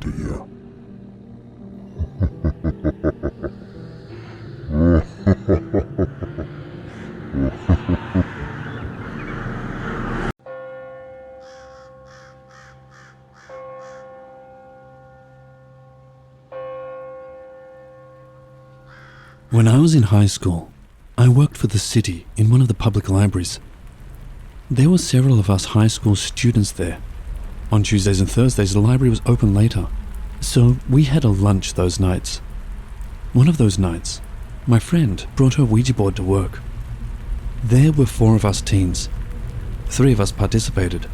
kinda here. When I was in high school, I worked for the city in one of the public libraries. There were several of us high school students there. On Tuesdays and Thursdays, the library was open later, so we had a lunch those nights. One of those nights, my friend brought her Ouija board to work. There were 4 of us teens. 3 of us participated.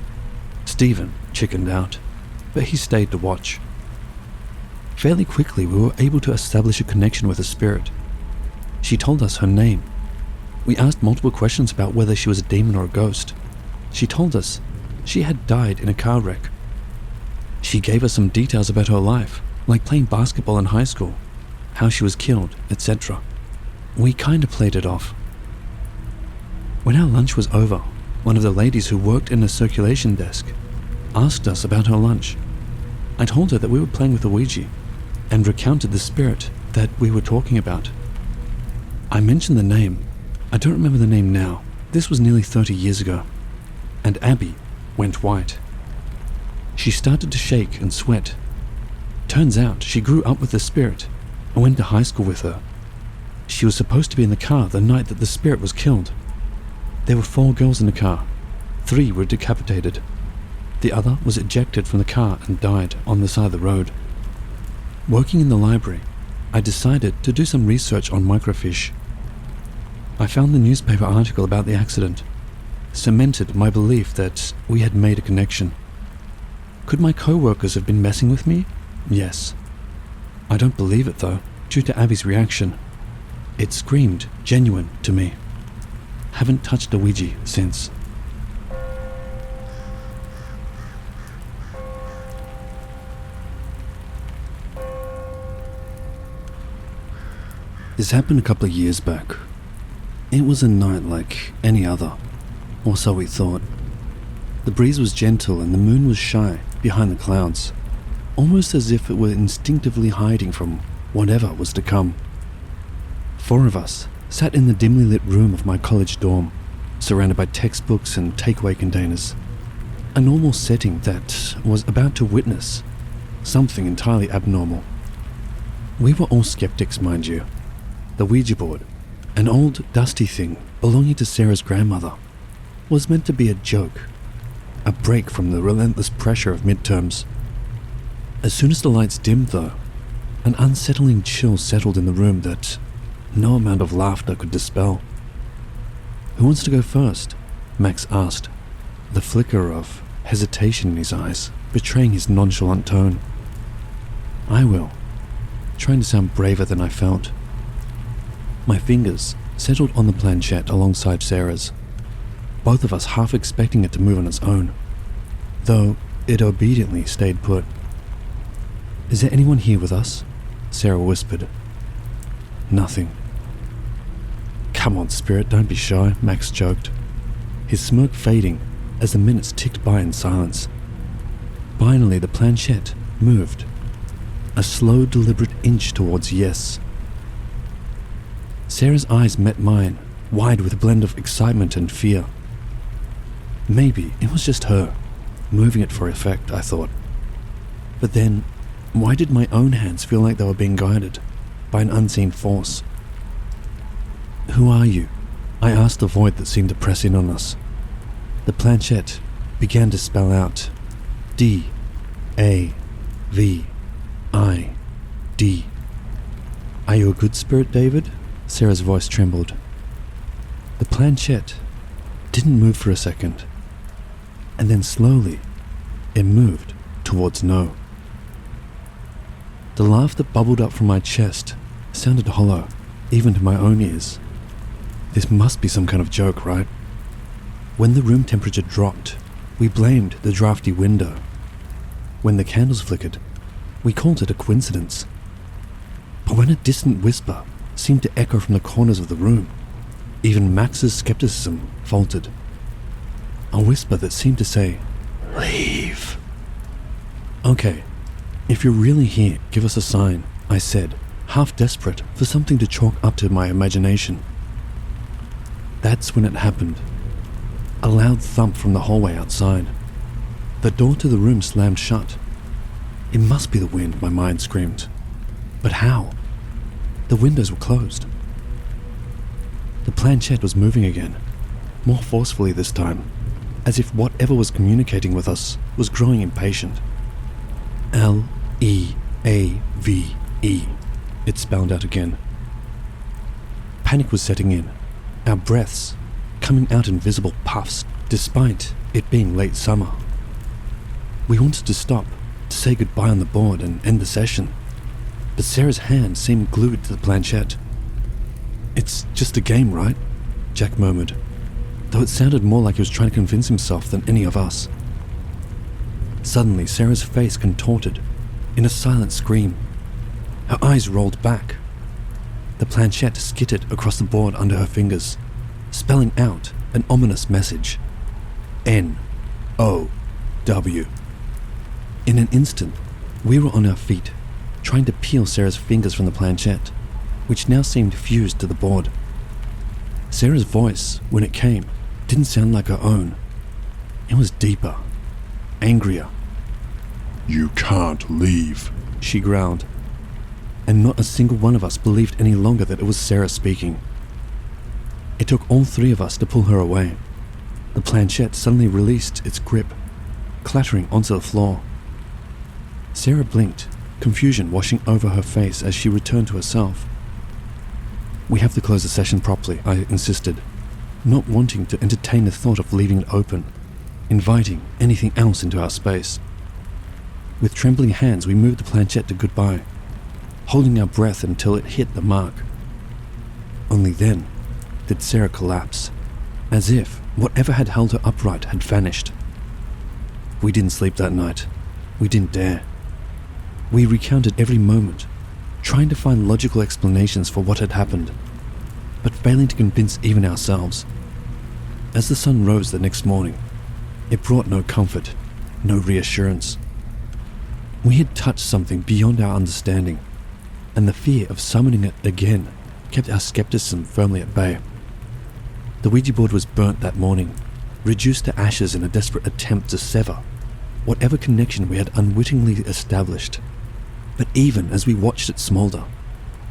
Stephen chickened out, but he stayed to watch. Fairly quickly, we were able to establish a connection with a spirit. She told us her name. We asked multiple questions about whether she was a demon or a ghost. She told us she had died in a car wreck. She gave us some details about her life, like playing basketball in high school, how she was killed, etc. We kinda played it off. When our lunch was over, one of the ladies who worked in the circulation desk asked us about her lunch. I told her that we were playing with a Ouija and recounted the spirit that we were talking about. I mentioned the name. I don't remember the name now. This was nearly 30 years ago. And Abby went white. She started to shake and sweat. Turns out she grew up with the spirit and went to high school with her. She was supposed to be in the car the night that the spirit was killed. There were 4 girls in the car. 3 were decapitated. The other was ejected from the car and died on the side of the road. Working in the library, I decided to do some research on microfiche. I found the newspaper article about the accident, cemented my belief that we had made a connection. Could my co-workers have been messing with me? Yes. I don't believe it though, due to Abby's reaction. It screamed genuine to me. Haven't touched a Ouija since. This happened a couple of years back. It was a night like any other, or so we thought. The breeze was gentle and the moon was shy behind the clouds, almost as if it were instinctively hiding from whatever was to come. 4 of us sat in the dimly lit room of my college dorm, surrounded by textbooks and takeaway containers. A normal setting that was about to witness something entirely abnormal. We were all skeptics, mind you. The Ouija board, an old dusty thing belonging to Sarah's grandmother, was meant to be a joke, a break from the relentless pressure of midterms. As soon as the lights dimmed though, an unsettling chill settled in the room that no amount of laughter could dispel. "Who wants to go first?" Max asked, the flicker of hesitation in his eyes betraying his nonchalant tone. "I will," trying to sound braver than I felt. My fingers settled on the planchette alongside Sarah's, both of us half expecting it to move on its own, though it obediently stayed put. "Is there anyone here with us?" Sarah whispered. Nothing. "Come on, spirit, don't be shy," Max joked, his smirk fading as the minutes ticked by in silence. Finally, the planchette moved, a slow, deliberate inch towards yes. Sarah's eyes met mine, wide with a blend of excitement and fear. Maybe it was just her, moving it for effect, I thought. But then, why did my own hands feel like they were being guided by an unseen force? "Who are you?" I asked the void that seemed to press in on us. The planchette began to spell out D-A-V-I-D. "Are you a good spirit, David?" Sarah's voice trembled. The planchette didn't move for a second, and then slowly it moved towards no. The laugh that bubbled up from my chest sounded hollow, even to my own ears. This must be some kind of joke, right? When the room temperature dropped, we blamed the drafty window. When the candles flickered, we called it a coincidence. But when a distant whisper seemed to echo from the corners of the room, even Max's skepticism faltered. A whisper that seemed to say, "Leave." Okay, "If you're really here, give us a sign," I said, half desperate for something to chalk up to my imagination. That's when it happened. A loud thump from the hallway outside. The door to the room slammed shut. It must be the wind, my mind screamed. But how? The windows were closed. The planchette was moving again, more forcefully this time, as if whatever was communicating with us was growing impatient. Leave, it spelled out again. Panic was setting in, our breaths coming out in visible puffs, despite it being late summer. We wanted to stop, to say goodbye on the board and end the session, but Sarah's hand seemed glued to the planchette. "It's just a game, right?" Jack murmured, though it sounded more like he was trying to convince himself than any of us. Suddenly, Sarah's face contorted in a silent scream. Her eyes rolled back. The planchette skittered across the board under her fingers, spelling out an ominous message. N-O-W. In an instant, we were on our feet, trying to peel Sarah's fingers from the planchette, which now seemed fused to the board. Sarah's voice, when it came, didn't sound like her own. It was deeper, angrier. "You can't leave," she growled, and not a single one of us believed any longer that it was Sarah speaking. It took all three of us to pull her away. The planchette suddenly released its grip, clattering onto the floor. Sarah blinked, confusion washing over her face as she returned to herself. "We have to close the session properly," I insisted, not wanting to entertain the thought of leaving it open, inviting anything else into our space. With trembling hands, we moved the planchette to goodbye, holding our breath until it hit the mark. Only then did Sarah collapse, as if whatever had held her upright had vanished. We didn't sleep that night. We didn't dare. We recounted every moment, trying to find logical explanations for what had happened, but failing to convince even ourselves. As the sun rose the next morning, it brought no comfort, no reassurance. We had touched something beyond our understanding, and the fear of summoning it again kept our skepticism firmly at bay. The Ouija board was burnt that morning, reduced to ashes in a desperate attempt to sever whatever connection we had unwittingly established. But even as we watched it smolder,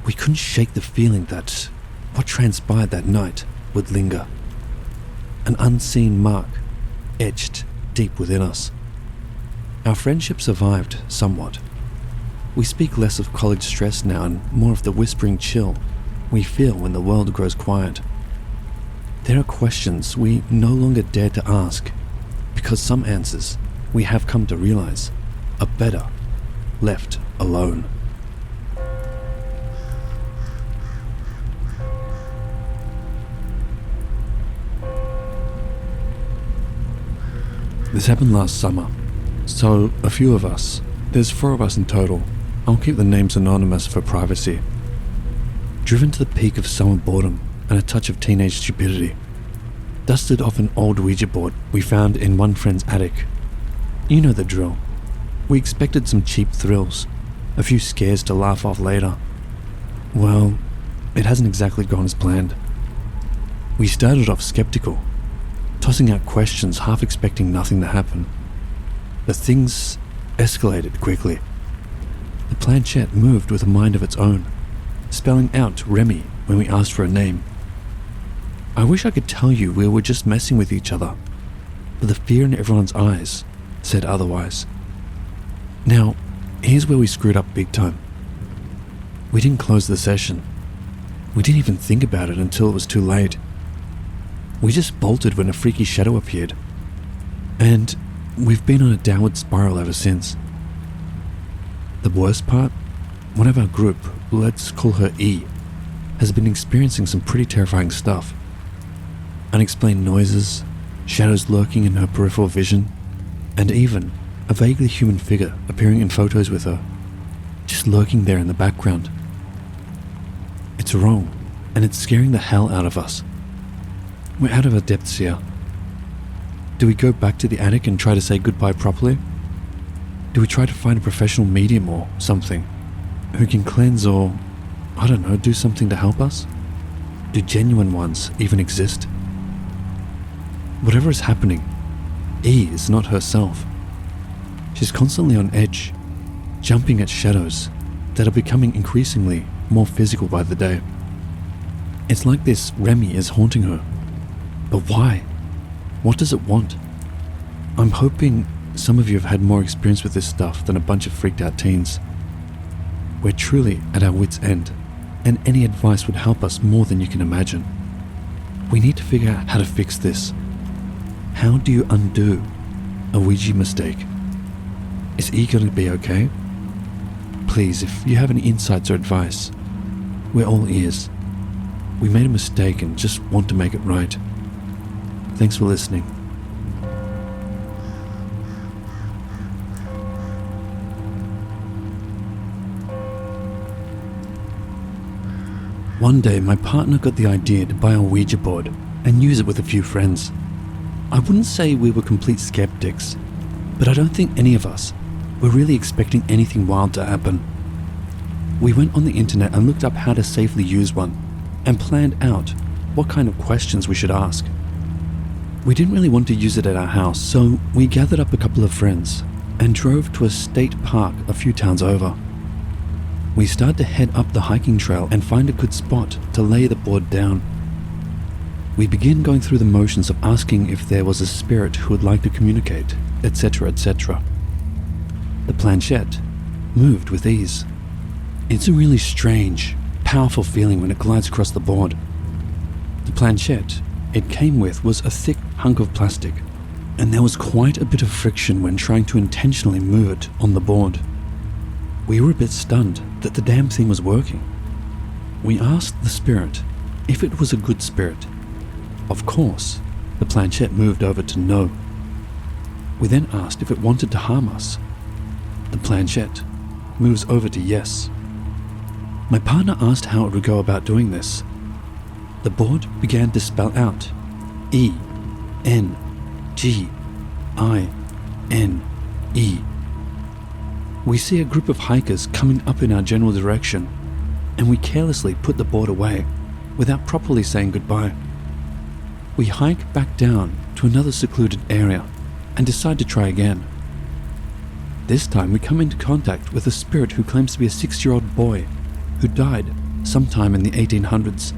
we couldn't shake the feeling that what transpired that night would linger. An unseen mark etched deep within us. Our friendship survived somewhat. We speak less of college stress now and more of the whispering chill we feel when the world grows quiet. There are questions we no longer dare to ask because some answers we have come to realize are better left alone. This happened last summer, so a few of us, there's 4 of us in total, I'll keep the names anonymous for privacy, driven to the peak of summer boredom and a touch of teenage stupidity, dusted off an old Ouija board we found in one friend's attic. You know the drill. We expected some cheap thrills, a few scares to laugh off later. Well, it hasn't exactly gone as planned. We started off skeptical, tossing out questions half expecting nothing to happen. But things escalated quickly. The planchette moved with a mind of its own, spelling out Remy when we asked for a name. I wish I could tell you we were just messing with each other, but the fear in everyone's eyes said otherwise. Now, here's where we screwed up big time. We didn't close the session. We didn't even think about it until it was too late. We just bolted when a freaky shadow appeared, and we've been on a downward spiral ever since. The worst part, one of our group, let's call her E, has been experiencing some pretty terrifying stuff. Unexplained noises, shadows lurking in her peripheral vision, and even a vaguely human figure appearing in photos with her, just lurking there in the background. It's wrong, and it's scaring the hell out of us. We're out of our depths here. Do we go back to the attic and try to say goodbye properly? Do we try to find a professional medium or something who can cleanse or, I don't know, do something to help us? Do genuine ones even exist? Whatever is happening, E is not herself. She's constantly on edge, jumping at shadows that are becoming increasingly more physical by the day. It's like this Remy is haunting her. But why? What does it want? I'm hoping some of you have had more experience with this stuff than a bunch of freaked out teens. We're truly at our wits' end, and any advice would help us more than you can imagine. We need to figure out how to fix this. How do you undo a Ouija mistake? Is E going to be okay? Please, if you have any insights or advice, we're all ears. We made a mistake and just want to make it right. Thanks for listening. One day, my partner got the idea to buy a Ouija board and use it with a few friends. I wouldn't say we were complete skeptics, but I don't think any of us were really expecting anything wild to happen. We went on the internet and looked up how to safely use one and planned out what kind of questions we should ask. We didn't really want to use it at our house, so we gathered up a couple of friends and drove to a state park a few towns over. We started to head up the hiking trail and find a good spot to lay the board down. We began going through the motions of asking if there was a spirit who would like to communicate, etc., etc. The planchette moved with ease. It's a really strange, powerful feeling when it glides across the board. The planchette it came with was a thick hunk of plastic, and there was quite a bit of friction when trying to intentionally move it on the board. We were a bit stunned that the damn thing was working. We asked the spirit if it was a good spirit. Of course, the planchette moved over to no. We then asked if it wanted to harm us. The planchette moves over to yes. My partner asked how it would go about doing this. The board began to spell out E, N, G, I, N, E. We see a group of hikers coming up in our general direction, and we carelessly put the board away without properly saying goodbye. We hike back down to another secluded area and decide to try again. This time we come into contact with a spirit who claims to be a 6-year-old boy who died sometime in the 1800s.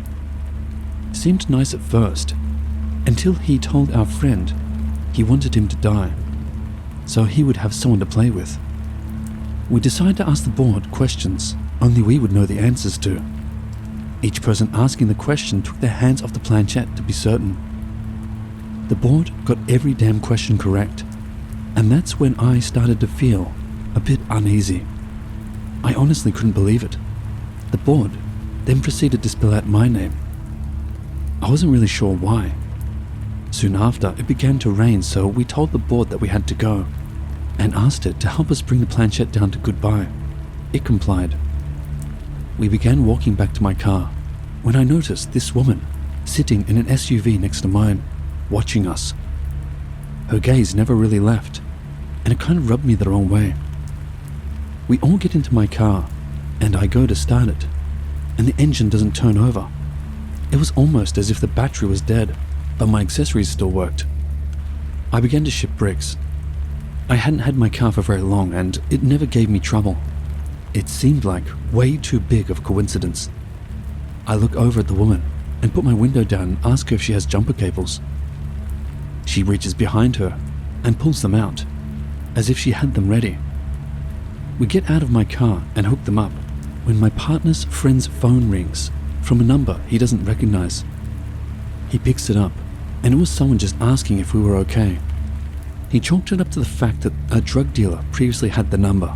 Seemed nice at first, until he told our friend he wanted him to die, so he would have someone to play with. We decided to ask the board questions only we would know the answers to. Each person asking the question took their hands off the planchette to be certain. The board got every damn question correct, and that's when I started to feel a bit uneasy. I honestly couldn't believe it. The board then proceeded to spell out my name. I wasn't really sure why. Soon after, it began to rain, so we told the board that we had to go and asked it to help us bring the planchette down to goodbye. It complied. We began walking back to my car when I noticed this woman sitting in an SUV next to mine, watching us. Her gaze never really left, and it kind of rubbed me the wrong way. We all get into my car, and I go to start it, and the engine doesn't turn over. It was almost as if the battery was dead, but my accessories still worked. I began to ship bricks. I hadn't had my car for very long, and it never gave me trouble. It seemed like way too big of a coincidence. I look over at the woman and put my window down and ask her if she has jumper cables. She reaches behind her and pulls them out, as if she had them ready. We get out of my car and hook them up when my partner's friend's phone rings from a number he doesn't recognize. He picks it up, and it was someone just asking if we were okay. He chalked it up to the fact that a drug dealer previously had the number,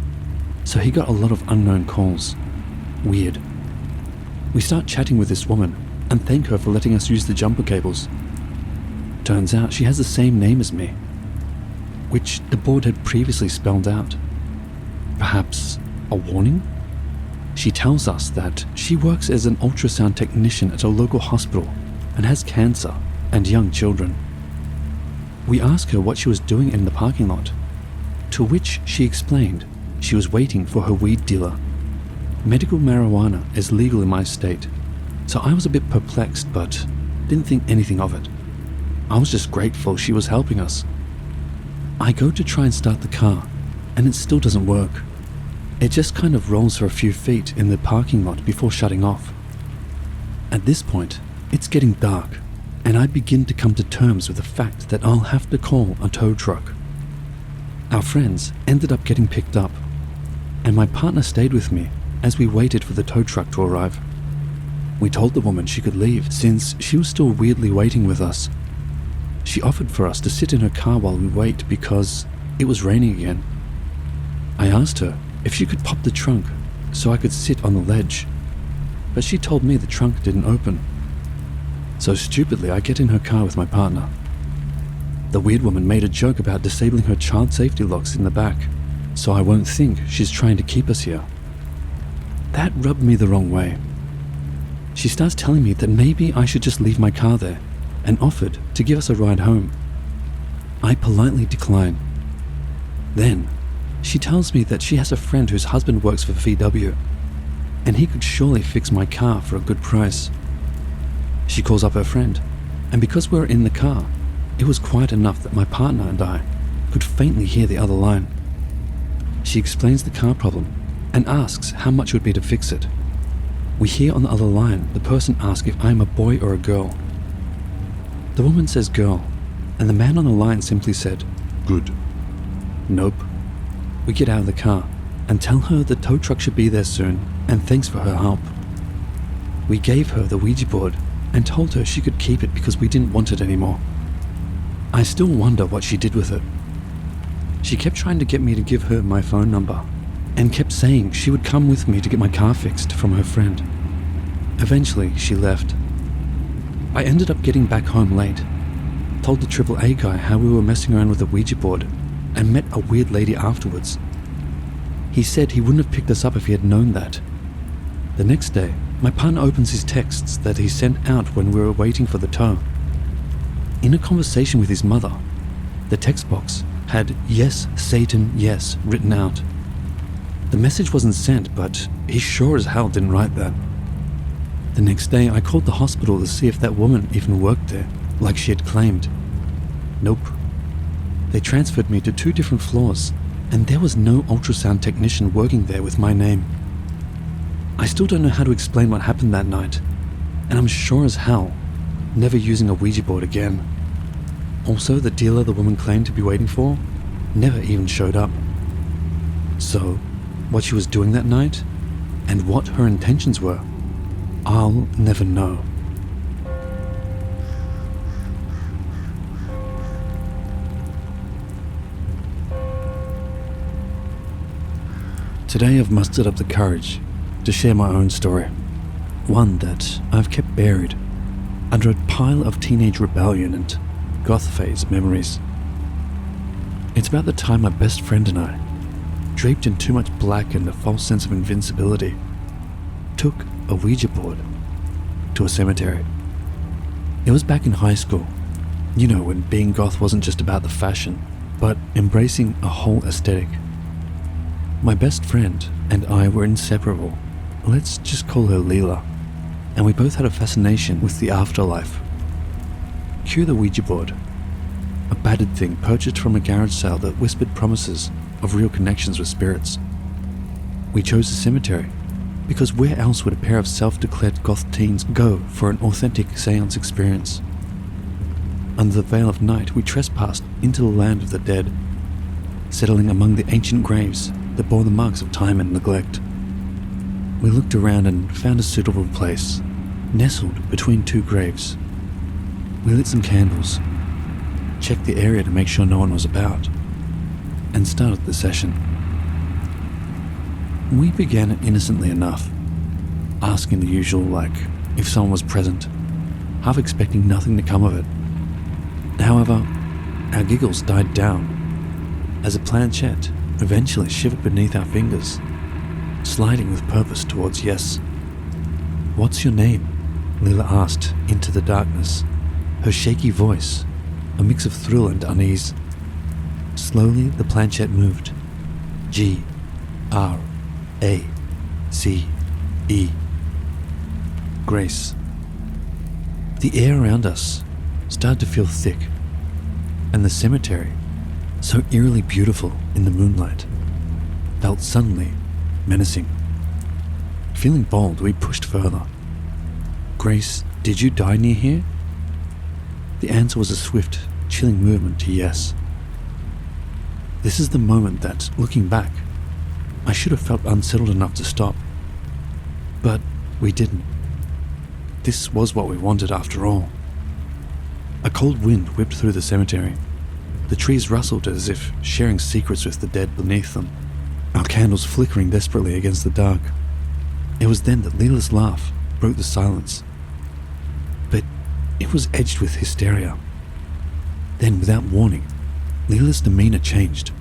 so he got a lot of unknown calls. Weird. We start chatting with this woman and thank her for letting us use the jumper cables. Turns out she has the same name as me, which the board had previously spelled out. Perhaps a warning? She tells us that she works as an ultrasound technician at a local hospital and has cancer and young children. We ask her what she was doing in the parking lot. To which she explained she was waiting for her weed dealer. Medical marijuana is legal in my state, so I was a bit perplexed but didn't think anything of it. I was just grateful she was helping us. I go to try and start the car, and it still doesn't work. It just kind of rolls for a few feet in the parking lot before shutting off. At this point, it's getting dark, and I begin to come to terms with the fact that I'll have to call a tow truck. Our friends ended up getting picked up, and my partner stayed with me as we waited for the tow truck to arrive. We told the woman she could leave since she was still weirdly waiting with us. She offered for us to sit in her car while we wait because it was raining again. I asked her if she could pop the trunk so I could sit on the ledge, but she told me the trunk didn't open. So stupidly, I get in her car with my partner. The weird woman made a joke about disabling her child safety locks in the back, so I won't think she's trying to keep us here. That rubbed me the wrong way. She starts telling me that maybe I should just leave my car there and offered to give us a ride home. I politely decline. Then, she tells me that she has a friend whose husband works for VW, and he could surely fix my car for a good price. She calls up her friend, and because we were in the car, it was quiet enough that my partner and I could faintly hear the other line. She explains the car problem and asks how much it would be to fix it. We hear on the other line the person ask if I'm a boy or a girl. The woman says girl, and the man on the line simply said, Good. Nope. We get out of the car and tell her the tow truck should be there soon and thanks for her help. We gave her the Ouija board and told her she could keep it because we didn't want it anymore. I still wonder what she did with it. She kept trying to get me to give her my phone number and kept saying she would come with me to get my car fixed from her friend. Eventually, she left. I ended up getting back home late, told the AAA guy how we were messing around with the Ouija board, and met a weird lady afterwards. He said he wouldn't have picked us up if he had known that. The next day, my partner opens his texts that he sent out when we were waiting for the tow. In a conversation with his mother, the text box had "Yes, Satan, yes" written out. The message wasn't sent, but he sure as hell didn't write that. The next day, I called the hospital to see if that woman even worked there, like she had claimed. Nope. They transferred me to 2 different floors, and there was no ultrasound technician working there with my name. I still don't know how to explain what happened that night, and I'm sure as hell never using a Ouija board again. Also, the dealer the woman claimed to be waiting for never even showed up. So, what she was doing that night, and what her intentions were, I'll never know. Today I've mustered up the courage to share my own story, one that I've kept buried under a pile of teenage rebellion and goth phase memories. It's about the time my best friend and I, draped in too much black and a false sense of invincibility, took a Ouija board to a cemetery. It was back in high school, you know, when being goth wasn't just about the fashion, but embracing a whole aesthetic. My best friend and I were inseparable. Let's just call her Leela, and we both had a fascination with the afterlife. Cue the Ouija board, a battered thing purchased from a garage sale that whispered promises of real connections with spirits. We chose the cemetery because where else would a pair of self-declared goth teens go for an authentic seance experience? Under the veil of night, we trespassed into the land of the dead, settling among the ancient graves that bore the marks of time and neglect. We looked around and found a suitable place, nestled between 2 graves. We lit some candles, checked the area to make sure no one was about, and started the session. We began it innocently enough, asking the usual like if someone was present, half expecting nothing to come of it. However, our giggles died down as a planchette eventually shivered beneath our fingers, sliding with purpose towards yes. "What's your name?" Leela asked into the darkness, her shaky voice a mix of thrill and unease. Slowly, the planchette moved. G, R, A, C, E. Grace. The air around us started to feel thick, and the cemetery, so eerily beautiful in the moonlight, felt suddenly menacing. Feeling bold, we pushed further. Grace, did you die near here? The answer was a swift, chilling movement to yes. This is the moment that, looking back, I should have felt unsettled enough to stop. But we didn't. This was what we wanted after all. A cold wind whipped through the cemetery. The trees rustled as if sharing secrets with the dead beneath them, our candles flickering desperately against the dark. It was then that Leela's laugh broke the silence. But it was edged with hysteria. Then, without warning, Leela's demeanor changed.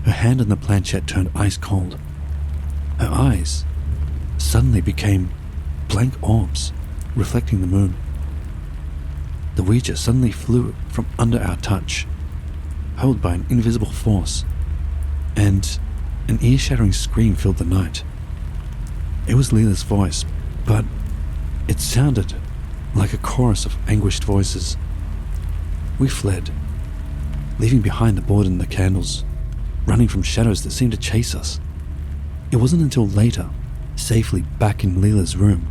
Her hand on the planchette turned ice cold. Her eyes suddenly became blank orbs, reflecting the moon. The Ouija suddenly flew from under our touch, held by an invisible force, and an ear-shattering scream filled the night. It was Leela's voice, but it sounded like a chorus of anguished voices. We fled, leaving behind the board and the candles, running from shadows that seemed to chase us. It wasn't until later, safely back in Leela's room,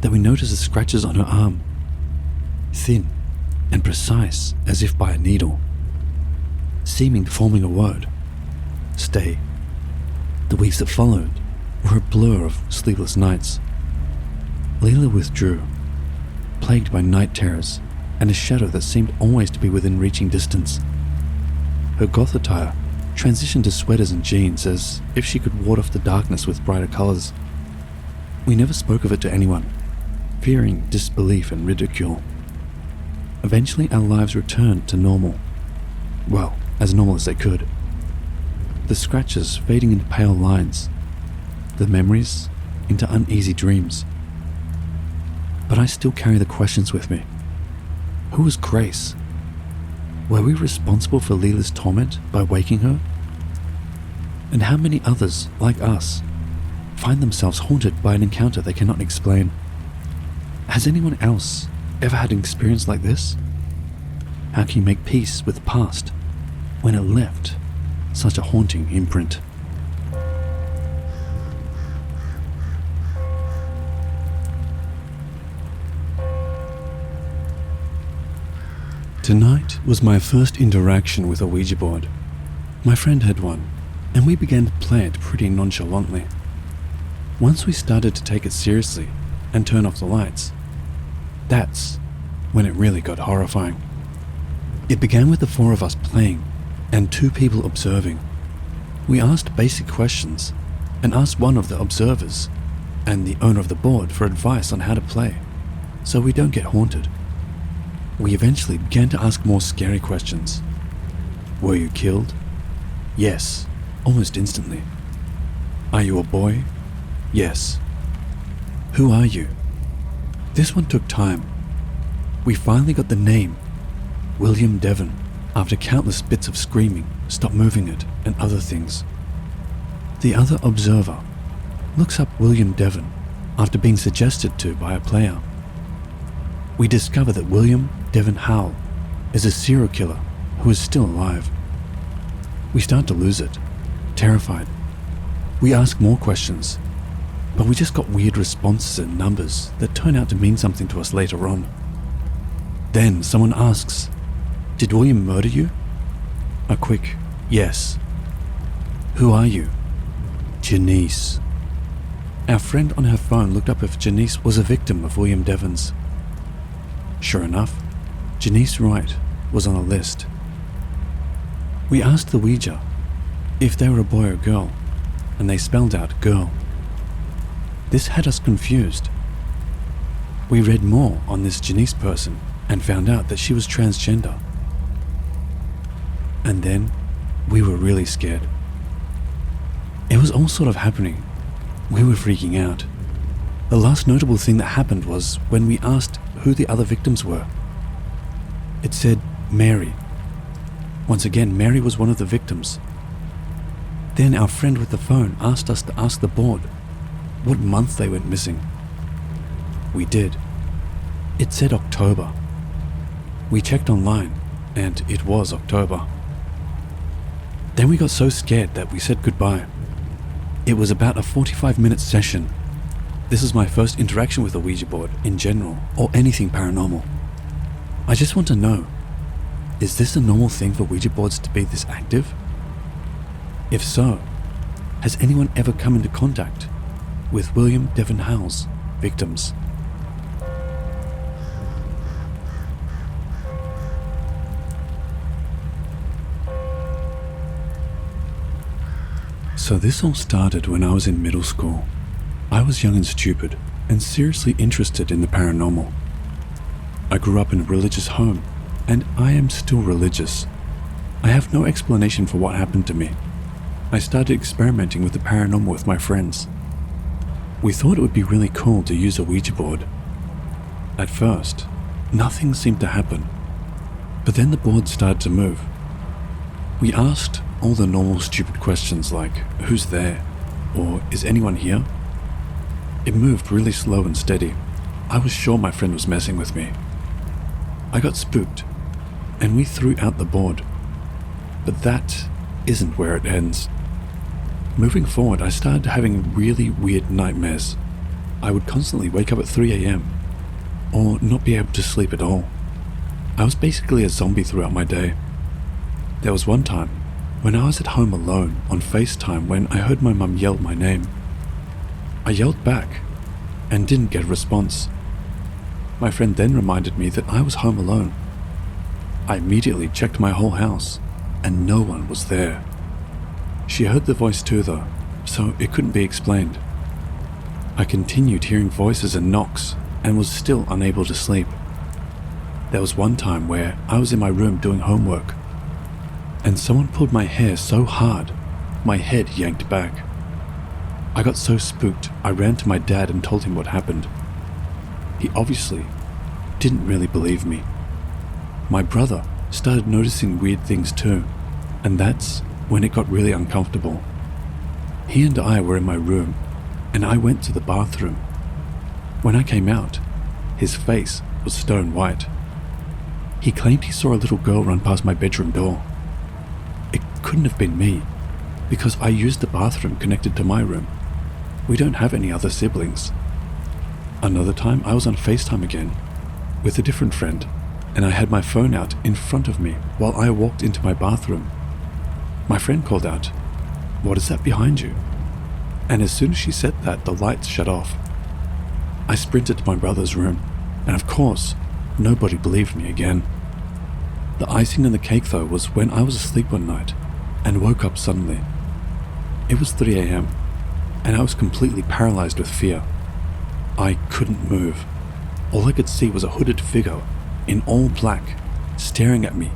that we noticed the scratches on her arm, thin and precise as if by a needle, seeming forming a word, stay. The weeks that followed were a blur of sleepless nights. Leela withdrew, plagued by night terrors and a shadow that seemed always to be within reaching distance. Her goth attire transitioned to sweaters and jeans as if she could ward off the darkness with brighter colors. We never spoke of it to anyone, fearing disbelief and ridicule. Eventually, our lives returned to normal. Well, as normal as they could. The scratches fading into pale lines, the memories into uneasy dreams. But I still carry the questions with me. Who was Grace? Were we responsible for Leela's torment by waking her? And how many others, like us, find themselves haunted by an encounter they cannot explain? Has anyone else ever had an experience like this? How can you make peace with the past when it left such a haunting imprint? Tonight was my first interaction with a Ouija board. My friend had one, and we began to play it pretty nonchalantly. Once we started to take it seriously and turn off the lights, that's when it really got horrifying. It began with the four of us playing and two people observing. We asked basic questions and asked one of the observers and the owner of the board for advice on how to play, so we don't get haunted. We eventually began to ask more scary questions. Were you killed? Yes, almost instantly. Are you a boy? Yes. Who are you? This one took time. We finally got the name, William Devon, after countless bits of screaming, stop moving it, and other things. The other observer looks up William Devon after being suggested to by a player. We discover that William Devon Howell is a serial killer who is still alive. We start to lose it, terrified. We ask more questions, but we just got weird responses and numbers that turn out to mean something to us later on. Then someone asks, "Did William murder you?" A quick yes. Who are you? Janice. Our friend on her phone looked up if Janice was a victim of William Devon's. Sure enough, Janice Wright was on the list. We asked the Ouija if they were a boy or girl, and they spelled out girl. This had us confused. We read more on this Janice person and found out that she was transgender. And then we were really scared. It was all sort of happening. We were freaking out. The last notable thing that happened was when we asked who the other victims were. It said Mary. Once again, Mary was one of the victims. Then our friend with the phone asked us to ask the board what month they went missing. We did. It said October. We checked online, and it was October. Then we got so scared that we said goodbye. It was about a 45-minute session. This is my first interaction with a Ouija board in general, or anything paranormal. I just want to know, is this a normal thing for Ouija boards to be this active? If so, has anyone ever come into contact with William Devon Howell's victims? So this all started when I was in middle school. I was young and stupid, and seriously interested in the paranormal. I grew up in a religious home, and I am still religious. I have no explanation for what happened to me. I started experimenting with the paranormal with my friends. We thought it would be really cool to use a Ouija board. At first, nothing seemed to happen, but then the board started to move. We asked all the normal stupid questions like, who's there? Or is anyone here? It moved really slow and steady. I was sure my friend was messing with me. I got spooked, and we threw out the board. But that isn't where it ends. Moving forward, I started having really weird nightmares. I would constantly wake up at 3 a.m. or not be able to sleep at all. I was basically a zombie throughout my day. There was one time when I was at home alone on FaceTime when I heard my mum yell my name. I yelled back and didn't get a response. My friend then reminded me that I was home alone. I immediately checked my whole house and no one was there. She heard the voice too though, so it couldn't be explained. I continued hearing voices and knocks and was still unable to sleep. There was one time where I was in my room doing homework and someone pulled my hair so hard, my head yanked back. I got so spooked, I ran to my dad and told him what happened. He obviously didn't really believe me. My brother started noticing weird things too, and that's when it got really uncomfortable. He and I were in my room, and I went to the bathroom. When I came out, his face was stone white. He claimed he saw a little girl run past my bedroom door. It couldn't have been me, because I used the bathroom connected to my room. We don't have any other siblings. Another time I was on FaceTime again with a different friend, and I had my phone out in front of me while I walked into my bathroom. My friend called out, "What is that behind you?" And as soon as she said that, the lights shut off. I sprinted to my brother's room, and of course, nobody believed me again. The icing on the cake though was when I was asleep one night and woke up suddenly. It was 3 a.m. and I was completely paralyzed with fear. I couldn't move. All I could see was a hooded figure in all black staring at me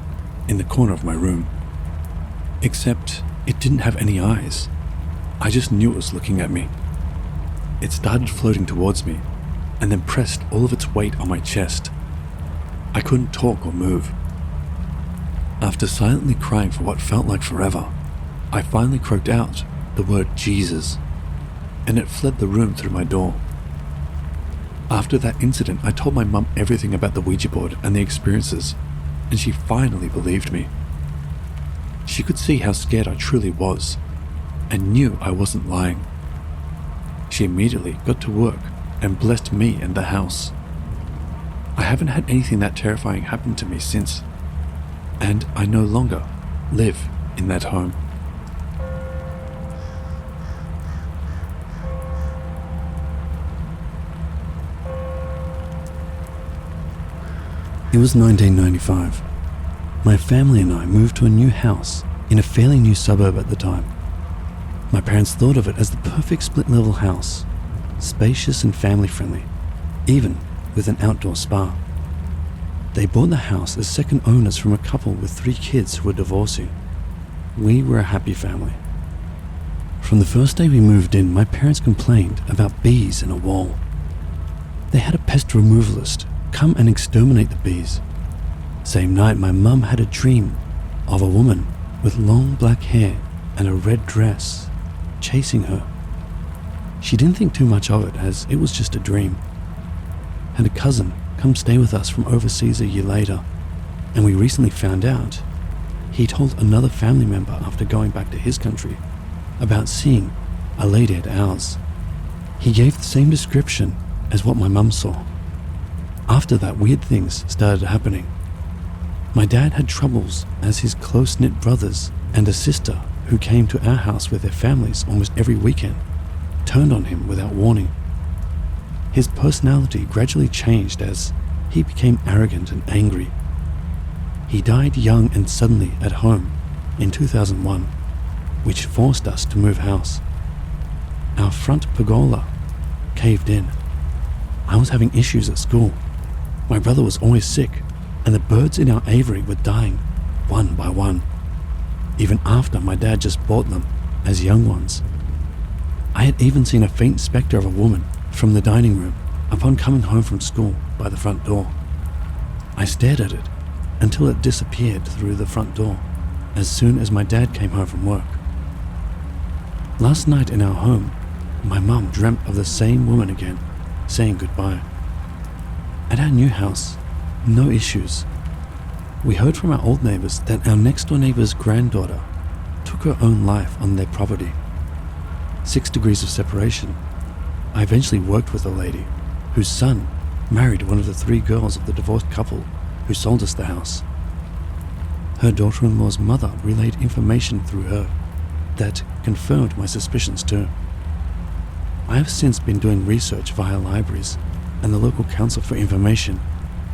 in the corner of my room. Except it didn't have any eyes. I just knew it was looking at me. It started floating towards me and then pressed all of its weight on my chest. I couldn't talk or move. After silently crying for what felt like forever, I finally croaked out the word Jesus, and it fled the room through my door. After that incident, I told my mum everything about the Ouija board and the experiences, and she finally believed me. She could see how scared I truly was, and knew I wasn't lying. She immediately got to work and blessed me and the house. I haven't had anything that terrifying happen to me since, and I no longer live in that home. It was 1995. My family and I moved to a new house in a fairly new suburb at the time. My parents thought of it as the perfect split-level house, spacious and family-friendly, even with an outdoor spa. They bought the house as second owners from a couple with 3 kids who were divorcing. We were a happy family. From the first day we moved in, my parents complained about bees in a wall. They had a pest removalist come and exterminate the bees. Same night, my mum had a dream of a woman with long black hair and a red dress chasing her. She didn't think too much of it, as it was just a dream. Had a cousin come stay with us from overseas a year later, and we recently found out he told another family member after going back to his country about seeing a lady at ours. He gave the same description as what my mum saw. After that, weird things started happening. My dad had troubles as his close-knit brothers and a sister who came to our house with their families almost every weekend turned on him without warning. His personality gradually changed as he became arrogant and angry. He died young and suddenly at home in 2001, which forced us to move house. Our front pergola caved in. I was having issues at school. My brother was always sick, and the birds in our aviary were dying one by one, even after my dad just bought them as young ones. I had even seen a faint spectre of a woman from the dining room upon coming home from school by the front door. I stared at it until it disappeared through the front door as soon as my dad came home from work. Last night in our home, my mum dreamt of the same woman again, saying goodbye. At our new house, no issues. We heard from our old neighbors that our next door neighbor's granddaughter took her own life on their property. 6 degrees of separation. I eventually worked with a lady whose son married one of the 3 girls of the divorced couple who sold us the house. Her daughter-in-law's mother relayed information through her that confirmed my suspicions too. I have since been doing research via libraries and the local council for information,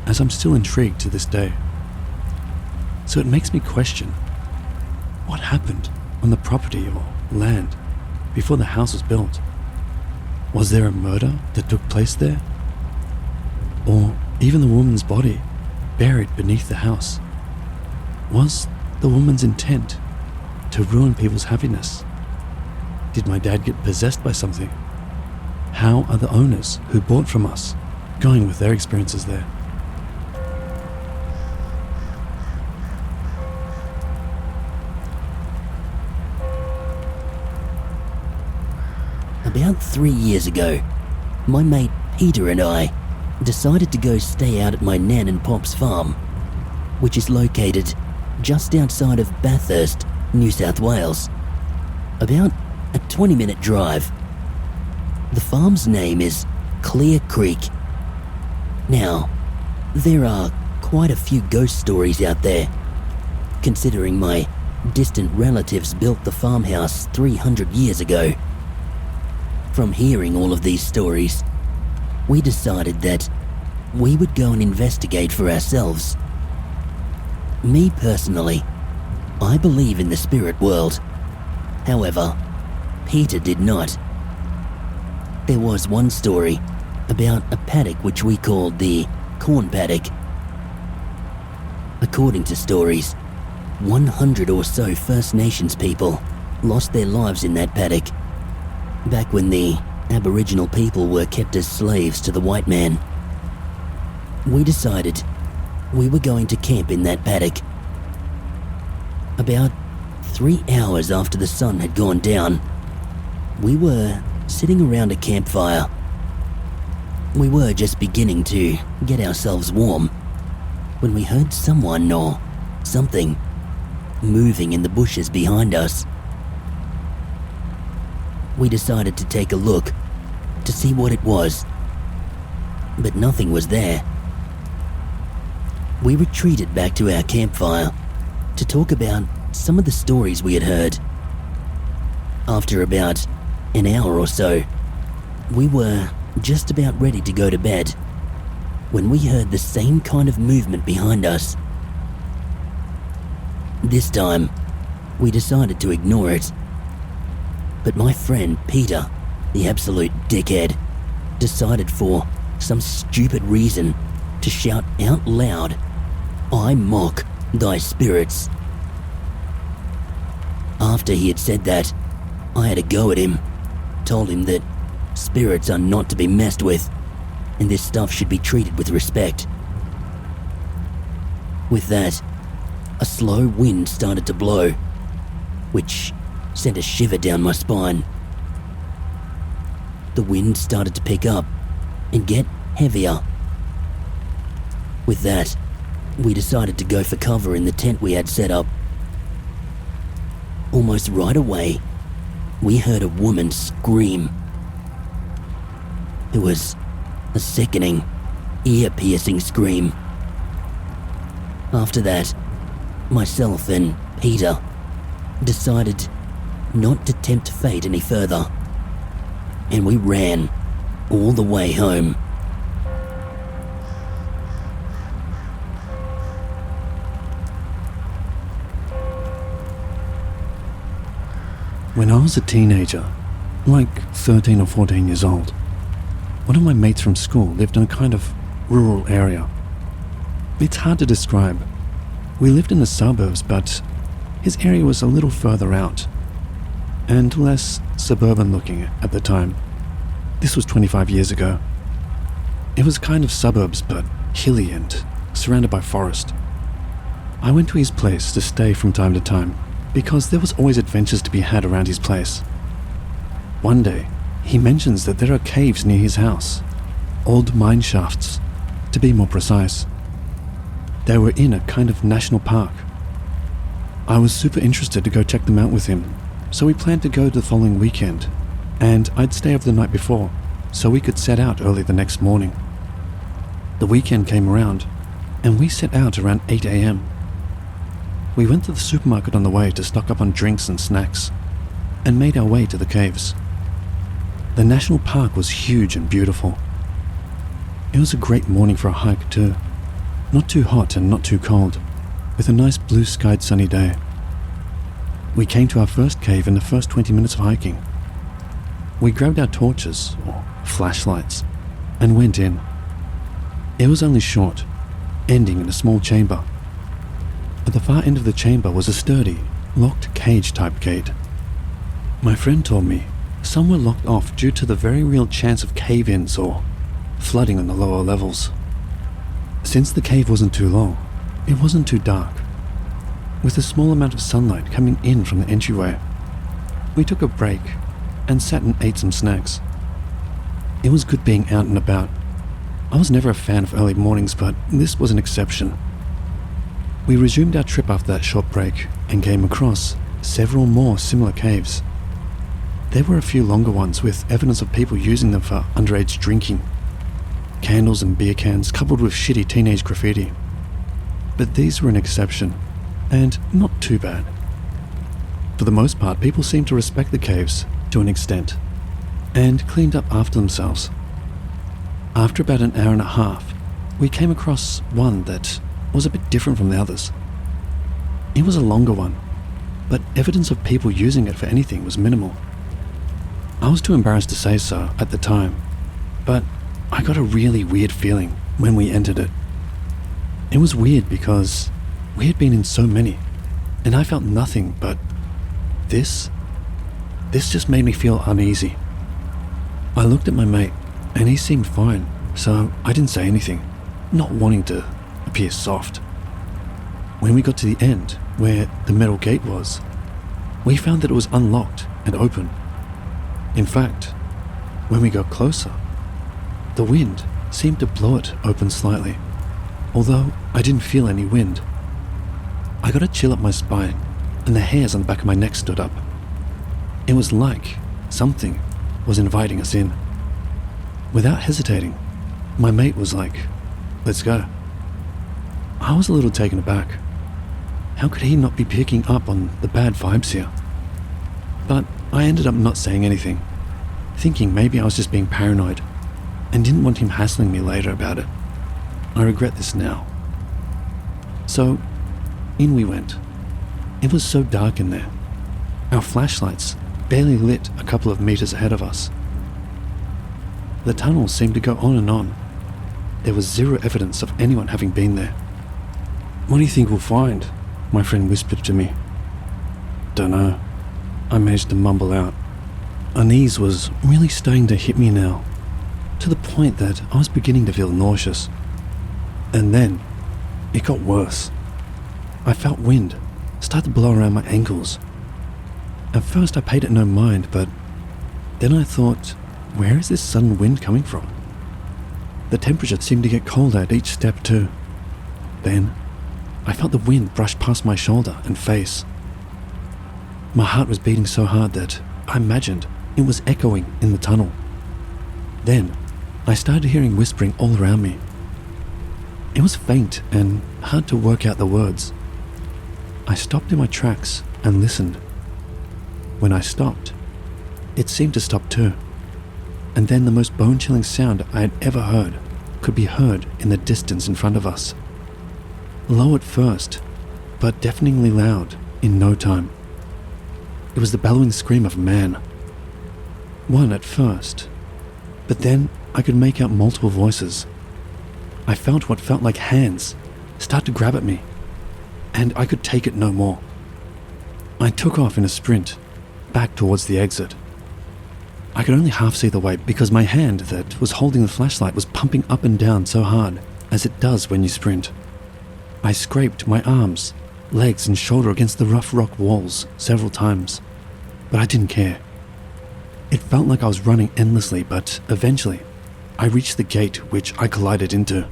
as I'm still intrigued to this day. So it makes me question, what happened on the property or land before the house was built? Was there a murder that took place there? Or even the woman's body buried beneath the house? Was the woman's intent to ruin people's happiness? Did my dad get possessed by something? How are the owners who bought from us going with their experiences there? About 3 years ago, my mate Peter and I decided to go stay out at my nan and pop's farm, which is located just outside of Bathurst, New South Wales, about a 20-minute drive. The farm's name is Clear Creek. Now, there are quite a few ghost stories out there, considering my distant relatives built the farmhouse 300 years ago. From hearing all of these stories, we decided that we would go and investigate for ourselves. Me personally, I believe in the spirit world. However, Peter did not. There was one story about a paddock which we called the corn paddock. According to stories, 100 or so First Nations people lost their lives in that paddock, back when the Aboriginal people were kept as slaves to the white man. We decided we were going to camp in that paddock. About 3 hours after the sun had gone down, we were sitting around a campfire. We were just beginning to get ourselves warm when we heard someone or something moving in the bushes behind us. We decided to take a look to see what it was, but nothing was there. We retreated back to our campfire to talk about some of the stories we had heard. After about an hour or so, we were just about ready to go to bed when we heard the same kind of movement behind us. This time, we decided to ignore it. But my friend Peter, the absolute dickhead, decided for some stupid reason to shout out loud, "I mock thy spirits." After he had said that, I had a go at him, told him that spirits are not to be messed with, and this stuff should be treated with respect. With that, a slow wind started to blow, which sent a shiver down my spine. The wind started to pick up and get heavier. With that, we decided to go for cover in the tent we had set up. Almost right away, we heard a woman scream. It was a sickening, ear-piercing scream. After that, myself and Peter decided not to tempt fate any further, and we ran all the way home. When I was a teenager, like 13 or 14 years old, one of my mates from school lived in a kind of rural area. It's hard to describe. We lived in the suburbs, but his area was a little further out and less suburban looking at the time. This was 25 years ago. It was kind of suburbs, but hilly and surrounded by forest. I went to his place to stay from time to time because there was always adventures to be had around his place. One day, he mentions that there are caves near his house, old mine shafts, to be more precise. They were in a kind of national park. I was super interested to go check them out with him, so we planned to go the following weekend, and I'd stay over the night before, so we could set out early the next morning. The weekend came around, and we set out around 8 a.m. We went to the supermarket on the way to stock up on drinks and snacks, and made our way to the caves. The national park was huge and beautiful. It was a great morning for a hike too. Not too hot and not too cold, with a nice blue-skied sunny day. We came to our first cave in the first 20 minutes of hiking. We grabbed our torches, or flashlights, and went in. It was only short, ending in a small chamber. At the far end of the chamber was a sturdy, locked cage-type gate. My friend told me some were locked off due to the very real chance of cave-ins or flooding on the lower levels. Since the cave wasn't too long, it wasn't too dark, with a small amount of sunlight coming in from the entryway. We took a break and sat and ate some snacks. It was good being out and about. I was never a fan of early mornings, but this was an exception. We resumed our trip after that short break and came across several more similar caves. There were a few longer ones with evidence of people using them for underage drinking. Candles and beer cans coupled with shitty teenage graffiti. But these were an exception, and not too bad. For the most part, people seemed to respect the caves to an extent, and cleaned up after themselves. After about an hour and a half, we came across one that was a bit different from the others. It was a longer one, but evidence of people using it for anything was minimal. I was too embarrassed to say so at the time, but I got a really weird feeling when we entered it. It was weird because we had been in so many, and I felt nothing, but this just made me feel uneasy. I looked at my mate, and he seemed fine, so I didn't say anything, not wanting to appear soft. When we got to the end, where the metal gate was, we found that it was unlocked and open. In fact, when we got closer, the wind seemed to blow it open slightly, although I didn't feel any wind. I got a chill up my spine, and the hairs on the back of my neck stood up. It was like something was inviting us in. Without hesitating, my mate was like, "Let's go." I was a little taken aback. How could he not be picking up on the bad vibes here? But I ended up not saying anything, thinking maybe I was just being paranoid and didn't want him hassling me later about it. I regret this now. So, in we went. It was so dark in there. Our flashlights barely lit a couple of meters ahead of us. The tunnel seemed to go on and on. There was zero evidence of anyone having been there. "What do you think we'll find?" my friend whispered to me. "Dunno," I managed to mumble out. Unease was really starting to hit me now, to the point that I was beginning to feel nauseous. And then, it got worse. I felt wind start to blow around my ankles. At first I paid it no mind, but then I thought, where is this sudden wind coming from? The temperature seemed to get colder at each step too. Then I felt the wind brush past my shoulder and face. My heart was beating so hard that I imagined it was echoing in the tunnel. Then I started hearing whispering all around me. It was faint and hard to work out the words. I stopped in my tracks and listened. When I stopped, it seemed to stop too. And then the most bone-chilling sound I had ever heard could be heard in the distance in front of us. Low at first, but deafeningly loud in no time. It was the bellowing scream of a man. One at first, but then I could make out multiple voices. I felt what felt like hands start to grab at me, and I could take it no more. I took off in a sprint, back towards the exit. I could only half see the way because my hand that was holding the flashlight was pumping up and down so hard, as it does when you sprint. I scraped my arms, legs and shoulder against the rough rock walls several times, but I didn't care. It felt like I was running endlessly, but eventually I reached the gate which I collided into.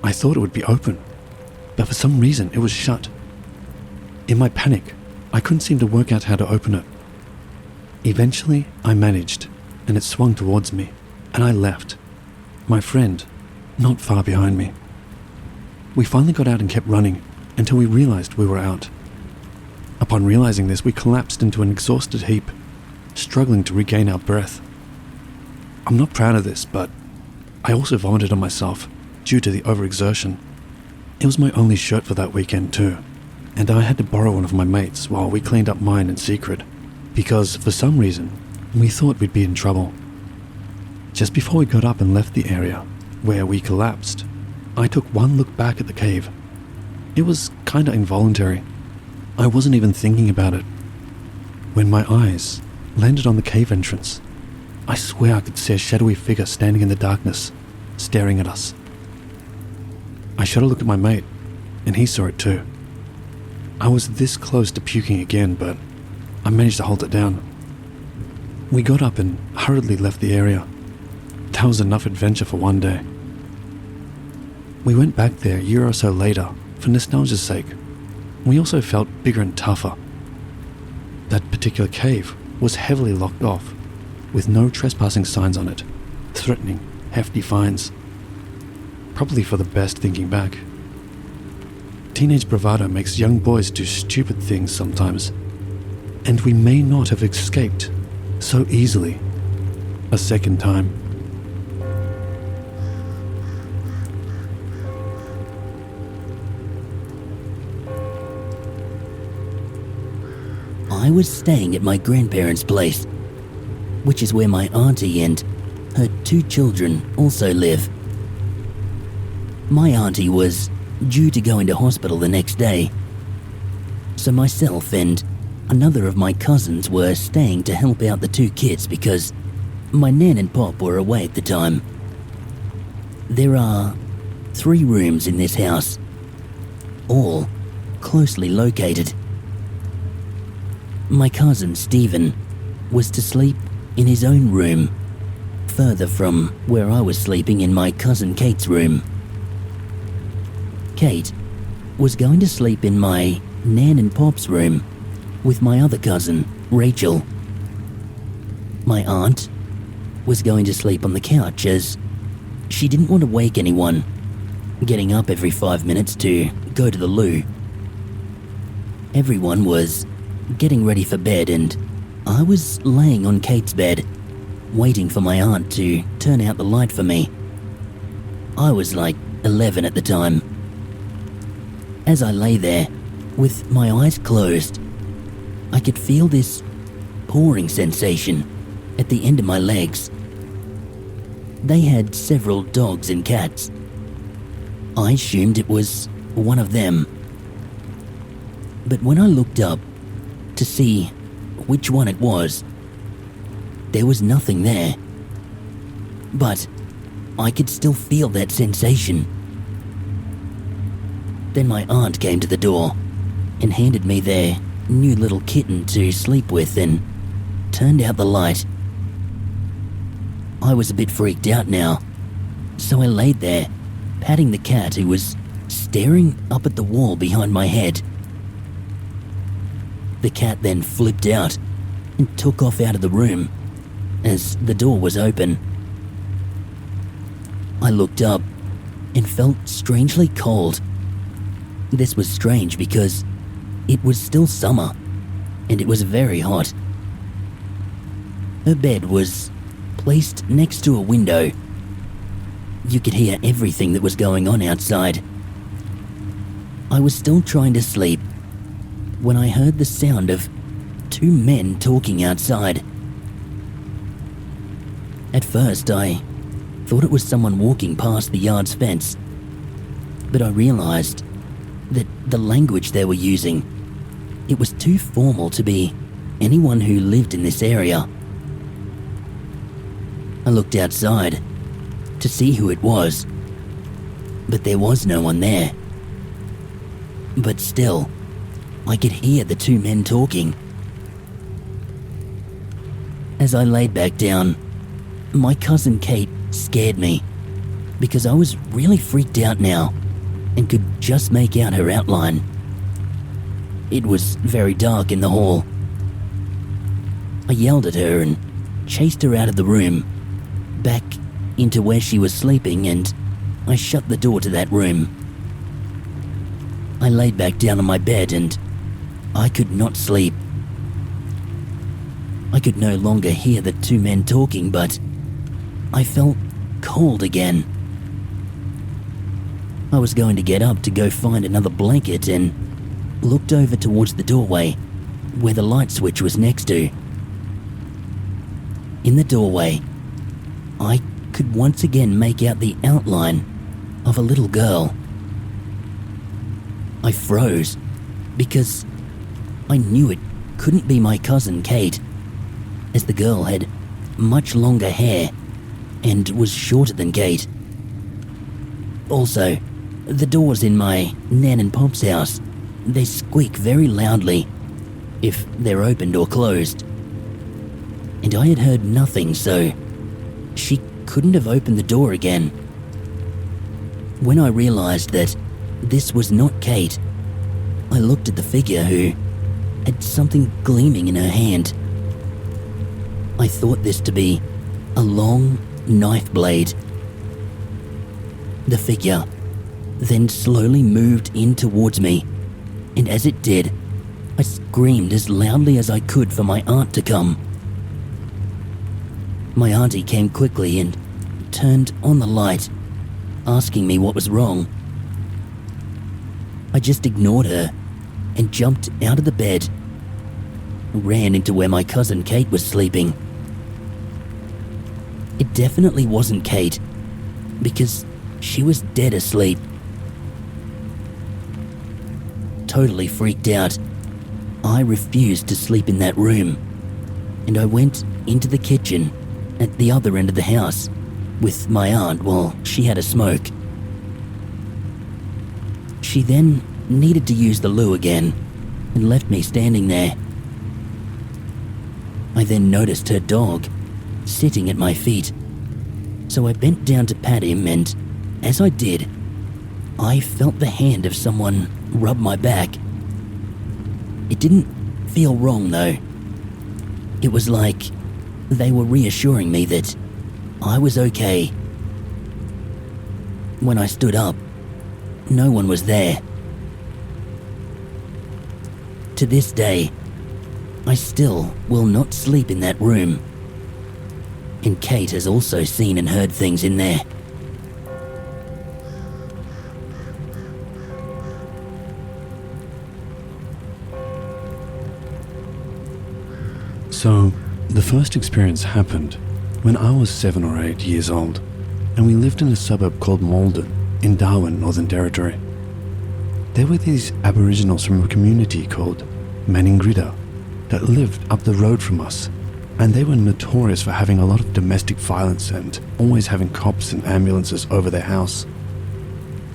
I thought it would be open, but for some reason it was shut. In my panic, I couldn't seem to work out how to open it. Eventually, I managed, and it swung towards me, and I left, my friend not far behind me. We finally got out and kept running until we realized we were out. Upon realizing this, we collapsed into an exhausted heap, struggling to regain our breath. I'm not proud of this, but I also vomited on myself due to the overexertion. It was my only shirt for that weekend too, and I had to borrow one of my mates while we cleaned up mine in secret, because for some reason we thought we'd be in trouble. Just before we got up and left the area where we collapsed, I took one look back at the cave. It was kinda involuntary. I wasn't even thinking about it. When my eyes landed on the cave entrance, I swear I could see a shadowy figure standing in the darkness, staring at us. I shot a look at my mate, and he saw it too. I was this close to puking again, but I managed to hold it down. We got up and hurriedly left the area. That was enough adventure for one day. We went back there a year or so later for nostalgia's sake. We also felt bigger and tougher. That particular cave was heavily locked off, with no trespassing signs on it, threatening hefty fines. Probably for the best thinking back. Teenage bravado makes young boys do stupid things sometimes, and we may not have escaped so easily a second time. I was staying at my grandparents' place, which is where my auntie and her 2 children also live. My auntie was due to go into hospital the next day, so myself and another of my cousins were staying to help out the 2 kids because my nan and pop were away at the time. There are 3 rooms in this house, all closely located. My cousin Stephen was to sleep in his own room, further from where I was sleeping in my cousin Kate's room. Kate was going to sleep in my nan and pop's room with my other cousin, Rachel. My aunt was going to sleep on the couch as she didn't want to wake anyone, getting up every 5 minutes to go to the loo. Everyone was getting ready for bed and I was laying on Kate's bed, waiting for my aunt to turn out the light for me. I was like 11 at the time. As I lay there, with my eyes closed, I could feel this pouring sensation at the end of my legs. They had several dogs and cats. I assumed it was one of them. But when I looked up to see which one it was, there was nothing there. But I could still feel that sensation. Then my aunt came to the door and handed me their new little kitten to sleep with and turned out the light. I was a bit freaked out now, so I laid there, patting the cat who was staring up at the wall behind my head. The cat then flipped out and took off out of the room as the door was open. I looked up and felt strangely cold. This was strange because it was still summer and it was very hot. Her bed was placed next to a window. You could hear everything that was going on outside. I was still trying to sleep when I heard the sound of two men talking outside. At first, I thought it was someone walking past the yard's fence, but I realized that the language they were using, it was too formal to be anyone who lived in this area. I looked outside to see who it was, but there was no one there. But still, I could hear the two men talking. As I laid back down, my cousin Kate scared me because I was really freaked out now and could just make out her outline. It was very dark in the hall. I yelled at her and chased her out of the room, back into where she was sleeping, and I shut the door to that room. I laid back down on my bed and I could not sleep. I could no longer hear the two men talking, but I felt cold again. I was going to get up to go find another blanket and looked over towards the doorway where the light switch was next to. In the doorway, I could once again make out the outline of a little girl. I froze because I knew it couldn't be my cousin Kate, as the girl had much longer hair and was shorter than Kate. Also, the doors in my Nan and Pop's house, they squeak very loudly if they're opened or closed. And I had heard nothing, so she couldn't have opened the door again. When I realized that this was not Kate, I looked at the figure who had something gleaming in her hand. I thought this to be a long knife blade. The figure then slowly moved in towards me, and as it did, I screamed as loudly as I could for my aunt to come. My auntie came quickly and turned on the light, asking me what was wrong. I just ignored her and jumped out of the bed, ran into where my cousin Kate was sleeping. It definitely wasn't Kate, because she was dead asleep. Totally freaked out, I refused to sleep in that room, and I went into the kitchen at the other end of the house with my aunt while she had a smoke. She then needed to use the loo again and left me standing there. I then noticed her dog sitting at my feet, so I bent down to pat him, and as I did, I felt the hand of someone rub my back. It didn't feel wrong though. It was like they were reassuring me that I was okay. When I stood up, no one was there. To this day, I still will not sleep in that room. And Kate has also seen and heard things in there. So, the first experience happened when I was 7 or 8 years old, and we lived in a suburb called Malden in Darwin, Northern Territory. There were these Aboriginals from a community called Maningrida that lived up the road from us, and they were notorious for having a lot of domestic violence and always having cops and ambulances over their house.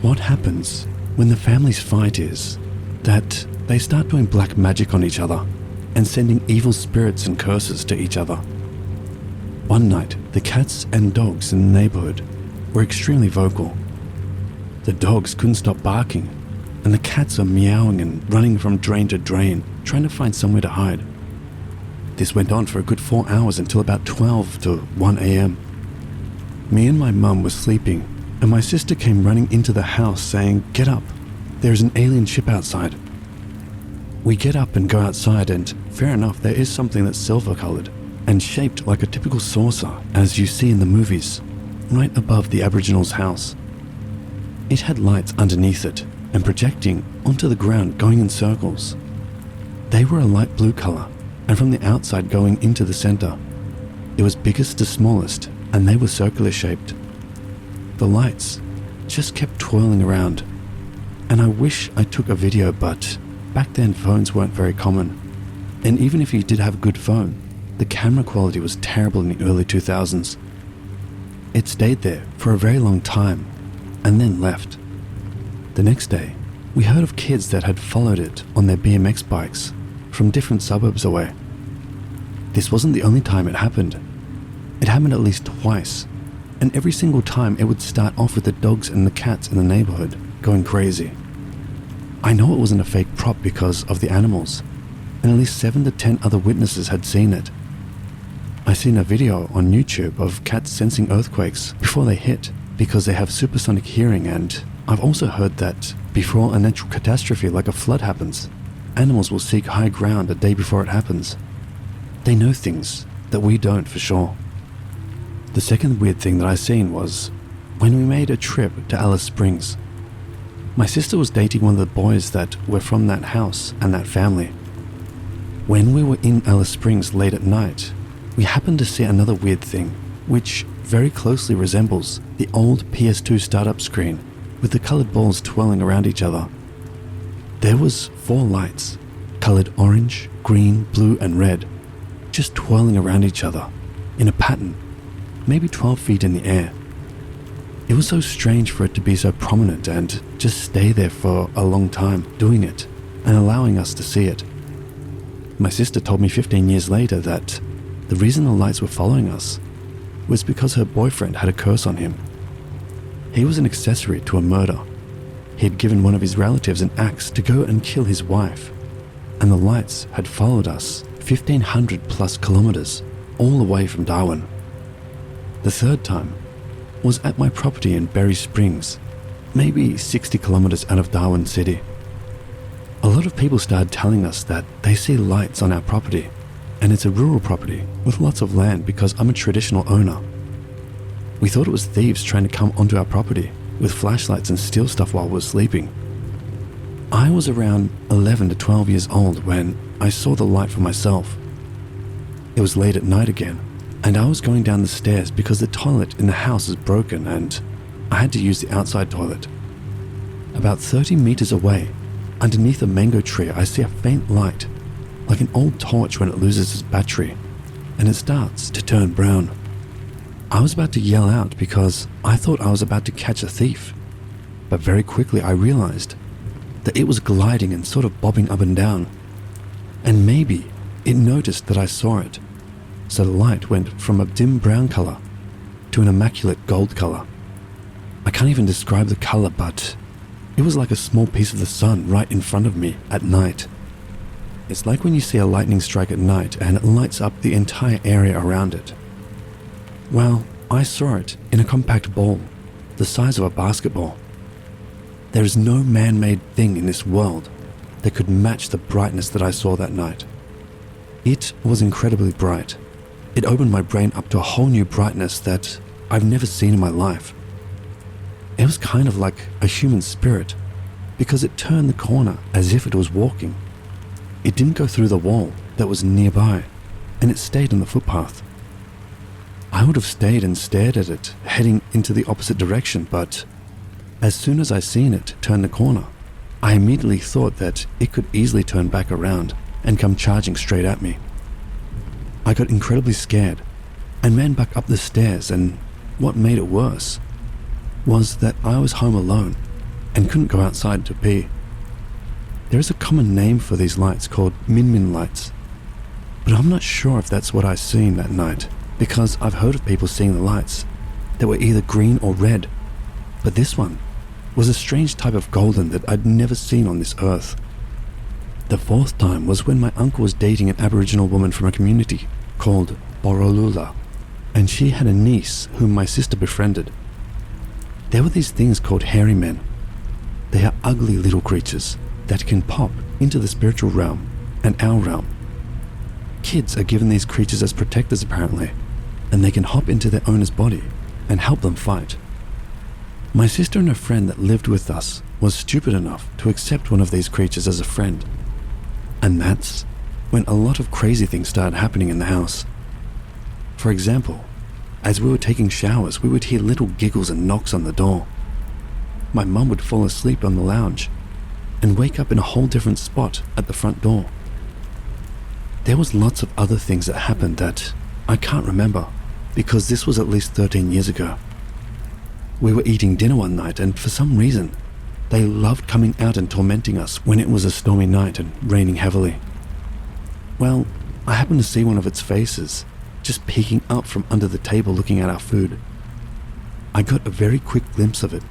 What happens when the families fight is that they start doing black magic on each other and sending evil spirits and curses to each other. One night, the cats and dogs in the neighborhood were extremely vocal. The dogs couldn't stop barking, and the cats are meowing and running from drain to drain, trying to find somewhere to hide. This went on for a good 4 hours until about 12 to 1 a.m. Me and my mum were sleeping, and my sister came running into the house saying, "Get up, there's an alien ship outside." We get up and go outside, and fair enough, there is something that's silver-colored and shaped like a typical saucer as you see in the movies, right above the Aboriginal's house. It had lights underneath it and projecting onto the ground, going in circles. They were a light blue color, and from the outside going into the center. It was biggest to smallest, and they were circular shaped. The lights just kept twirling around, and I wish I took a video, but back then phones weren't very common, and even if you did have a good phone, the camera quality was terrible in the early 2000s. It stayed there for a very long time, and then left. The next day, we heard of kids that had followed it on their BMX bikes from different suburbs away. This wasn't the only time it happened. It happened at least twice, and every single time it would start off with the dogs and the cats in the neighborhood going crazy. I know it wasn't a fake prop because of the animals, and at least 7 to 10 other witnesses had seen it. I seen a video on YouTube of cats sensing earthquakes before they hit because they have supersonic hearing, and I've also heard that before a natural catastrophe like a flood happens, animals will seek high ground a day before it happens. They know things that we don't for sure. The second weird thing that I seen was when we made a trip to Alice Springs. My sister was dating one of the boys that were from that house and that family. When we were in Alice Springs late at night, we happened to see another weird thing, which very closely resembles the old PS2 startup screen with the colored balls twirling around each other. There was 4 lights, colored orange, green, blue, and red, just twirling around each other in a pattern, maybe 12 feet in the air. It was so strange for it to be so prominent and just stay there for a long time doing it and allowing us to see it. My sister told me 15 years later that the reason the lights were following us was because her boyfriend had a curse on him. He was an accessory to a murder. He had given one of his relatives an axe to go and kill his wife, and the lights had followed us 1,500 plus kilometers all the way from Darwin. The third time was at my property in Berry Springs, maybe 60 kilometers out of Darwin City. A lot of people started telling us that they see lights on our property, and it's a rural property with lots of land because I'm a traditional owner. We thought it was thieves trying to come onto our property with flashlights and steal stuff while we were sleeping. I was around 11 to 12 years old when I saw the light for myself. It was late at night again, and I was going down the stairs because the toilet in the house is broken and I had to use the outside toilet. About 30 meters away, underneath a mango tree, I see a faint light, like an old torch when it loses its battery, and it starts to turn brown. I was about to yell out because I thought I was about to catch a thief, but very quickly I realized that it was gliding and sort of bobbing up and down, and maybe it noticed that I saw it, so the light went from a dim brown color to an immaculate gold color. I can't even describe the color, but it was like a small piece of the sun right in front of me at night. It's like when you see a lightning strike at night and it lights up the entire area around it. Well, I saw it in a compact ball, the size of a basketball. There is no man-made thing in this world that could match the brightness that I saw that night. It was incredibly bright. It opened my brain up to a whole new brightness that I've never seen in my life. It was kind of like a human spirit because it turned the corner as if it was walking. It didn't go through the wall that was nearby, and it stayed on the footpath. I would have stayed and stared at it, heading into the opposite direction, but as soon as I seen it turn the corner, I immediately thought that it could easily turn back around and come charging straight at me. I got incredibly scared and ran back up the stairs, and what made it worse was that I was home alone and couldn't go outside to pee. There is a common name for these lights called min lights, but I'm not sure if that's what I seen that night, because I've heard of people seeing the lights that were either green or red, but this one was a strange type of golden that I'd never seen on this earth. The fourth time was when my uncle was dating an Aboriginal woman from a community called Borroloola, and she had a niece whom my sister befriended. There were these things called hairy men. They are ugly little creatures that can pop into the spiritual realm and our realm. Kids are given these creatures as protectors apparently, and they can hop into their owner's body and help them fight. My sister and her friend that lived with us was stupid enough to accept one of these creatures as a friend. And that's when a lot of crazy things started happening in the house. For example, as we were taking showers, we would hear little giggles and knocks on the door. My mum would fall asleep on the lounge and wake up in a whole different spot at the front door. There was lots of other things that happened that I can't remember because this was at least 13 years ago. We were eating dinner one night and for some reason, they loved coming out and tormenting us when it was a stormy night and raining heavily. Well, I happened to see one of its faces just peeking up from under the table looking at our food. I got a very quick glimpse of it.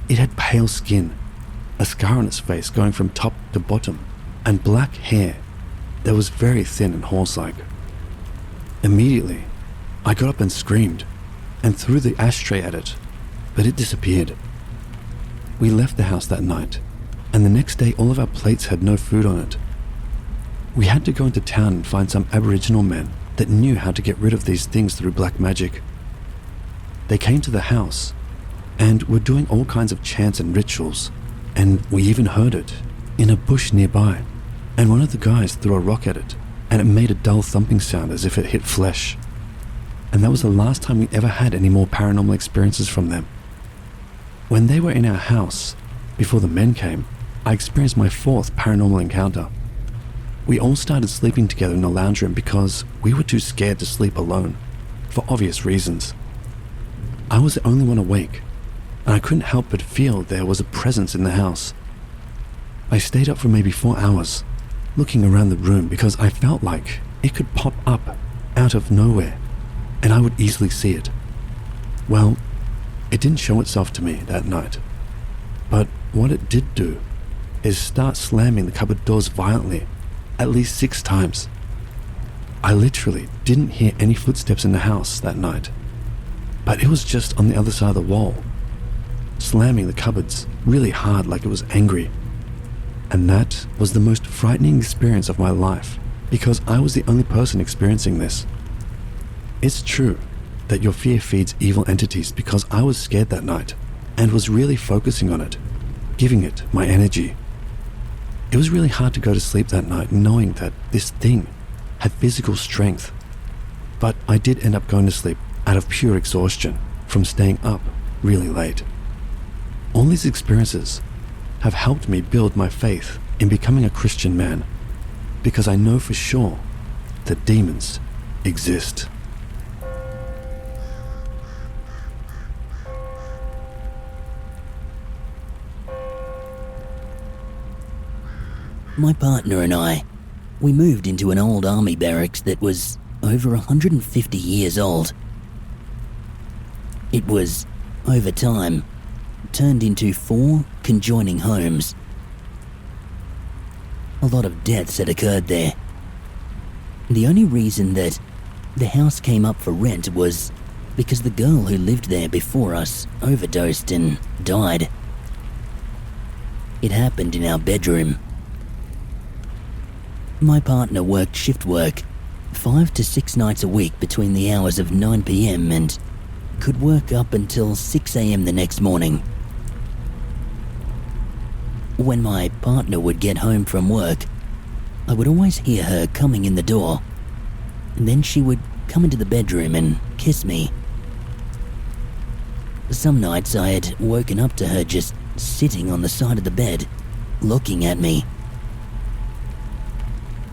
It had pale skin, a scar on its face going from top to bottom, and black hair that was very thin and horse-like. Immediately, I got up and screamed and threw the ashtray at it, but it disappeared. We left the house that night, and the next day all of our plates had no food on it. We had to go into town and find some Aboriginal men that knew how to get rid of these things through black magic. They came to the house and were doing all kinds of chants and rituals, and we even heard it in a bush nearby, and one of the guys threw a rock at it, and it made a dull thumping sound as if it hit flesh. And that was the last time we ever had any more paranormal experiences from them. When they were in our house, before the men came, I experienced my fourth paranormal encounter. We all started sleeping together in the lounge room because we were too scared to sleep alone, for obvious reasons. I was the only one awake, and I couldn't help but feel there was a presence in the house. I stayed up for maybe 4 hours, looking around the room because I felt like it could pop up out of nowhere, and I would easily see it. Well, it didn't show itself to me that night, but what it did do is start slamming the cupboard doors violently, at least 6 times. I literally didn't hear any footsteps in the house that night, but it was just on the other side of the wall, slamming the cupboards really hard like it was angry. And that was the most frightening experience of my life because I was the only person experiencing this. It's true that your fear feeds evil entities because I was scared that night and was really focusing on it, giving it my energy. It was really hard to go to sleep that night knowing that this thing had physical strength, but I did end up going to sleep out of pure exhaustion from staying up really late. All these experiences have helped me build my faith in becoming a Christian man because I know for sure that demons exist. My partner and I, we moved into an old army barracks that was over 150 years old. It was, over time, turned into 4 conjoining homes. A lot of deaths had occurred there. The only reason that the house came up for rent was because the girl who lived there before us overdosed and died. It happened in our bedroom. My partner worked shift work 5 to 6 nights a week between the hours of 9 p.m. and could work up until 6 a.m. the next morning. When my partner would get home from work, I would always hear her coming in the door, and then she would come into the bedroom and kiss me. Some nights I had woken up to her just sitting on the side of the bed, looking at me.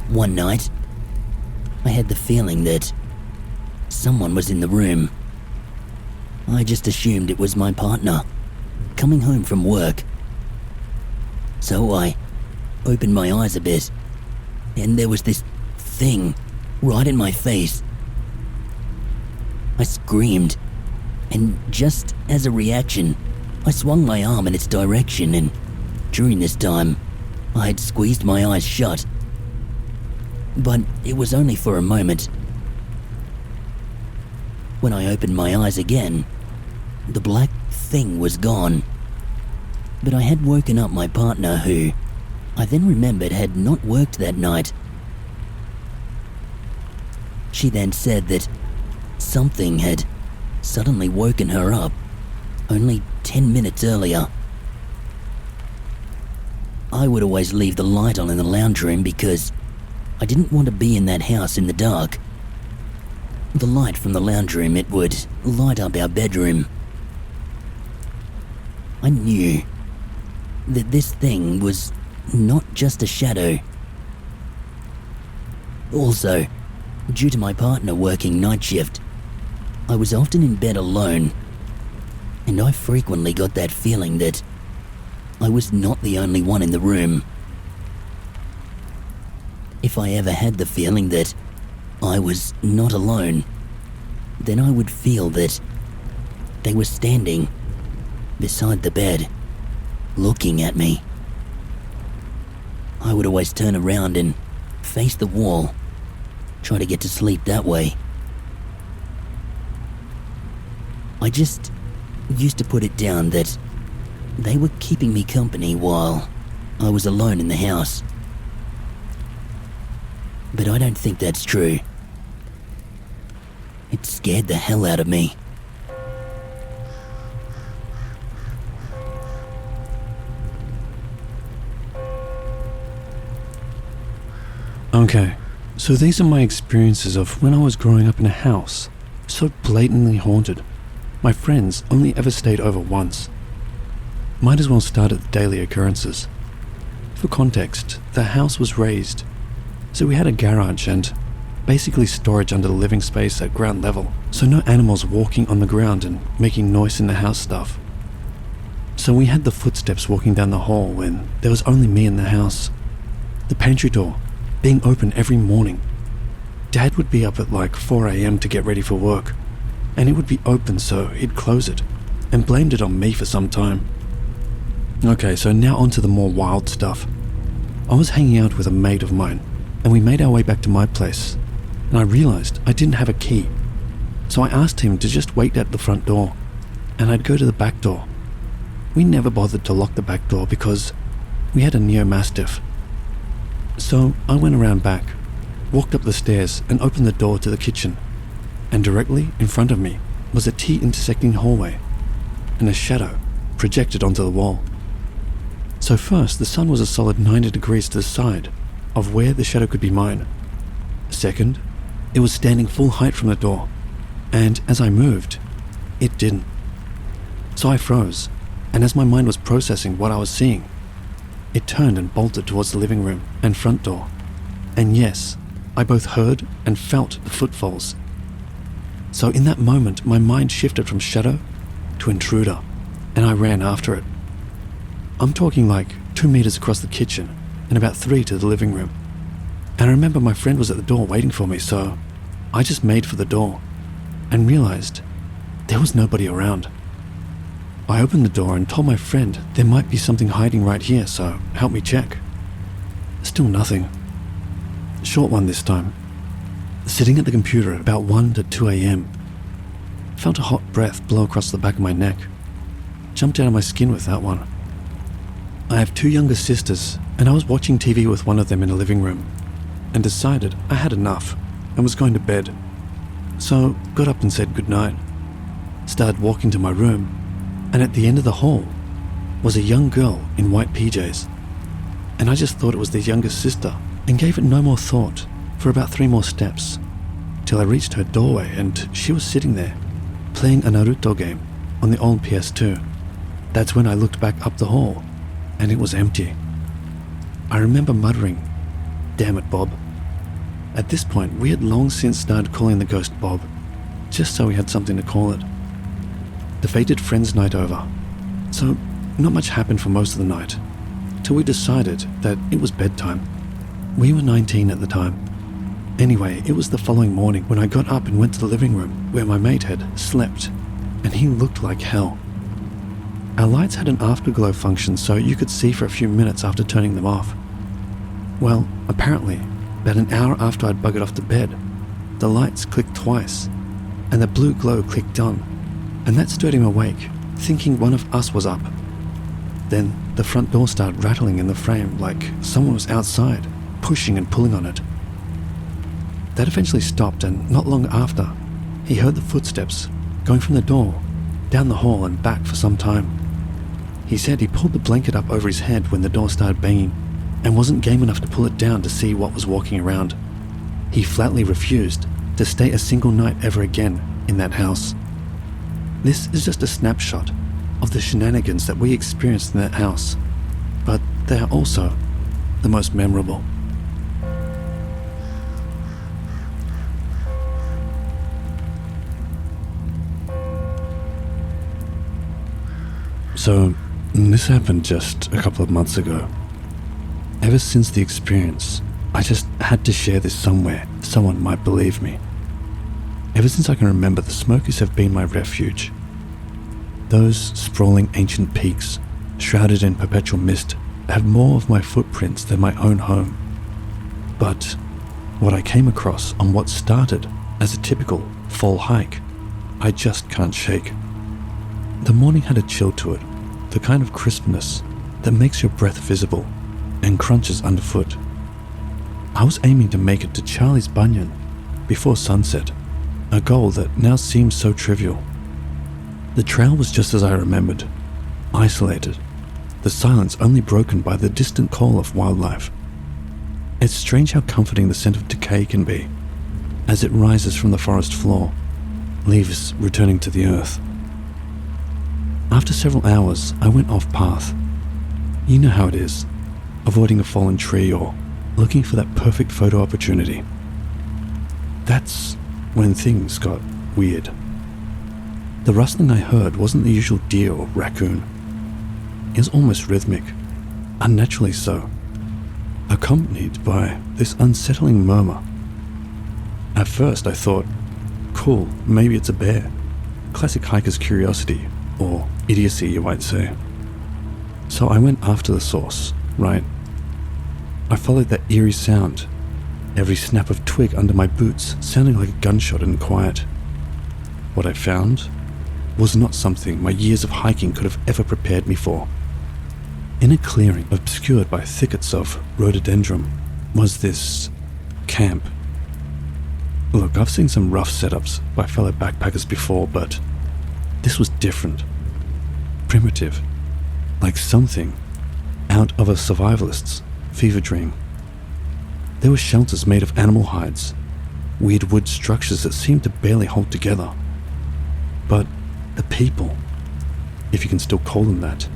One night, I had the feeling that someone was in the room. I just assumed it was my partner, coming home from work So I opened my eyes a bit, and there was this thing right in my face. I screamed, and just as a reaction, I swung my arm in its direction, and during this time, I had squeezed my eyes shut. But it was only for a moment. When I opened my eyes again, the black thing was gone. But I had woken up my partner, who I then remembered had not worked that night. She then said that something had suddenly woken her up only 10 minutes earlier. I would always leave the light on in the lounge room because I didn't want to be in that house in the dark. The light from the lounge room, it would light up our bedroom. I knew that this thing was not just a shadow. Also, due to my partner working night shift, I was often in bed alone, and I frequently got that feeling that I was not the only one in the room. If I ever had the feeling that I was not alone, then I would feel that they were standing beside the bed, looking at me. I would always turn around and face the wall, try to get to sleep that way. I just used to put it down that they were keeping me company while I was alone in the house. But I don't think that's true. It scared the hell out of me. Okay, so these are my experiences of when I was growing up in a house so blatantly haunted. My friends only ever stayed over once. Might as well start at the daily occurrences. For context, the house was raised, so we had a garage and basically storage under the living space at ground level, so no animals walking on the ground and making noise in the house stuff. So we had the footsteps walking down the hall when there was only me in the house. The pantry door being open every morning. Dad would be up at like 4 a.m. to get ready for work, and it would be open, so he'd close it and blamed it on me for some time. Okay, so now onto the more wild stuff. I was hanging out with a mate of mine, and we made our way back to my place, and I realized I didn't have a key. So I asked him to just wait at the front door, and I'd go to the back door. We never bothered to lock the back door because we had a neo-mastiff. So I went around back, walked up the stairs and opened the door to the kitchen, and directly in front of me was a T-intersecting hallway and a shadow projected onto the wall. So first, the sun was a solid 90 degrees to the side of where the shadow could be mine. Second, it was standing full height from the door, and as I moved, it didn't. So I froze, and as my mind was processing what I was seeing, it turned and bolted towards the living room and front door. And yes, I both heard and felt the footfalls. So in that moment, my mind shifted from shadow to intruder, and I ran after it. I'm talking like 2 meters across the kitchen and about 3 to the living room. And I remember my friend was at the door waiting for me, so I just made for the door and realized there was nobody around. I opened the door and told my friend there might be something hiding right here, so help me check. Still nothing. Short one this time. Sitting at the computer at about 1 to 2 a.m. Felt a hot breath blow across the back of my neck. Jumped out of my skin with that one. I have 2 younger sisters, and I was watching TV with one of them in the living room, and decided I had enough and was going to bed. So got up and said goodnight. Started walking to my room, and at the end of the hall was a young girl in white PJs. And I just thought it was their younger sister and gave it no more thought for about 3 more steps, till I reached her doorway and she was sitting there, playing a Naruto game on the old PS2. That's when I looked back up the hall, and it was empty. I remember muttering, "Damn it, Bob." At this point, we had long since started calling the ghost Bob, just so we had something to call it. The fated friends night over, so not much happened for most of the night, till we decided that it was bedtime. We were 19 at the time. Anyway, it was the following morning when I got up and went to the living room where my mate had slept, and he looked like hell. Our lights had an afterglow function so you could see for a few minutes after turning them off. Well, apparently, about an hour after I'd buggered off to bed, the lights clicked twice, and the blue glow clicked on, and that stirred him awake, thinking one of us was up. Then the front door started rattling in the frame like someone was outside, pushing and pulling on it. That eventually stopped, and not long after, he heard the footsteps going from the door, down the hall and back for some time. He said he pulled the blanket up over his head when the door started banging, and wasn't game enough to pull it down to see what was walking around. He flatly refused to stay a single night ever again in that house. This is just a snapshot of the shenanigans that we experienced in that house, but they are also the most memorable. So, this happened just a couple of months ago. Ever since the experience, I just had to share this somewhere, someone might believe me. Ever since I can remember, the Smokies have been my refuge. Those sprawling ancient peaks, shrouded in perpetual mist, have more of my footprints than my own home. But what I came across on what started as a typical fall hike, I just can't shake. The morning had a chill to it, the kind of crispness that makes your breath visible and crunches underfoot. I was aiming to make it to Charlie's Bunyan before sunset, a goal that now seems so trivial. The trail was just as I remembered, isolated, the silence only broken by the distant call of wildlife. It's strange how comforting the scent of decay can be, as it rises from the forest floor, leaves returning to the earth. After several hours, I went off path. You know how it is, avoiding a fallen tree or looking for that perfect photo opportunity. That's when things got weird. The rustling I heard wasn't the usual deer or raccoon. It was almost rhythmic, unnaturally so, accompanied by this unsettling murmur. At first I thought, cool, maybe it's a bear. Classic hiker's curiosity, or idiocy you might say. So I went after the source, right? I followed that eerie sound, every snap of twig under my boots sounding like a gunshot in quiet. What I found was not something my years of hiking could have ever prepared me for. In a clearing obscured by thickets of rhododendron was this camp. Look, I've seen some rough setups by fellow backpackers before, but this was different. Primitive. Like something out of a survivalist's fever dream. There were shelters made of animal hides, weird wood structures that seemed to barely hold together. But the people, if you can still call them that,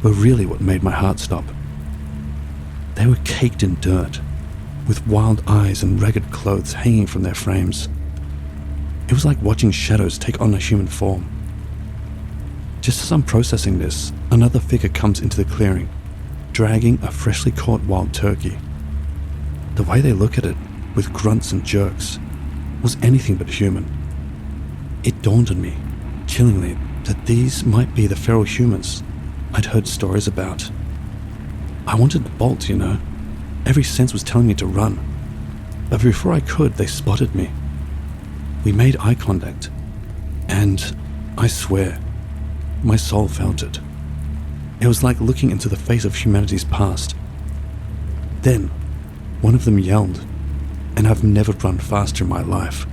were really what made my heart stop. They were caked in dirt, with wild eyes and ragged clothes hanging from their frames. It was like watching shadows take on a human form. Just as I'm processing this, another figure comes into the clearing, dragging a freshly caught wild turkey. The way they look at it, with grunts and jerks, was anything but human. It dawned on me, chillingly, that these might be the feral humans I'd heard stories about. I wanted to bolt, you know. Every sense was telling me to run. But before I could, they spotted me. We made eye contact, and I swear, my soul felt it. It was like looking into the face of humanity's past. Then, one of them yelled, and I've never run faster in my life.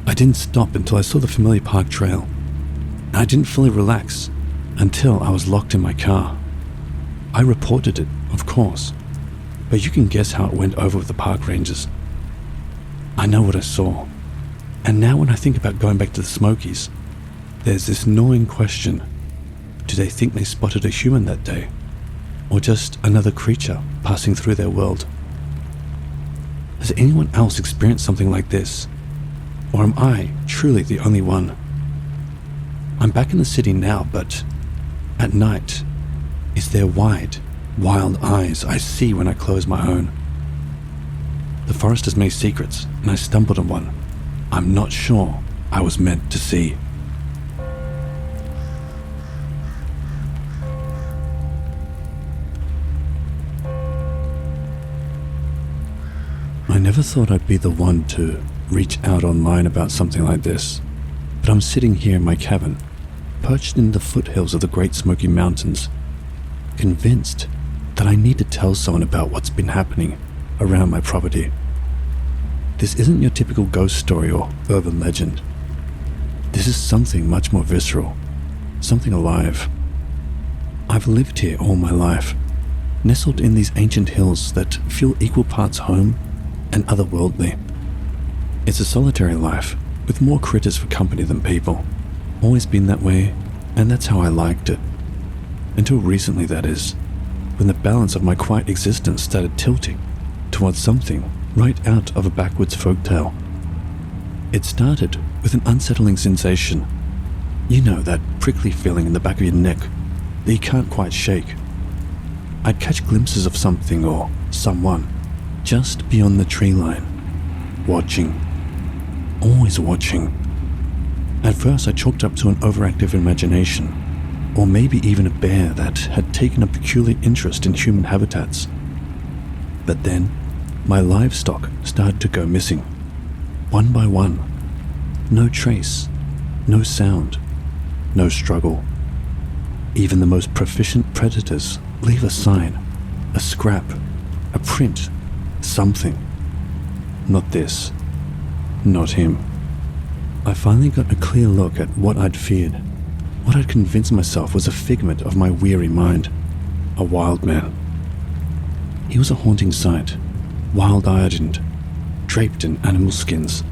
I didn't stop until I saw the familiar park trail. I didn't fully relax until I was locked in my car. I reported it, of course, but you can guess how it went over with the park rangers. I know what I saw, and now when I think about going back to the Smokies, there's this gnawing question. Do they think they spotted a human that day, or just another creature passing through their world? Has anyone else experienced something like this? Or am I truly the only one? I'm back in the city now, but at night, is there wide, wild eyes I see when I close my own. The forest has many secrets, and I stumbled on one I'm not sure I was meant to see. I never thought I'd be the one to reach out online about something like this, but I'm sitting here in my cabin, perched in the foothills of the Great Smoky Mountains, convinced that I need to tell someone about what's been happening around my property. This isn't your typical ghost story or urban legend. This is something much more visceral, something alive. I've lived here all my life, nestled in these ancient hills that feel equal parts home and otherworldly. It's a solitary life, with more critters for company than people. Always been that way, and that's how I liked it. Until recently, that is, when the balance of my quiet existence started tilting towards something right out of a backwoods folktale. It started with an unsettling sensation. You know, that prickly feeling in the back of your neck that you can't quite shake. I'd catch glimpses of something or someone just beyond the tree line, watching, always watching. At first I chalked up to an overactive imagination, or maybe even a bear that had taken a peculiar interest in human habitats. But then, my livestock started to go missing, one by one. No trace, no sound, no struggle. Even the most proficient predators leave a sign, a scrap, a print, something. Not this, not him. I finally got a clear look at what I'd feared, what I'd convinced myself was a figment of my weary mind, a wild man. He was a haunting sight, wild-eyed and draped in animal skins,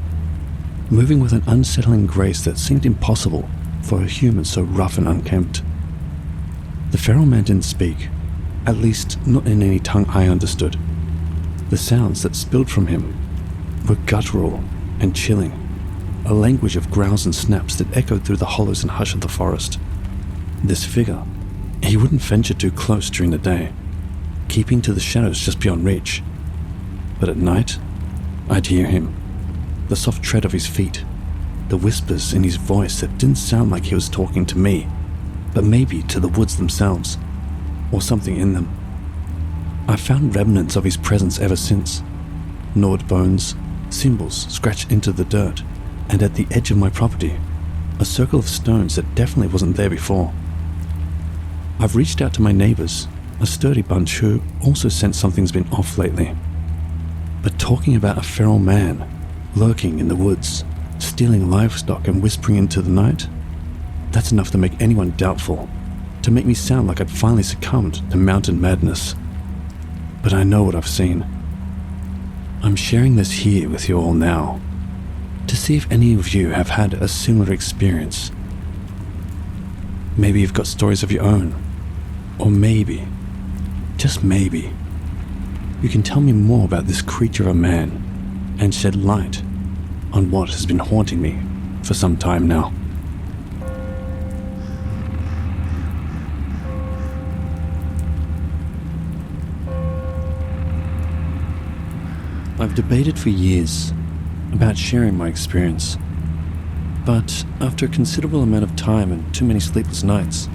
moving with an unsettling grace that seemed impossible for a human so rough and unkempt. The feral man didn't speak, at least not in any tongue I understood. The sounds that spilled from him were guttural and chilling, a language of growls and snaps that echoed through the hollows and hush of the forest. This figure, he wouldn't venture too close during the day, keeping to the shadows just beyond reach. But at night, I'd hear him, the soft tread of his feet, the whispers in his voice that didn't sound like he was talking to me, but maybe to the woods themselves, or something in them. I've found remnants of his presence ever since. Gnawed bones, symbols scratched into the dirt, and at the edge of my property, a circle of stones that definitely wasn't there before. I've reached out to my neighbors, a sturdy bunch who also sense something's been off lately. But talking about a feral man lurking in the woods, stealing livestock and whispering into the night, that's enough to make anyone doubtful, to make me sound like I'd finally succumbed to mountain madness. But I know what I've seen. I'm sharing this here with you all now, to see if any of you have had a similar experience. Maybe you've got stories of your own, or maybe, just maybe, you can tell me more about this creature of a man and shed light on what has been haunting me for some time now. I've debated for years about sharing my experience, but after a considerable amount of time and too many sleepless nights,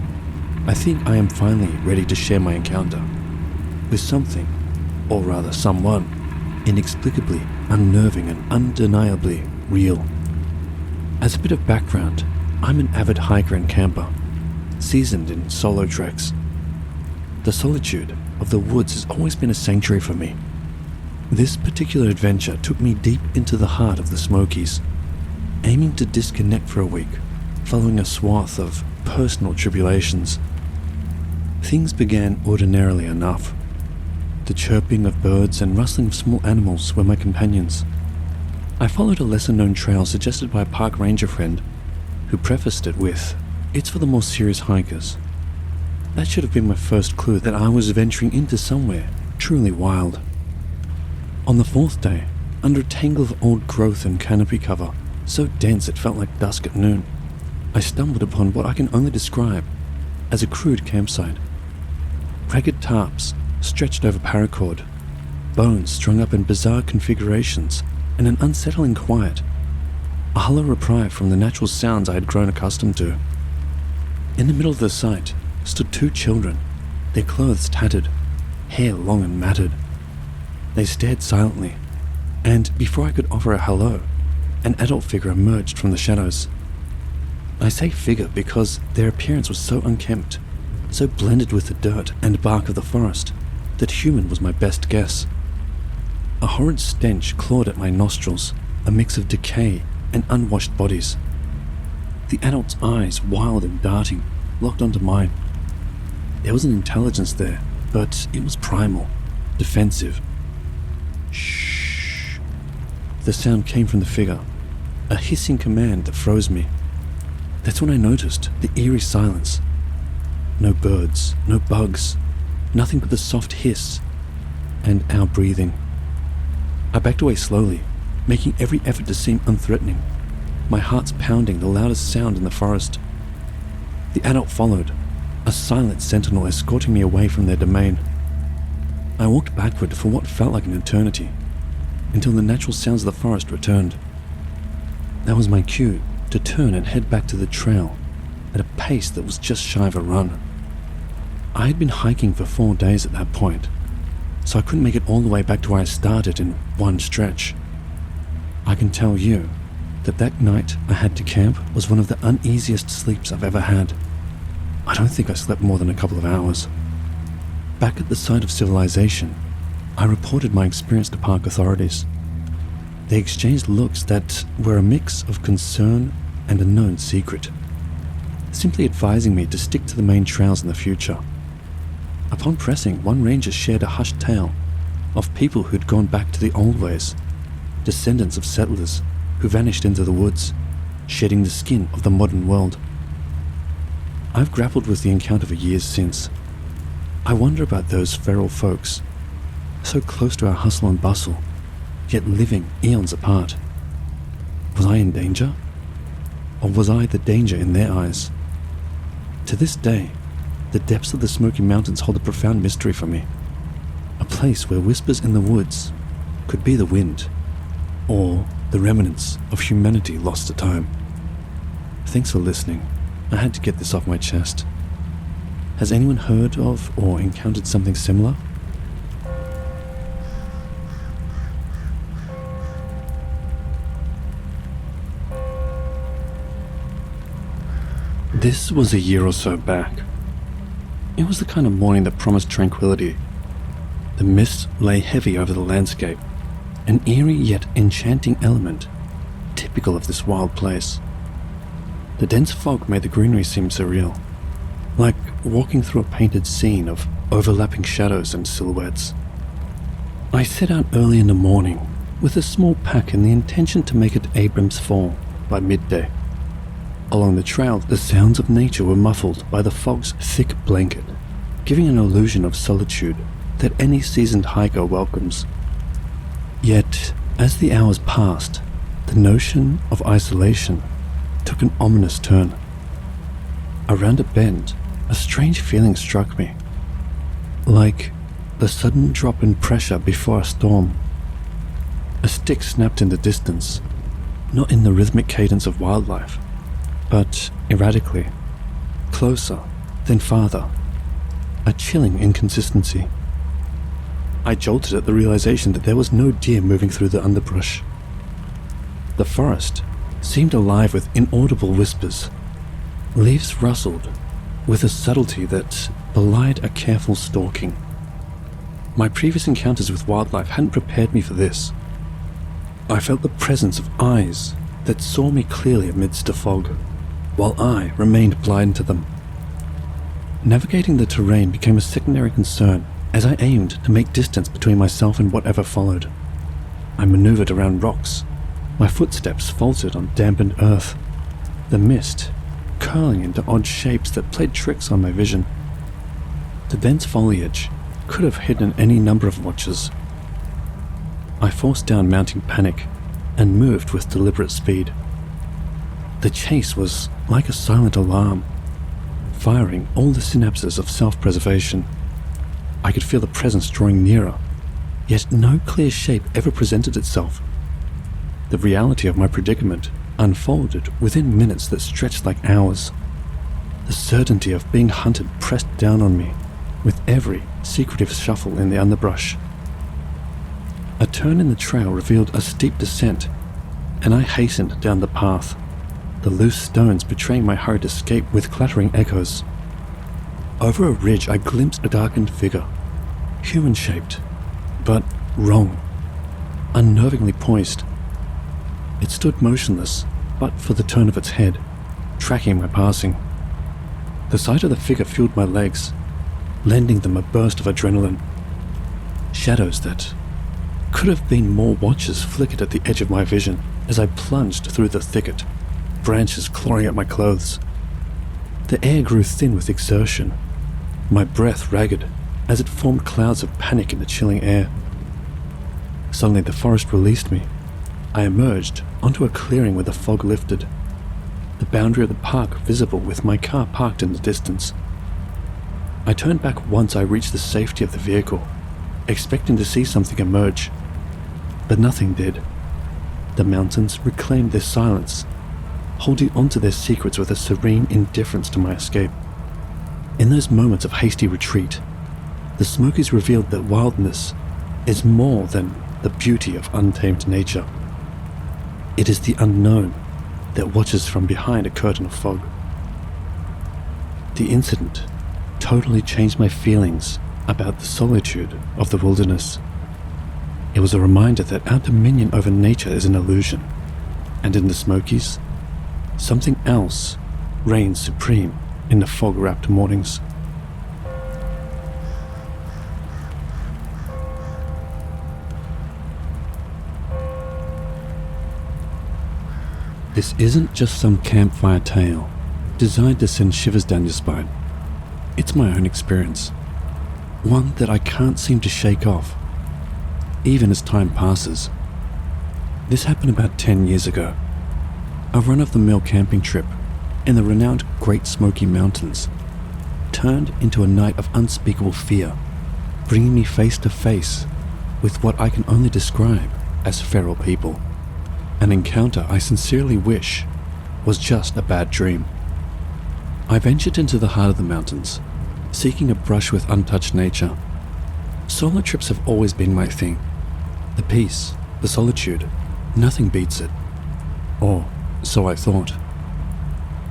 I think I am finally ready to share my encounter with something, or rather someone, inexplicably unnerving and undeniably real. As a bit of background, I'm an avid hiker and camper, seasoned in solo treks. The solitude of the woods has always been a sanctuary for me. This particular adventure took me deep into the heart of the Smokies, aiming to disconnect for a week, following a swath of personal tribulations. Things began ordinarily enough. The chirping of birds and rustling of small animals were my companions. I followed a lesser-known trail suggested by a park ranger friend, who prefaced it with, "It's for the more serious hikers." That should have been my first clue that I was venturing into somewhere truly wild. On the fourth day, under a tangle of old growth and canopy cover, so dense it felt like dusk at noon, I stumbled upon what I can only describe as a crude campsite. ragged tarps stretched over paracord, bones strung up in bizarre configurations, and an unsettling quiet, a hollow reprieve from the natural sounds I had grown accustomed to. In the middle of the site stood 2 children, their clothes tattered, hair long and matted. They stared silently, and before I could offer a hello, an adult figure emerged from the shadows. I say figure because their appearance was so unkempt, so blended with the dirt and bark of the forest, that human was my best guess. A horrid stench clawed at my nostrils, a mix of decay and unwashed bodies. The adult's eyes, wild and darting, locked onto mine. There was an intelligence there, but it was primal, defensive. Shh. The sound came from the figure, a hissing command that froze me. That's when I noticed the eerie silence. No birds, no bugs, nothing but the soft hiss and our breathing. I backed away slowly, making every effort to seem unthreatening, my heart's pounding the loudest sound in the forest. The adult followed, a silent sentinel escorting me away from their domain. I walked backward for what felt like an eternity, until the natural sounds of the forest returned. That was my cue to turn and head back to the trail at a pace that was just shy of a run. I had been hiking for 4 days at that point, so I couldn't make it all the way back to where I started in one stretch. I can tell you that that night I had to camp was one of the uneasiest sleeps I've ever had. I don't think I slept more than a couple of hours. Back at the site of civilization, I reported my experience to park authorities. They exchanged looks that were a mix of concern and a known secret, simply advising me to stick to the main trails in the future. Upon pressing, one ranger shared a hushed tale of people who'd gone back to the old ways, descendants of settlers who vanished into the woods, shedding the skin of the modern world. I've grappled with the encounter for years since. I wonder about those feral folks, so close to our hustle and bustle, yet living eons apart. Was I in danger? Or was I the danger in their eyes? To this day, the depths of the Smoky Mountains hold a profound mystery for me. A place where whispers in the woods could be the wind, or the remnants of humanity lost to time. Thanks for listening. I had to get this off my chest. Has anyone heard of or encountered something similar? This was a year or so back. It was the kind of morning that promised tranquility. The mist lay heavy over the landscape, an eerie yet enchanting element, typical of this wild place. The dense fog made the greenery seem surreal, like walking through a painted scene of overlapping shadows and silhouettes. I set out early in the morning with a small pack in the intention to make it to Abrams Fall by midday. Along the trail, the sounds of nature were muffled by the fog's thick blanket, giving an illusion of solitude that any seasoned hiker welcomes. Yet, as the hours passed, the notion of isolation took an ominous turn. Around a bend, a strange feeling struck me, like the sudden drop in pressure before a storm. A stick snapped in the distance, not in the rhythmic cadence of wildlife, but erratically, closer, then farther, a chilling inconsistency. I jolted at the realization that there was no deer moving through the underbrush. The forest seemed alive with inaudible whispers. Leaves rustled with a subtlety that belied a careful stalking. My previous encounters with wildlife hadn't prepared me for this. I felt the presence of eyes that saw me clearly amidst the fog, while I remained blind to them. Navigating the terrain became a secondary concern as I aimed to make distance between myself and whatever followed. I maneuvered around rocks. My footsteps faltered on dampened earth, the mist curling into odd shapes that played tricks on my vision. The dense foliage could have hidden any number of watchers. I forced down mounting panic and moved with deliberate speed. The chase was like a silent alarm, firing all the synapses of self-preservation. I could feel the presence drawing nearer, yet no clear shape ever presented itself. The reality of my predicament unfolded within minutes that stretched like hours. The certainty of being hunted pressed down on me with every secretive shuffle in the underbrush. A turn in the trail revealed a steep descent, and I hastened down the path, the loose stones betraying my hurried escape with clattering echoes. Over a ridge I glimpsed a darkened figure, human-shaped, but wrong, unnervingly poised. It stood motionless, but for the turn of its head, tracking my passing. The sight of the figure fueled my legs, lending them a burst of adrenaline. Shadows that could have been more watchers flickered at the edge of my vision as I plunged through the thicket, branches clawing at my clothes. The air grew thin with exertion, my breath ragged as it formed clouds of panic in the chilling air. Suddenly the forest released me. I emerged onto a clearing where the fog lifted, the boundary of the park visible with my car parked in the distance. I turned back once I reached the safety of the vehicle, expecting to see something emerge, but nothing did. The mountains reclaimed their silence, holding onto their secrets with a serene indifference to my escape. In those moments of hasty retreat, the Smokies revealed that wildness is more than the beauty of untamed nature. It is the unknown that watches from behind a curtain of fog. The incident totally changed my feelings about the solitude of the wilderness. It was a reminder that our dominion over nature is an illusion, and in the Smokies, something else reigns supreme in the fog-wrapped mornings. This isn't just some campfire tale designed to send shivers down your spine. It's my own experience, one that I can't seem to shake off, even as time passes. This happened about 10 years ago. A run-of-the-mill camping trip in the renowned Great Smoky Mountains turned into a night of unspeakable fear, bringing me face to face with what I can only describe as feral people. An encounter I sincerely wish was just a bad dream. I ventured into the heart of the mountains, seeking a brush with untouched nature. Solo trips have always been my thing. The peace, the solitude, nothing beats it. Or so I thought.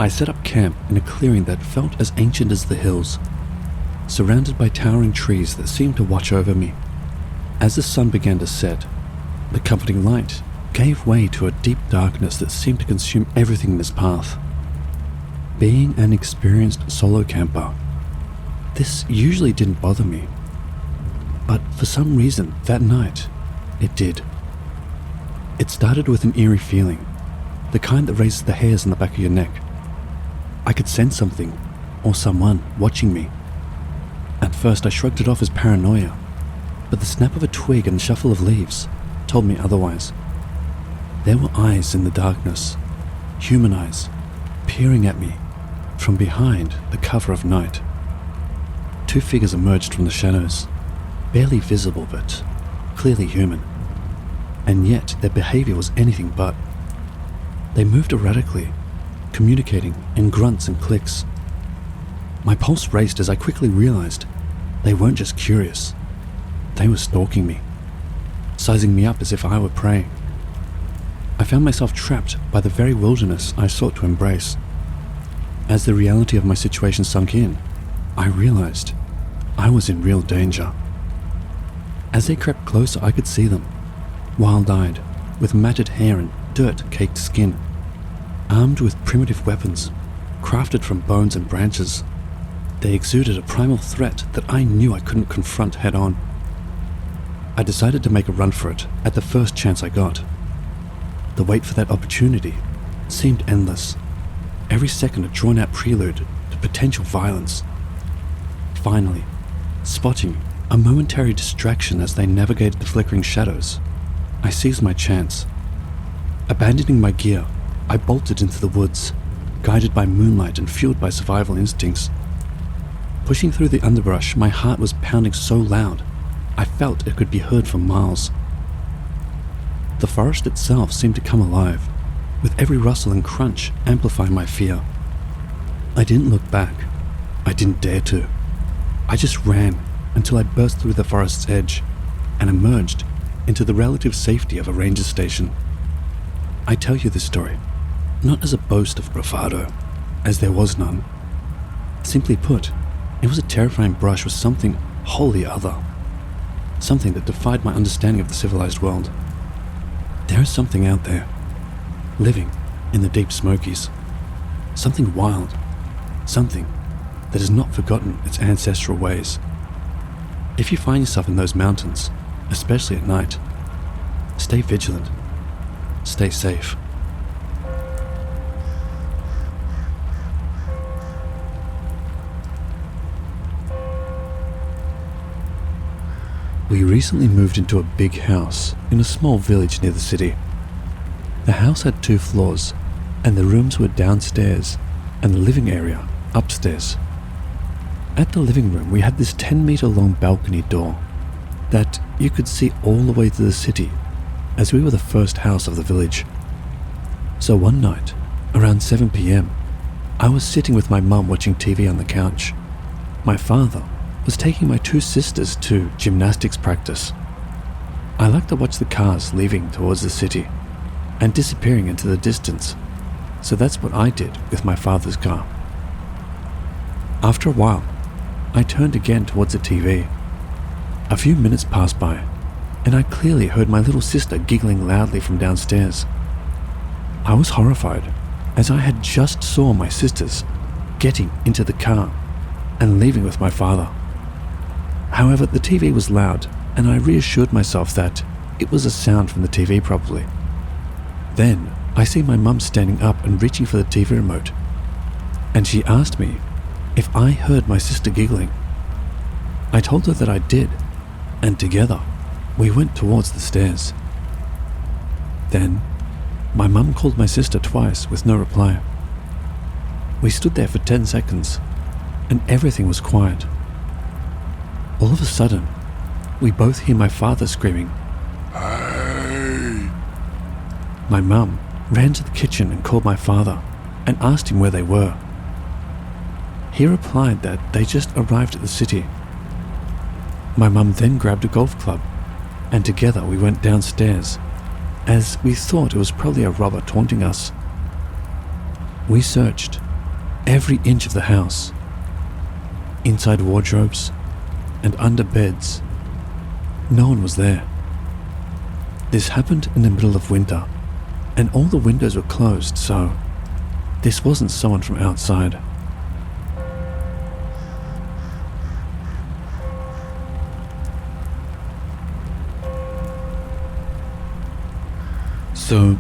I set up camp in a clearing that felt as ancient as the hills, surrounded by towering trees that seemed to watch over me. As the sun began to set, the comforting light gave way to a deep darkness that seemed to consume everything in its path. Being an experienced solo camper, this usually didn't bother me, but for some reason that night, it did. It started with an eerie feeling, the kind that raises the hairs on the back of your neck. I could sense something, or someone, watching me. At first I shrugged it off as paranoia, but the snap of a twig and shuffle of leaves told me otherwise. There were eyes in the darkness, human eyes, peering at me from behind the cover of night. Two figures emerged from the shadows, barely visible but clearly human, and yet their behavior was anything but. They moved erratically, communicating in grunts and clicks. My pulse raced as I quickly realized they weren't just curious, they were stalking me, sizing me up as if I were prey. I found myself trapped by the very wilderness I sought to embrace. As the reality of my situation sunk in, I realized I was in real danger. As they crept closer, I could see them, wild-eyed, with matted hair and dirt-caked skin, armed with primitive weapons, crafted from bones and branches. They exuded a primal threat that I knew I couldn't confront head-on. I decided to make a run for it at the first chance I got. The wait for that opportunity seemed endless, every second a drawn-out prelude to potential violence. Finally, spotting a momentary distraction as they navigated the flickering shadows, I seized my chance. Abandoning my gear, I bolted into the woods, guided by moonlight and fueled by survival instincts. Pushing through the underbrush, my heart was pounding so loud, I felt it could be heard for miles. The forest itself seemed to come alive, with every rustle and crunch amplifying my fear. I didn't look back. I didn't dare to. I just ran until I burst through the forest's edge and emerged into the relative safety of a ranger station. I tell you this story, not as a boast of bravado, as there was none. Simply put, it was a terrifying brush with something wholly other, something that defied my understanding of the civilized world. There is something out there, living in the deep Smokies, something wild, something that has not forgotten its ancestral ways. If you find yourself in those mountains, especially at night, stay vigilant, stay safe. We recently moved into a big house in a small village near the city. The house had 2 floors, and the rooms were downstairs and the living area upstairs. At the living room, we had this 10-meter long balcony door that you could see all the way to the city, as we were the first house of the village. So one night, around 7 p.m, I was sitting with my mum watching TV on the couch. My father was taking my 2 sisters to gymnastics practice. I like to watch the cars leaving towards the city and disappearing into the distance, so that's what I did with my father's car. After a while, I turned again towards the TV. A few minutes passed by, and I clearly heard my little sister giggling loudly from downstairs. I was horrified, as I had just saw my sisters getting into the car and leaving with my father. However, the TV was loud, and I reassured myself that it was a sound from the TV probably. Then, I see my mum standing up and reaching for the TV remote, and she asked me if I heard my sister giggling. I told her that I did, and together, we went towards the stairs. Then, my mum called my sister twice with no reply. We stood there for 10 seconds, and everything was quiet. All of a sudden, we both hear my father screaming, Hey! My mum ran to the kitchen and called my father and asked him where they were. He replied that they just arrived at the city. My mum then grabbed a golf club, and together we went downstairs, as we thought it was probably a robber taunting us. We searched every inch of the house, inside wardrobes and under beds. No one was there. This happened in the middle of winter, and all the windows were closed, so this wasn't someone from outside. So,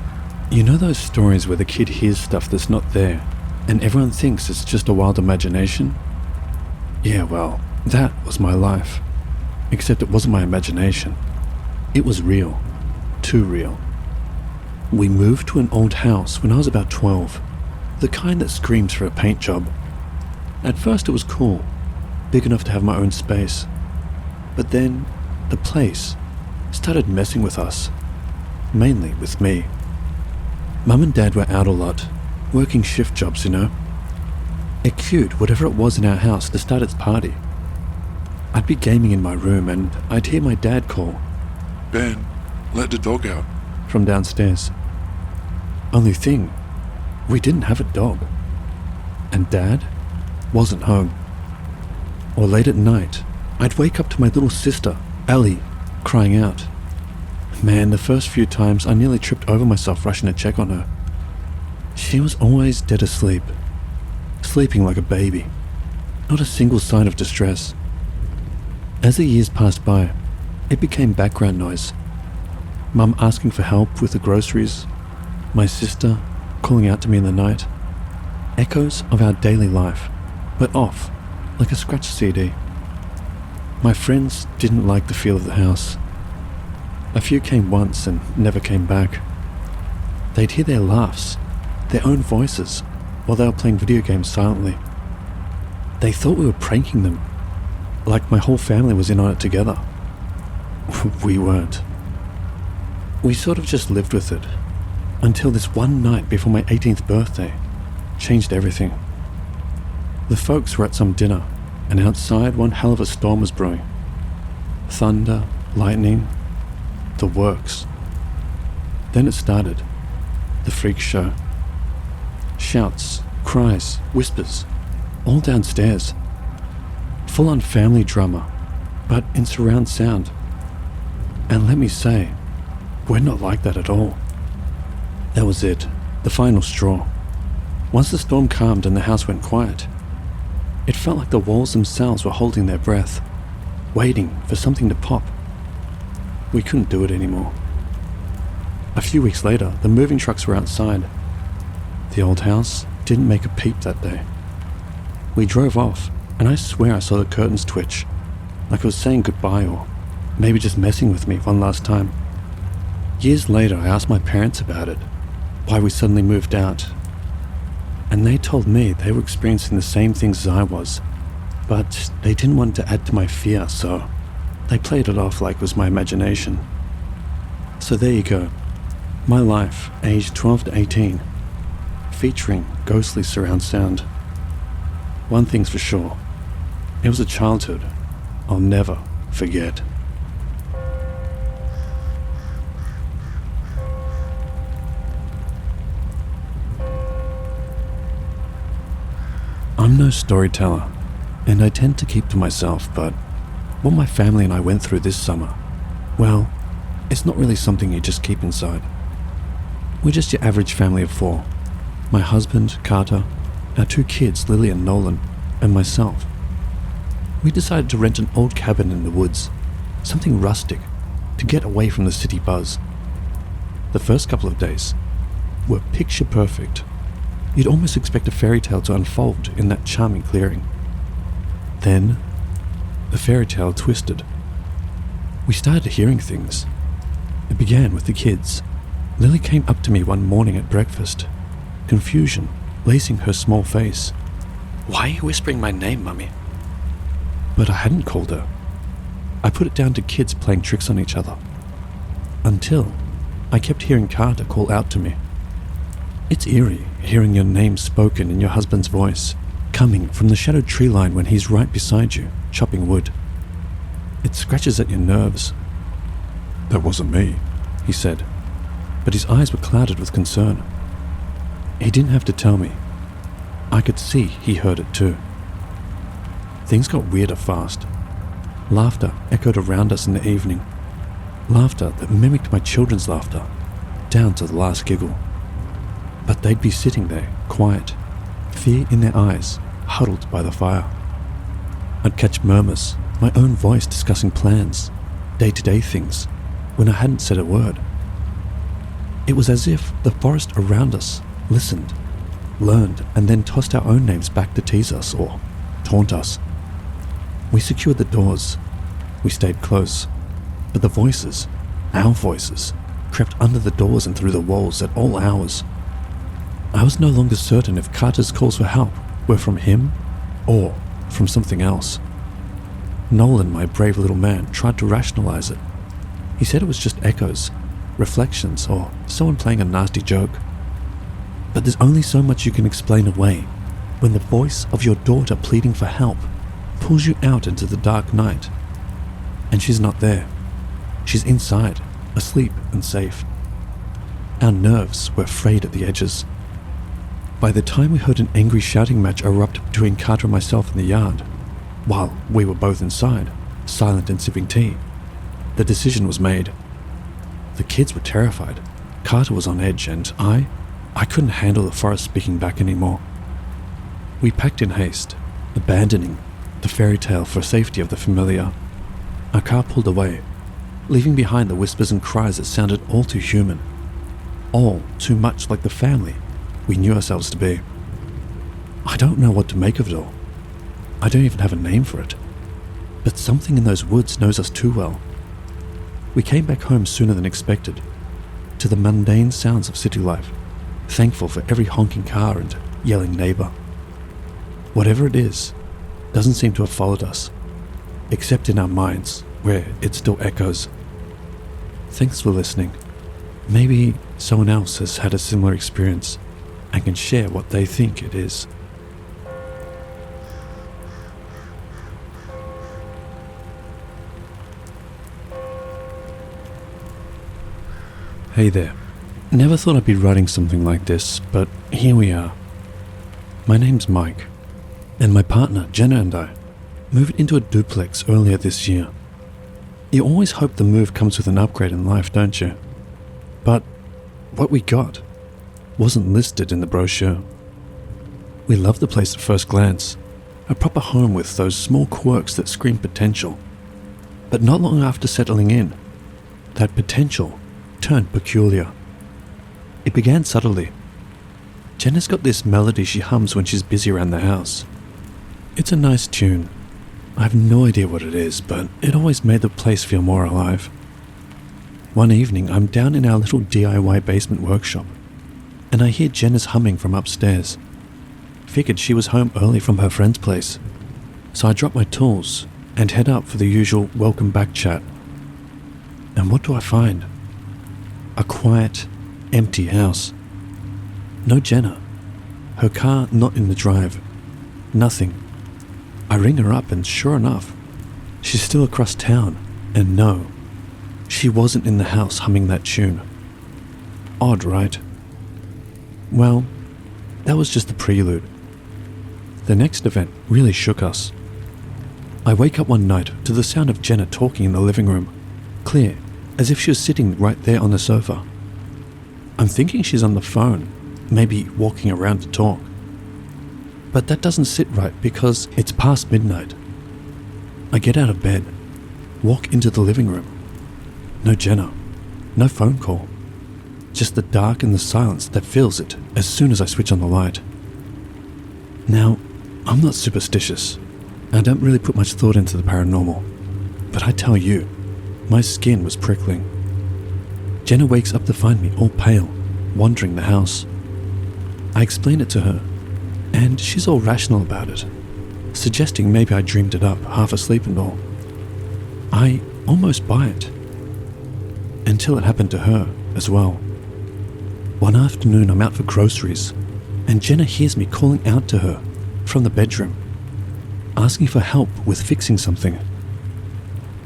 you know those stories where the kid hears stuff that's not there, and everyone thinks it's just a wild imagination? Yeah, well, that was my life. Except it wasn't my imagination. It was real. Too real. We moved to an old house when I was about 12, the kind that screams for a paint job. At first it was cool, big enough to have my own space. But then, the place started messing with us. Mainly with me. Mum and Dad were out a lot, working shift jobs, you know. It cued whatever it was in our house to start its party. I'd be gaming in my room and I'd hear my dad call, Ben, let the dog out. from downstairs. Only thing, we didn't have a dog. And Dad wasn't home. Or late at night, I'd wake up to my little sister, Ellie, crying out. Man, the first few times I nearly tripped over myself rushing to check on her. She was always dead asleep, sleeping like a baby, not a single sign of distress. As the years passed by, it became background noise. Mum asking for help with the groceries, my sister calling out to me in the night. Echoes of our daily life, but off like a scratch CD. My friends didn't like the feel of the house. A few came once and never came back. They'd hear their laughs, their own voices, while they were playing video games silently. They thought we were pranking them, like my whole family was in on it together. We weren't. We sort of just lived with it, until this one night before my 18th birthday changed everything. The folks were at some dinner, and outside one hell of a storm was brewing. Thunder, lightning, the works. Then it started, the freak show. Shouts, cries, whispers, all downstairs. Full-on family drama, but in surround sound. And let me say, we're not like that at all. That was it, the final straw. Once the storm calmed and the house went quiet, it felt like the walls themselves were holding their breath, waiting for something to pop. We couldn't do it anymore. A few weeks later, the moving trucks were outside. The old house didn't make a peep that day. We drove off, and I swear I saw the curtains twitch, like it was saying goodbye or maybe just messing with me one last time. Years later, I asked my parents about it, why we suddenly moved out. And they told me they were experiencing the same things as I was, but they didn't want to add to my fear, so they played it off like it was my imagination. So there you go. My life, aged 12 to 18, featuring ghostly surround sound. One thing's for sure, it was a childhood I'll never forget. I'm no storyteller, and I tend to keep to myself, but what my family and I went through this summer, well, it's not really something you just keep inside. We're just your average family of 4. My husband, Carter, our 2 kids, Lily and Nolan, and myself. We decided to rent an old cabin in the woods, something rustic, to get away from the city buzz. The first couple of days were picture perfect. You'd almost expect a fairy tale to unfold in that charming clearing. Then, the fairy tale twisted. We started hearing things. It began with the kids. Lily came up to me one morning at breakfast, confusion lacing her small face. "Why are you whispering my name, Mummy?" But I hadn't called her. I put it down to kids playing tricks on each other. Until I kept hearing Carter call out to me. It's eerie hearing your name spoken in your husband's voice, coming from the shadowed tree line when he's right beside you, chopping wood. It scratches at your nerves. That wasn't me. He said, but his eyes were clouded with concern. He didn't have to tell me. I could see he heard it too. Things got weirder fast. Laughter echoed around us in the evening. Laughter that mimicked my children's laughter, down to the last giggle. But they'd be sitting there, quiet, fear in their eyes, huddled by the fire. I'd catch murmurs, my own voice discussing plans, day-to-day things, when I hadn't said a word. It was as if the forest around us listened, learned, and then tossed our own names back to tease us or taunt us. We secured the doors. We stayed close. But the voices, our voices, crept under the doors and through the walls at all hours. I was no longer certain if Carter's calls for help were from him or from something else. Nolan, my brave little man, tried to rationalize it. He said it was just echoes, reflections, or someone playing a nasty joke. But there's only so much you can explain away when the voice of your daughter pleading for help pulls you out into the dark night. And she's not there. She's inside, asleep and safe. Our nerves were frayed at the edges. By the time we heard an angry shouting match erupt between Carter and myself in the yard, while we were both inside, silent and sipping tea, the decision was made. The kids were terrified. Carter was on edge, and I couldn't handle the forest speaking back anymore. We packed in haste, abandoning the fairy tale for safety of the familiar. Our car pulled away, leaving behind the whispers and cries that sounded all too human, all too much like the family we knew ourselves to be. I don't know what to make of it all. I don't even have a name for it. But something in those woods knows us too well. We came back home sooner than expected, to the mundane sounds of city life, thankful for every honking car and yelling neighbor. Whatever it is, doesn't seem to have followed us, except in our minds, where it still echoes. Thanks for listening. Maybe someone else has had a similar experience and can share what they think it is. Hey there. Never thought I'd be writing something like this, but here we are. My name's Mike, and my partner, Jenna, and I moved into a duplex earlier this year. You always hope the move comes with an upgrade in life, don't you? But what we got wasn't listed in the brochure. We loved the place at first glance, a proper home with those small quirks that scream potential. But not long after settling in, that potential turned peculiar. It began subtly. Jenna's got this melody she hums when she's busy around the house. It's a nice tune. I have no idea what it is, but it always made the place feel more alive. One evening, I'm down in our little DIY basement workshop, and I hear Jenna's humming from upstairs. Figured she was home early from her friend's place, so I drop my tools and head up for the usual welcome back chat. And what do I find? A quiet, empty house. No Jenna. Her car not in the drive. Nothing. I ring her up and sure enough, she's still across town, and no, she wasn't in the house humming that tune. Odd, right? Well, that was just the prelude. The next event really shook us. I wake up one night to the sound of Jenna talking in the living room, clear, as if she was sitting right there on the sofa. I'm thinking she's on the phone, maybe walking around to talk. But that doesn't sit right because it's past midnight. I get out of bed, walk into the living room. No Jenna, no phone call. Just the dark and the silence that fills it as soon as I switch on the light. Now, I'm not superstitious. I don't really put much thought into the paranormal. But I tell you, my skin was prickling. Jenna wakes up to find me all pale, wandering the house. I explain it to her, and she's all rational about it, suggesting maybe I dreamed it up, half asleep and all. I almost buy it, until it happened to her as well. One afternoon I'm out for groceries, and Jenna hears me calling out to her from the bedroom, asking for help with fixing something.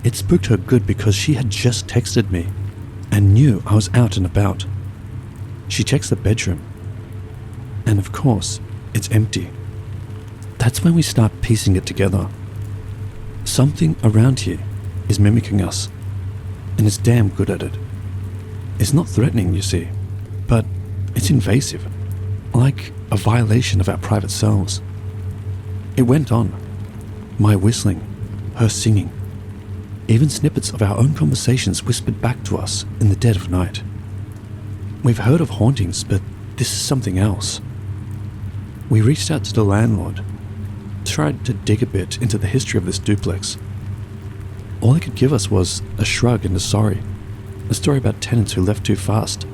It spooked her good because she had just texted me and knew I was out and about. She checks the bedroom, and of course, it's empty. That's when we start piecing it together. Something around here is mimicking us, and it's damn good at it. It's not threatening, you see, but it's invasive, like a violation of our private selves. It went on. My whistling, her singing, even snippets of our own conversations whispered back to us in the dead of night. We've heard of hauntings, but this is something else. We reached out to the landlord, tried to dig a bit into the history of this duplex. All he could give us was a shrug and a sorry, a story about tenants who left too fast,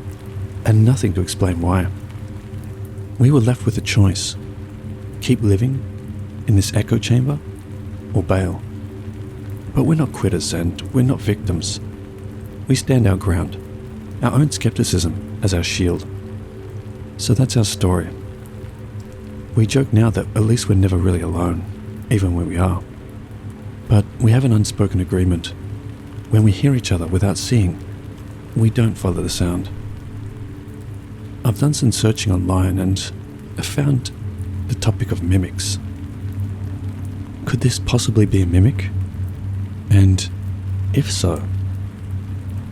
and nothing to explain why. We were left with a choice: keep living in this echo chamber or bail. But we're not quitters and we're not victims. We stand our ground, our own skepticism as our shield. So that's our story. We joke now that at least we're never really alone, even when we are. But we have an unspoken agreement. When we hear each other without seeing, we don't follow the sound. I've done some searching online and have found the topic of mimics. Could this possibly be a mimic? And if so,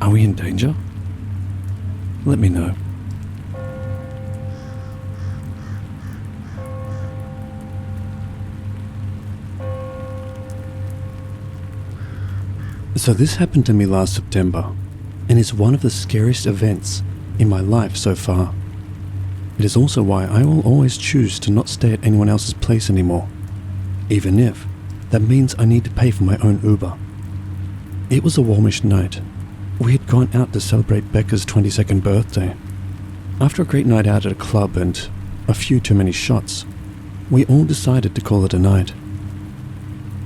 are we in danger? Let me know. So this happened to me last September, and is one of the scariest events in my life so far. It is also why I will always choose to not stay at anyone else's place anymore, even if that means I need to pay for my own Uber. It was a warmish night. We had gone out to celebrate Becca's 22nd birthday. After a great night out at a club and a few too many shots, we all decided to call it a night.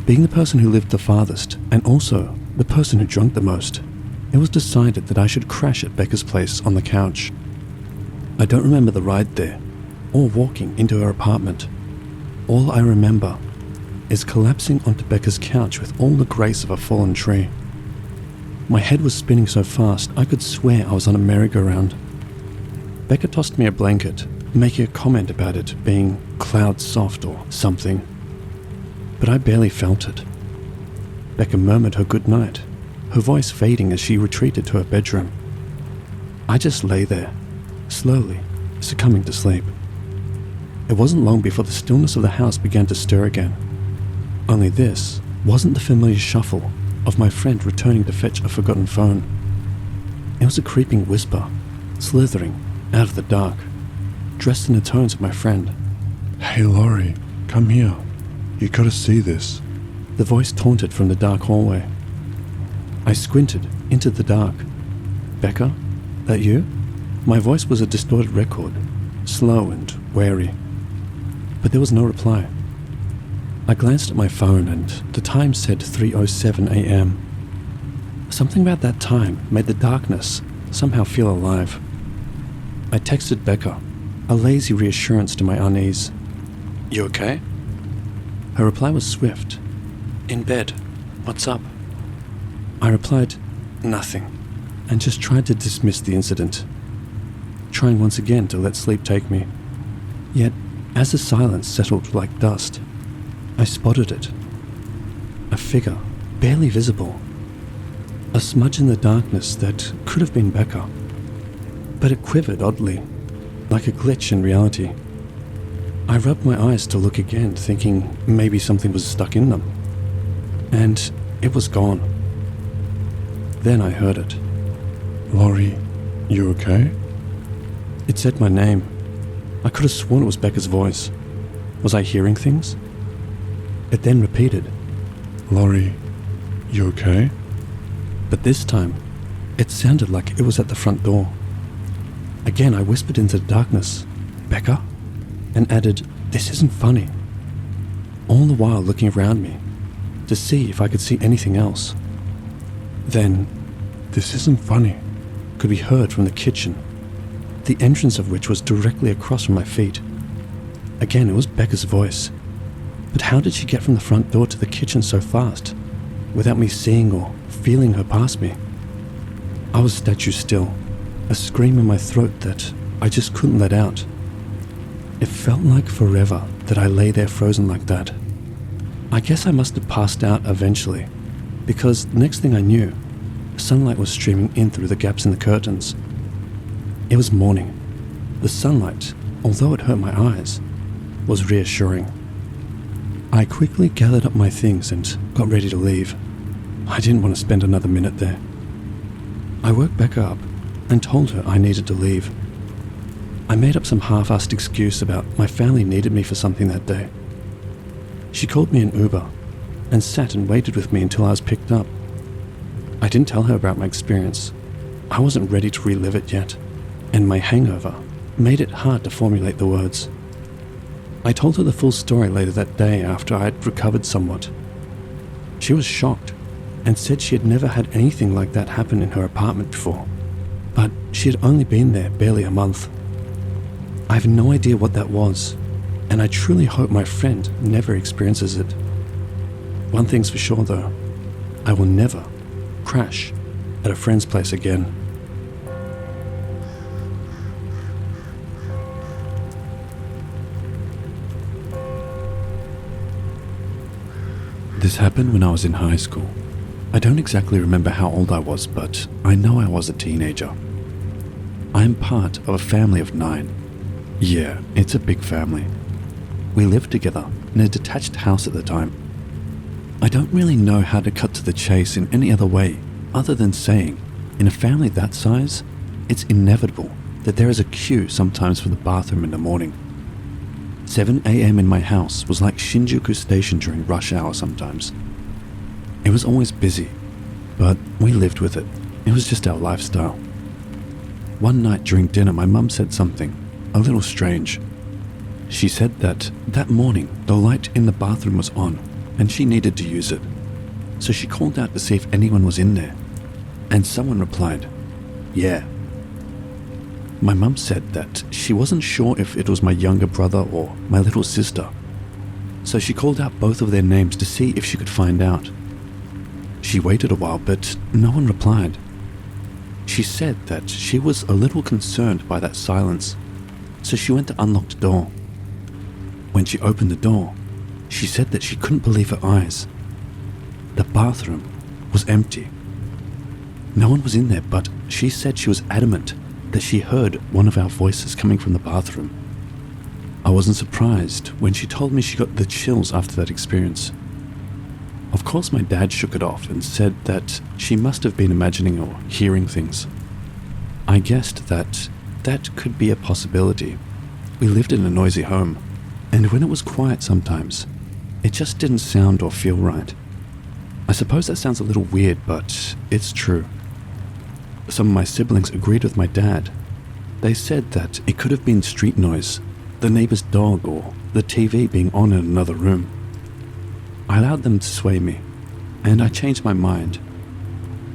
Being the person who lived the farthest, and also the person who drank the most, it was decided that I should crash at Becca's place on the couch. I don't remember the ride there, or walking into her apartment. All I remember is collapsing onto Becca's couch with all the grace of a fallen tree. My head was spinning so fast I could swear I was on a merry-go-round. Becca tossed me a blanket, making a comment about it being cloud soft or something, but I barely felt it. Becca murmured her goodnight, her voice fading as she retreated to her bedroom. I just lay there, slowly succumbing to sleep. It wasn't long before the stillness of the house began to stir again. Only this wasn't the familiar shuffle of my friend returning to fetch a forgotten phone. It was a creeping whisper, slithering out of the dark, dressed in the tones of my friend. Hey Laurie, come here. You gotta see this. The voice taunted from the dark hallway. I squinted into the dark. Becca, that you? My voice was a distorted record, slow and wary. But there was no reply. I glanced at my phone and the time said 3:07 a.m. Something about that time made the darkness somehow feel alive. I texted Becca, a lazy reassurance to my unease. You okay? Her reply was swift. In bed. What's up? I replied, nothing, and just tried to dismiss the incident, trying once again to let sleep take me. Yet, as the silence settled like dust, I spotted it. A figure, barely visible. A smudge in the darkness that could have been Becca. But it quivered oddly, like a glitch in reality. I rubbed my eyes to look again, thinking maybe something was stuck in them. And it was gone. Then I heard it. Laurie, you okay? It said my name. I could have sworn it was Becca's voice. Was I hearing things? It then repeated. Laurie, you okay? But this time, it sounded like it was at the front door. Again, I whispered into the darkness, Becca? And added, this isn't funny. All the while looking around me to see if I could see anything else. Then, this isn't funny, could be heard from the kitchen, the entrance of which was directly across from my feet. Again, it was Becca's voice. But how did she get from the front door to the kitchen so fast, without me seeing or feeling her pass me? I was statue still, a scream in my throat that I just couldn't let out. It felt like forever that I lay there frozen like that. I guess I must have passed out eventually, because the next thing I knew, sunlight was streaming in through the gaps in the curtains. It was morning. The sunlight, although it hurt my eyes, was reassuring. I quickly gathered up my things and got ready to leave. I didn't want to spend another minute there. I woke Becca up and told her I needed to leave. I made up some half-assed excuse about my family needed me for something that day. She called me an Uber and sat and waited with me until I was picked up. I didn't tell her about my experience. I wasn't ready to relive it yet, and my hangover made it hard to formulate the words. I told her the full story later that day after I had recovered somewhat. She was shocked and said she had never had anything like that happen in her apartment before, but she had only been there barely a month. I have no idea what that was, and I truly hope my friend never experiences it. One thing's for sure though, I will never crash at a friend's place again. This happened when I was in high school. I don't exactly remember how old I was, but I know I was a teenager. I am part of a family of 9. Yeah, it's a big family. We lived together in a detached house at the time. I don't really know how to cut to the chase in any other way other than saying, in a family that size, it's inevitable that there is a queue sometimes for the bathroom in the morning. 7 a.m. in my house was like Shinjuku Station during rush hour sometimes. It was always busy, but we lived with it. It was just our lifestyle. One night during dinner, my mum said something a little strange. She said that morning the light in the bathroom was on, and she needed to use it. So she called out to see if anyone was in there, and someone replied, "Yeah." My mum said that she wasn't sure if it was my younger brother or my little sister, so she called out both of their names to see if she could find out. She waited a while, but no one replied. She said that she was a little concerned by that silence, so she went to unlock the door. When she opened the door, she said that she couldn't believe her eyes. The bathroom was empty. No one was in there, but she said she was adamant that she heard one of our voices coming from the bathroom. I wasn't surprised when she told me she got the chills after that experience. Of course, my dad shook it off and said that she must have been imagining or hearing things. I guessed that that could be a possibility. We lived in a noisy home, and when it was quiet sometimes, it just didn't sound or feel right. I suppose that sounds a little weird, but it's true. Some of my siblings agreed with my dad. They said that it could have been street noise, the neighbor's dog, or the TV being on in another room. I allowed them to sway me, and I changed my mind.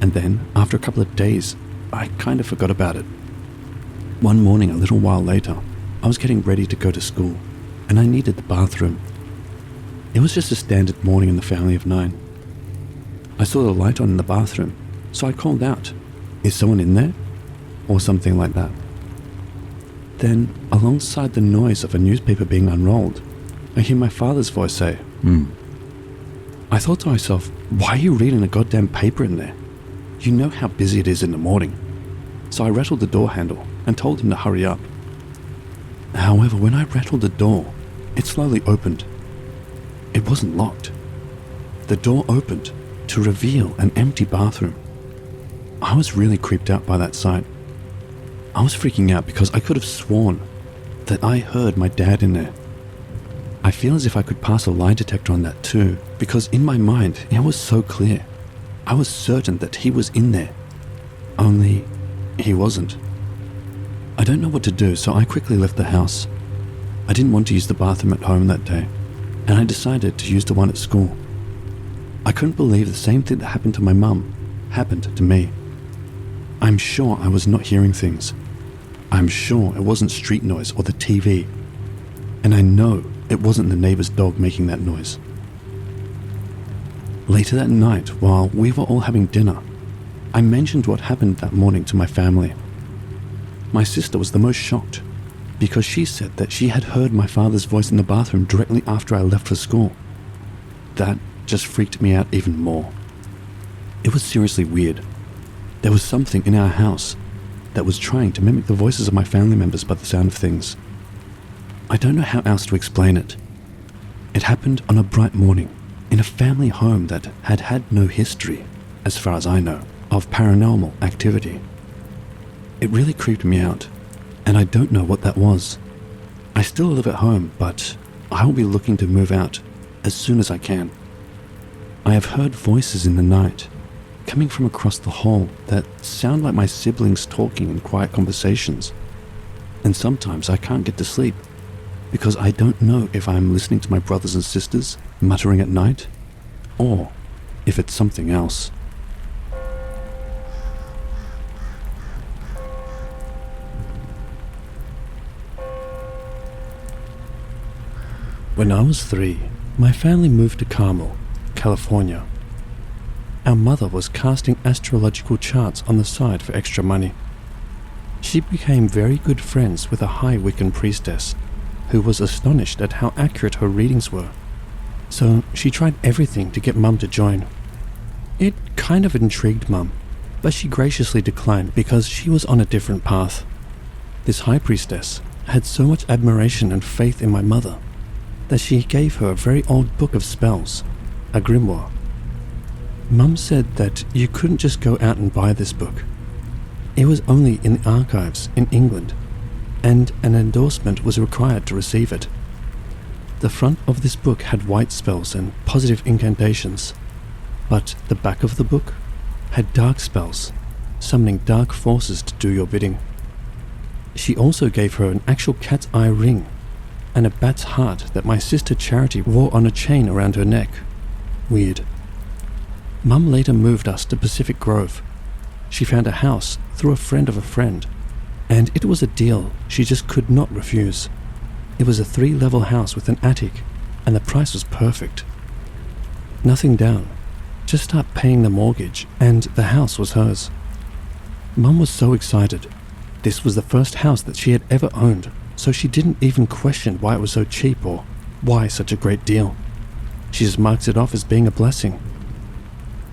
And then, after a couple of days, I kind of forgot about it. One morning, a little while later, I was getting ready to go to school, and I needed the bathroom. It was just a standard morning in the family of 9. I saw the light on in the bathroom, so I called out, "Is someone in there?" or something like that. Then, alongside the noise of a newspaper being unrolled, I hear my father's voice say, I thought to myself, why are you reading a goddamn paper in there? You know how busy it is in the morning. So I rattled the door handle and told him to hurry up. However, when I rattled the door, it slowly opened. It wasn't locked. The door opened to reveal an empty bathroom. I was really creeped out by that sight. I was freaking out because I could have sworn that I heard my dad in there. I feel as if I could pass a lie detector on that too, because in my mind, it was so clear. I was certain that he was in there, only he wasn't. I don't know what to do, so I quickly left the house. I didn't want to use the bathroom at home that day, and I decided to use the one at school. I couldn't believe the same thing that happened to my mum happened to me. I'm sure I was not hearing things. I'm sure it wasn't street noise or the TV. And I know it wasn't the neighbor's dog making that noise. Later that night, while we were all having dinner, I mentioned what happened that morning to my family. My sister was the most shocked, because she said that she had heard my father's voice in the bathroom directly after I left for school. That just freaked me out even more. It was seriously weird. There was something in our house that was trying to mimic the voices of my family members by the sound of things. I don't know how else to explain it. It happened on a bright morning in a family home that had had no history, as far as I know, of paranormal activity. It really creeped me out, and I don't know what that was. I still live at home, but I will be looking to move out as soon as I can. I have heard voices in the night coming from across the hall that sound like my siblings talking in quiet conversations, and sometimes I can't get to sleep because I don't know if I'm listening to my brothers and sisters muttering at night, or if it's something else. When I was 3, my family moved to Carmel, California. Our mother was casting astrological charts on the side for extra money. She became very good friends with a high Wiccan priestess, who was astonished at how accurate her readings were. So she tried everything to get Mum to join. It kind of intrigued Mum, but she graciously declined because she was on a different path. This high priestess had so much admiration and faith in my mother that she gave her a very old book of spells, a grimoire. Mum said that you couldn't just go out and buy this book. It was only in the archives in England, and an endorsement was required to receive it. The front of this book had white spells and positive incantations, but the back of the book had dark spells, summoning dark forces to do your bidding. She also gave her an actual cat's eye ring and a bat's heart that my sister Charity wore on a chain around her neck. weird. Mum later moved us to Pacific Grove. She found a house through a friend of a friend, and it was a deal she just could not refuse. It was a 3-level house with an attic, and the price was perfect. Nothing down, just start paying the mortgage, and the house was hers. Mum was so excited. This was the first house that she had ever owned, so she didn't even question why it was so cheap or why such a great deal. She just marked it off as being a blessing.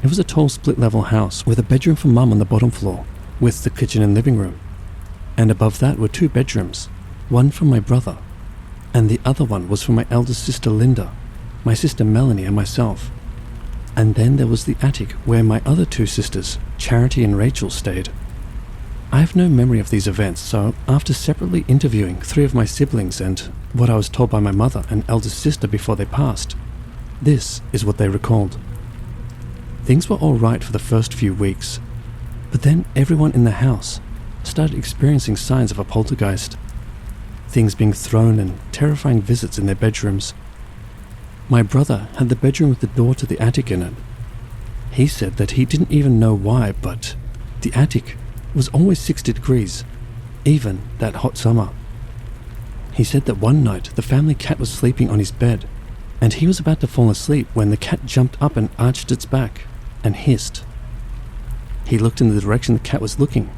It was a tall split-level house with a bedroom for Mum on the bottom floor, with the kitchen and living room. And above that were 2 bedrooms, one for my brother, and the other one was for my eldest sister Linda, my sister Melanie and myself. And then there was the attic where my other 2 sisters, Charity and Rachel, stayed. I have no memory of these events, so after separately interviewing 3 of my siblings and what I was told by my mother and eldest sister before they passed, this is what they recalled. Things were all right for the first few weeks, but then everyone in the house started experiencing signs of a poltergeist. Things being thrown and terrifying visits in their bedrooms. My brother had the bedroom with the door to the attic in it. He said that he didn't even know why, but the attic was always 60 degrees, even that hot summer. He said that one night the family cat was sleeping on his bed, and he was about to fall asleep when the cat jumped up and arched its back and hissed. He looked in the direction the cat was looking,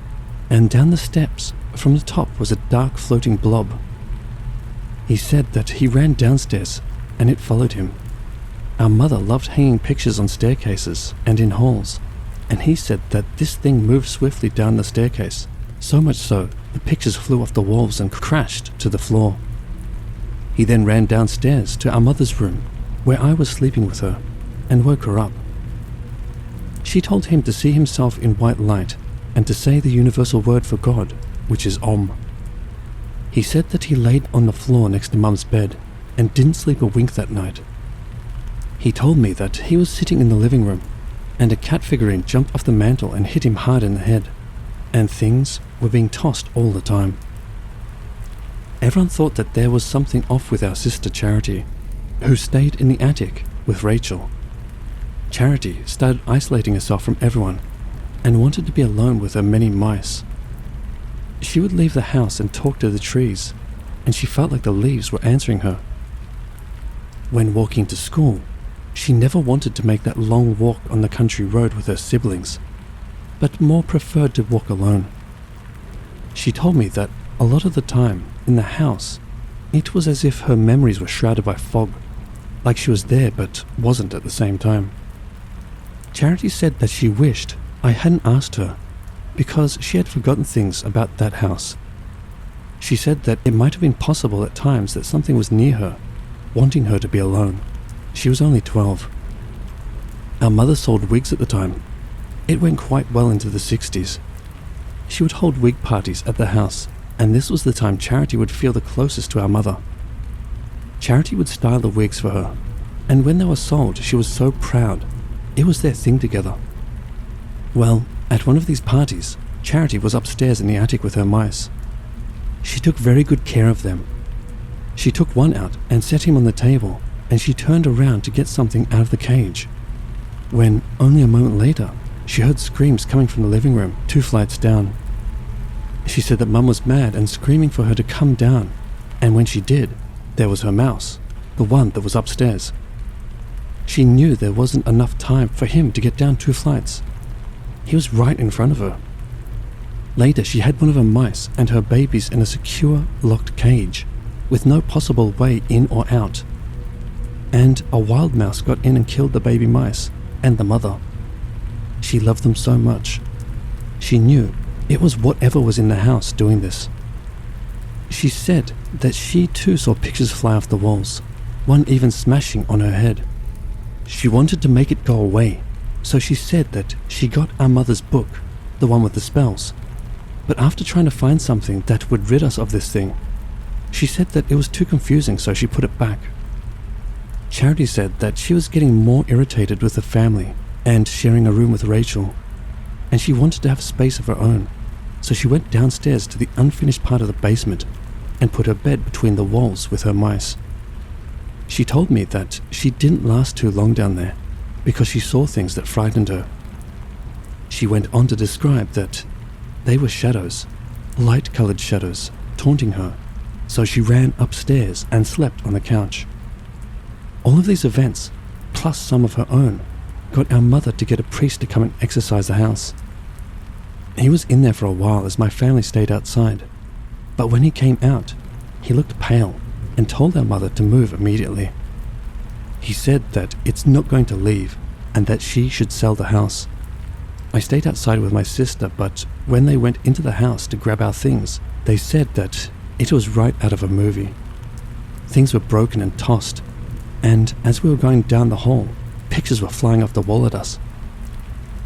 and down the steps from the top was a dark floating blob. He said that he ran downstairs and it followed him. Our mother loved hanging pictures on staircases and in halls, and he said that this thing moved swiftly down the staircase, so much so the pictures flew off the walls and crashed to the floor. He then ran downstairs to our mother's room, where I was sleeping with her, and woke her up. She told him to see himself in white light and to say the universal word for God, which is Om. He said that he laid on the floor next to Mum's bed and didn't sleep a wink that night. He told me that he was sitting in the living room and a cat figurine jumped off the mantel and hit him hard in the head, and things were being tossed all the time. Everyone thought that there was something off with our sister Charity, who stayed in the attic with Rachel. Charity started isolating herself from everyone and wanted to be alone with her many mice. She would leave the house and talk to the trees, and she felt like the leaves were answering her. When walking to school, she never wanted to make that long walk on the country road with her siblings, but more preferred to walk alone. She told me that a lot of the time in the house, it was as if her memories were shrouded by fog, like she was there but wasn't at the same time. Charity said that she wished I hadn't asked her because she had forgotten things about that house. She said that it might have been possible at times that something was near her, wanting her to be alone. She was only 12. Our mother sold wigs at the time. It went quite well into the 60s. She would hold wig parties at the house, and this was the time Charity would feel the closest to our mother. Charity would style the wigs for her, and when they were sold, she was so proud. It was their thing together. Well, at one of these parties, Charity was upstairs in the attic with her mice. She took very good care of them. She took one out and set him on the table, and she turned around to get something out of the cage, when, only a moment later, she heard screams coming from the living room 2 flights down. She said that Mum was mad and screaming for her to come down, and when she did, there was her mouse, the one that was upstairs. She knew there wasn't enough time for him to get down 2 flights. He was right in front of her. Later, she had one of her mice and her babies in a secure, locked cage, with no possible way in or out. And a wild mouse got in and killed the baby mice and the mother. She loved them so much. She knew it was whatever was in the house doing this. She said that she too saw pictures fly off the walls, one even smashing on her head. She wanted to make it go away, so she said that she got our mother's book, the one with the spells. But after trying to find something that would rid us of this thing, she said that it was too confusing, so she put it back. Charity said that she was getting more irritated with the family and sharing a room with Rachel, and she wanted to have space of her own, so she went downstairs to the unfinished part of the basement and put her bed between the walls with her mice. She told me that she didn't last too long down there, because she saw things that frightened her. She went on to describe that they were shadows, light-colored shadows, taunting her, so she ran upstairs and slept on the couch. All of these events, plus some of her own, got our mother to get a priest to come and exorcise the house. He was in there for a while as my family stayed outside, but when he came out, he looked pale and told our mother to move immediately. He said that it's not going to leave and that she should sell the house. I stayed outside with my sister, but when they went into the house to grab our things, they said that it was right out of a movie. Things were broken and tossed, and as we were going down the hall, pictures were flying off the wall at us.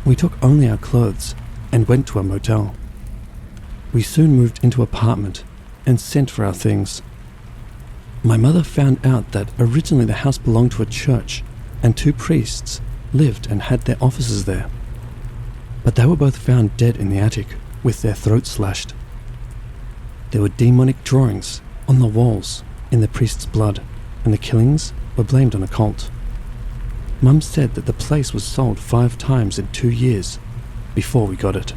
We took only our clothes and went to a motel. We soon moved into an apartment and sent for our things. My mother found out that originally the house belonged to a church and 2 priests lived and had their offices there. But they were both found dead in the attic with their throats slashed. There were demonic drawings on the walls in the priest's blood, and the killings were blamed on a cult. Mum said that the place was sold 5 times in 2 years before we got it.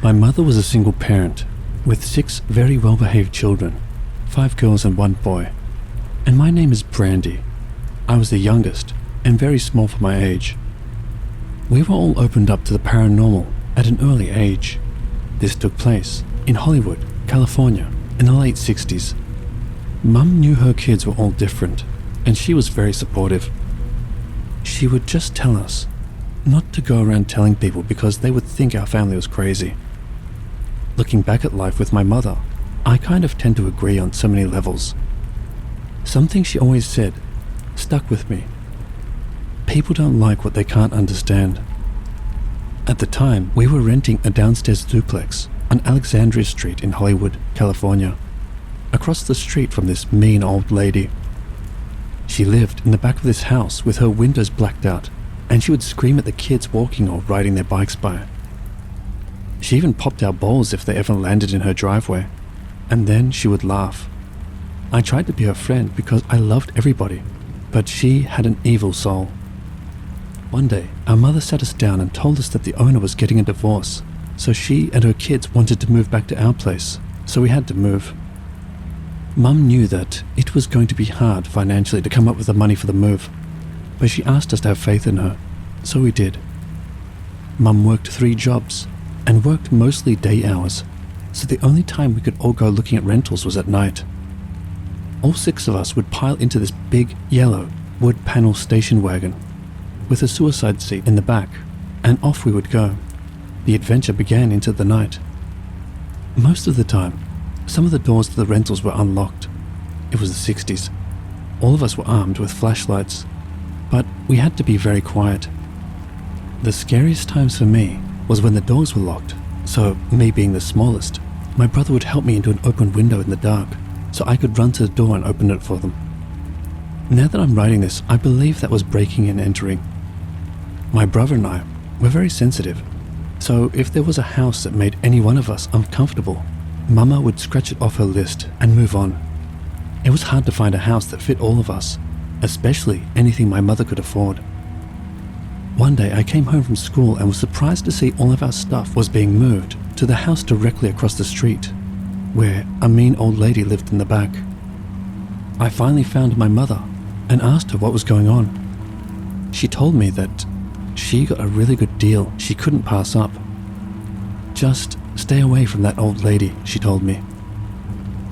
My mother was a single parent with 6 very well-behaved children, 5 girls and 1 boy. And my name is Brandy. I was the youngest and very small for my age. We were all opened up to the paranormal at an early age. This took place in Hollywood, California, in the late 60s. Mum knew her kids were all different, and she was very supportive. She would just tell us not to go around telling people because they would think our family was crazy. Looking back at life with my mother, I kind of tend to agree on so many levels. Something she always said stuck with me. People don't like what they can't understand. At the time, we were renting a downstairs duplex on Alexandria Street in Hollywood, California, across the street from this mean old lady. She lived in the back of this house with her windows blacked out, and she would scream at the kids walking or riding their bikes by. She even popped our balls if they ever landed in her driveway, and then she would laugh. I tried to be her friend because I loved everybody, but she had an evil soul. One day, our mother sat us down and told us that the owner was getting a divorce, so she and her kids wanted to move back to our place, so we had to move. Mum knew that it was going to be hard financially to come up with the money for the move, but she asked us to have faith in her, so we did. Mum worked 3 jobs and worked mostly day hours, so the only time we could all go looking at rentals was at night. All 6 of us would pile into this big, yellow, wood panel station wagon with a suicide seat in the back, and off we would go. The adventure began into the night. Most of the time, some of the doors to the rentals were unlocked. It was the 60s. All of us were armed with flashlights, but we had to be very quiet. The scariest times for me was when the doors were locked, so me being the smallest, my brother would help me into an open window in the dark, so I could run to the door and open it for them. Now that I'm writing this, I believe that was breaking and entering. My brother and I were very sensitive, so if there was a house that made any one of us uncomfortable, Mama would scratch it off her list and move on. It was hard to find a house that fit all of us, especially anything my mother could afford. One day I came home from school and was surprised to see all of our stuff was being moved to the house directly across the street, where a mean old lady lived in the back. I finally found my mother and asked her what was going on. She told me that she got a really good deal she couldn't pass up. Just stay away from that old lady, she told me.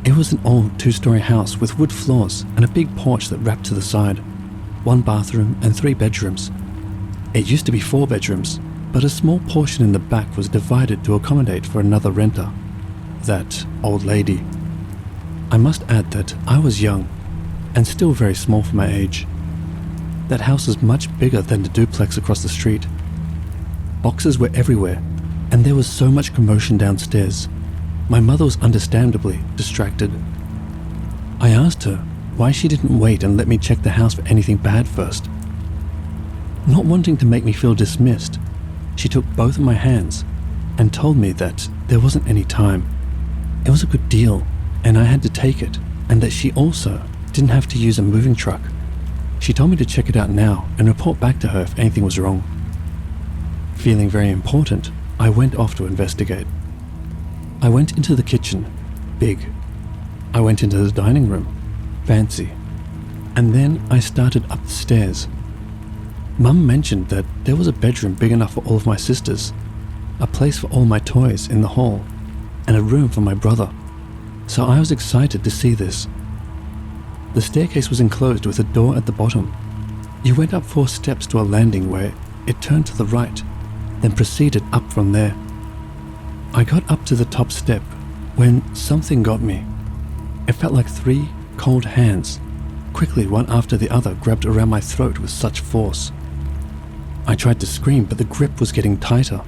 It was an old 2-story house with wood floors and a big porch that wrapped to the side, 1 bathroom and 3 bedrooms. It used to be 4 bedrooms, but a small portion in the back was divided to accommodate for another renter, that old lady. I must add that I was young and still very small for my age. That house was much bigger than the duplex across the street. Boxes were everywhere, and there was so much commotion downstairs. My mother was understandably distracted. I asked her why she didn't wait and let me check the house for anything bad first. Not wanting to make me feel dismissed, she took both of my hands and told me that there wasn't any time. It was a good deal, and I had to take it, and that she also didn't have to use a moving truck. She told me to check it out now and report back to her if anything was wrong. Feeling very important, I went off to investigate. I went into the kitchen, big. I went into the dining room, fancy. And then I started up the stairs. Mum mentioned that there was a bedroom big enough for all of my sisters, a place for all my toys in the hall, and a room for my brother. So I was excited to see this. The staircase was enclosed with a door at the bottom. You went up 4 steps to a landing where it turned to the right, then proceeded up from there. I got up to the top step when something got me. It felt like 3 cold hands, quickly one after the other, grabbed around my throat with such force. I tried to scream, but the grip was getting tighter.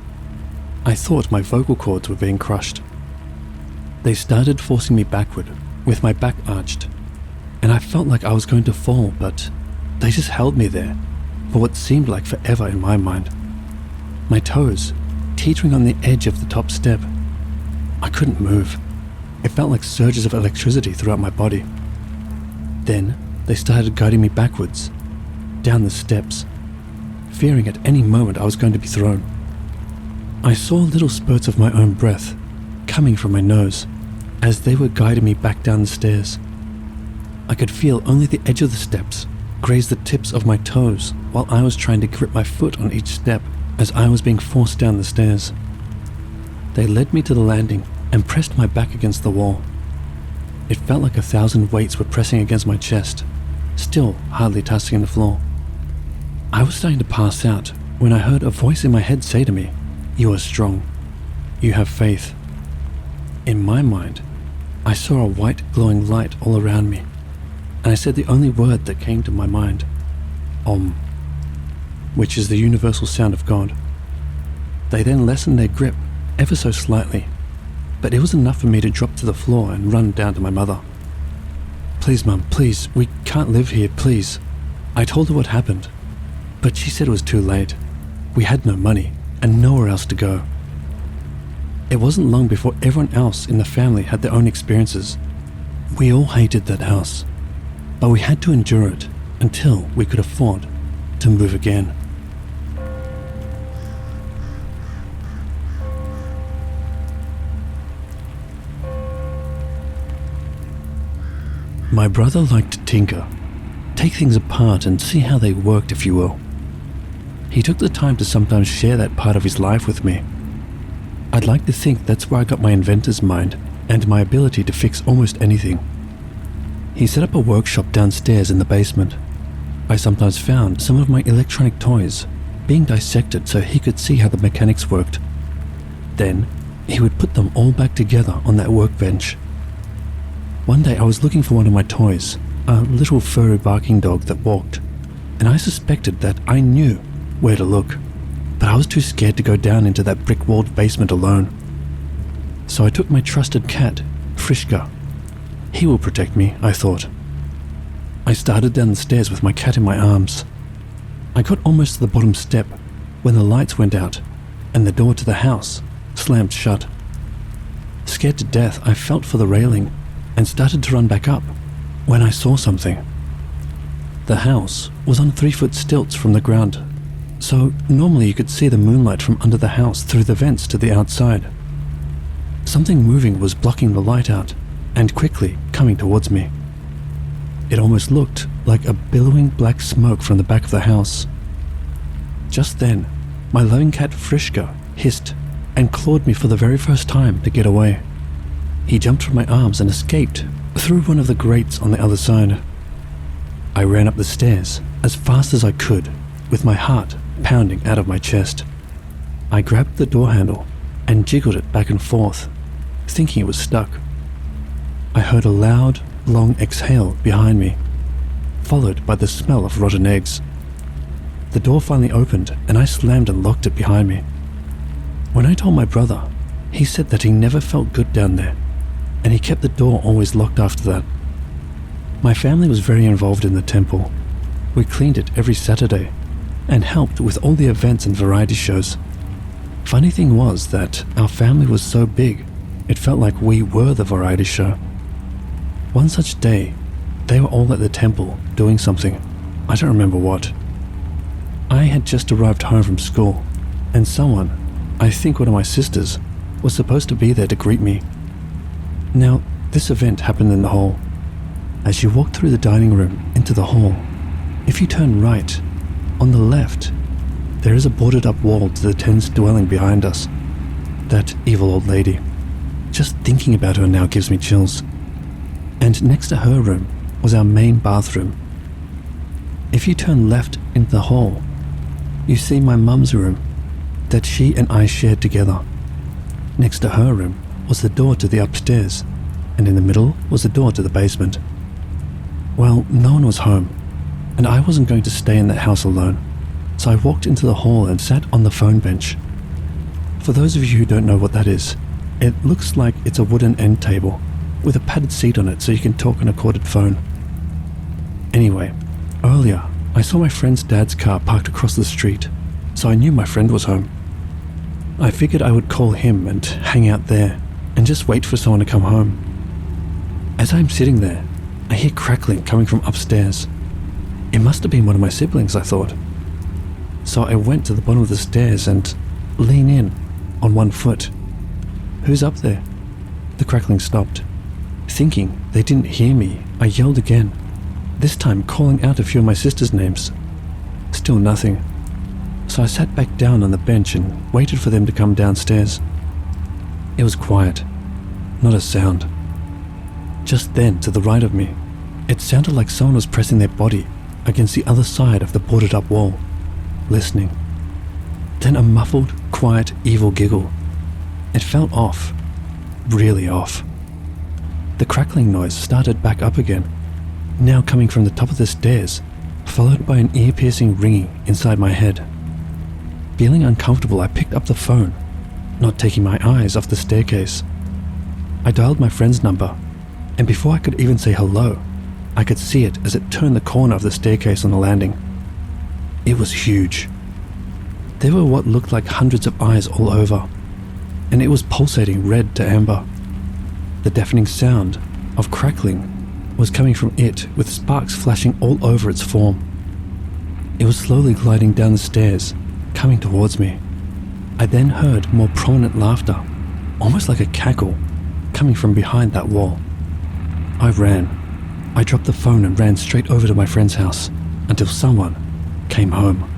I thought my vocal cords were being crushed. They started forcing me backward, with my back arched, and I felt like I was going to fall, but they just held me there for what seemed like forever in my mind. My toes teetering on the edge of the top step. I couldn't move. It felt like surges of electricity throughout my body. Then they started guiding me backwards, down the steps, fearing at any moment I was going to be thrown. I saw little spurts of my own breath coming from my nose as they were guiding me back down the stairs. I could feel only the edge of the steps graze the tips of my toes while I was trying to grip my foot on each step as I was being forced down the stairs. They led me to the landing and pressed my back against the wall. It felt like 1,000 weights were pressing against my chest, still hardly touching the floor. I was starting to pass out when I heard a voice in my head say to me, "You are strong. You have faith." In my mind, I saw a white glowing light all around me, and I said the only word that came to my mind, Om, which is the universal sound of God. They then lessened their grip ever so slightly, but it was enough for me to drop to the floor and run down to my mother. "Please, Mum, please, we can't live here, please." I told her what happened, but she said it was too late. We had no money and nowhere else to go. It wasn't long before everyone else in the family had their own experiences. We all hated that house, but we had to endure it until we could afford to move again. My brother liked to tinker, take things apart and see how they worked, if you will. He took the time to sometimes share that part of his life with me. I'd like to think that's where I got my inventor's mind and my ability to fix almost anything. He set up a workshop downstairs in the basement. I sometimes found some of my electronic toys being dissected so he could see how the mechanics worked. Then he would put them all back together on that workbench. One day I was looking for one of my toys, a little furry barking dog that walked, and I suspected that I knew where to look, but I was too scared to go down into that brick-walled basement alone. So I took my trusted cat, Frischka. He will protect me, I thought. I started down the stairs with my cat in my arms. I got almost to the bottom step when the lights went out and the door to the house slammed shut. Scared to death, I felt for the railing and started to run back up when I saw something. The house was on 3-foot stilts from the ground, so normally you could see the moonlight from under the house through the vents to the outside. Something moving was blocking the light out and quickly coming towards me. It almost looked like a billowing black smoke from the back of the house. Just then, my loving cat Frischka hissed and clawed me for the very first time to get away. He jumped from my arms and escaped through one of the grates on the other side. I ran up the stairs as fast as I could, with my heart pounding out of my chest. I grabbed the door handle and jiggled it back and forth, thinking it was stuck. I heard a loud, long exhale behind me, followed by the smell of rotten eggs. The door finally opened and I slammed and locked it behind me. When I told my brother, he said that he never felt good down there, and he kept the door always locked after that. My family was very involved in the temple. We cleaned it every Saturday and helped with all the events and variety shows. funny thing was that our family was so big, it felt like we were the variety show. One such day, they were all at the temple doing something. I don't remember what. I had just arrived home from school, and someone, I think one of my sisters, was supposed to be there to greet me. Now, this event happened in the hall. As you walk through the dining room into the hall, if you turn right, on the left, there is a boarded up wall to the tenant's dwelling behind us. That evil old lady. Just thinking about her now gives me chills. And next to her room was our main bathroom. If you turn left into the hall, you see my mum's room that she and I shared together. Next to her room was the door to the upstairs, and in the middle was the door to the basement. Well, no one was home, and I wasn't going to stay in that house alone, so I walked into the hall and sat on the phone bench. For those of you who don't know what that is, it looks like it's a wooden end table with a padded seat on it so you can talk on a corded phone. Anyway, earlier I saw my friend's dad's car parked across the street, so I knew my friend was home. I figured I would call him and hang out there and just wait for someone to come home. As I'm sitting there, I hear crackling coming from upstairs. It must have been one of my siblings, I thought. So I went to the bottom of the stairs and lean in on one foot. Who's up there? The crackling stopped. Thinking they didn't hear me, I yelled again, this time calling out a few of my sister's names. Still nothing. So I sat back down on the bench and waited for them to come downstairs. It was quiet, not a sound. Just then, to the right of me, it sounded like someone was pressing their body against the other side of the boarded up wall, listening. Then a muffled, quiet, evil giggle. It felt off, really off. The crackling noise started back up again, now coming from the top of the stairs, followed by an ear-piercing ringing inside my head. Feeling uncomfortable, I picked up the phone, not taking my eyes off the staircase. I dialed my friend's number, and before I could even say hello, I could see it as it turned the corner of the staircase on the landing. It was huge. There were what looked like hundreds of eyes all over, and it was pulsating red to amber. The deafening sound of crackling was coming from it, with sparks flashing all over its form. It was slowly gliding down the stairs, coming towards me. I then heard more prominent laughter, almost like a cackle, coming from behind that wall. I ran. I dropped the phone and ran straight over to my friend's house until someone came home.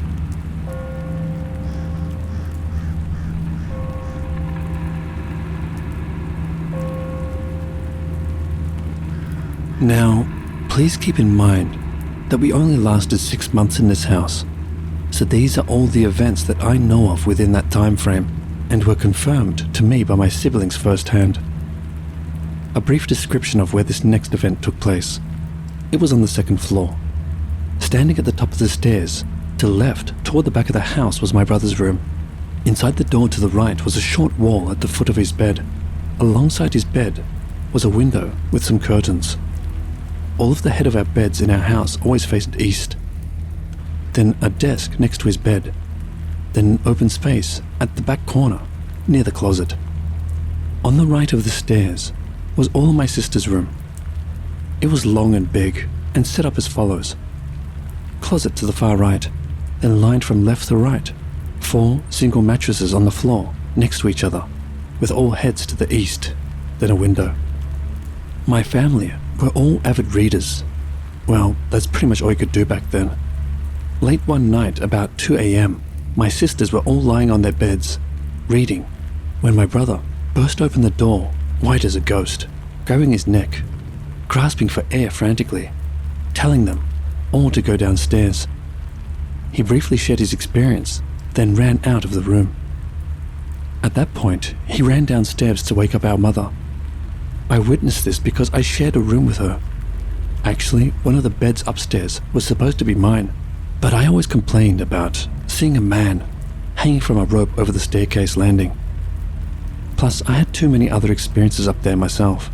Now, please keep in mind that we only lasted 6 months in this house, so these are all the events that I know of within that time frame and were confirmed to me by my siblings firsthand. A brief description of where this next event took place. It was on the 2nd floor. Standing at the top of the stairs, to the left, toward the back of the house, was my brother's room. Inside the door to the right was a short wall at the foot of his bed. Alongside his bed was a window with some curtains. All of the head of our beds in our house always faced east. Then a desk next to his bed. Then an open space at the back corner, near the closet. On the right of the stairs was all of my sister's room. It was long and big, and set up as follows. Closet to the far right, then lined from left to right. 4 single mattresses on the floor, next to each other, with all heads to the east, then a window. My family were all avid readers. Well, that's pretty much all you could do back then. Late one night, about 2 a.m, my sisters were all lying on their beds, reading, when my brother burst open the door, white as a ghost, grabbing his neck, grasping for air frantically, telling them all to go downstairs. He briefly shared his experience, then ran out of the room. At that point, he ran downstairs to wake up our mother. I witnessed this because I shared a room with her. Actually, one of the beds upstairs was supposed to be mine, but I always complained about seeing a man hanging from a rope over the staircase landing. Plus, I had too many other experiences up there myself.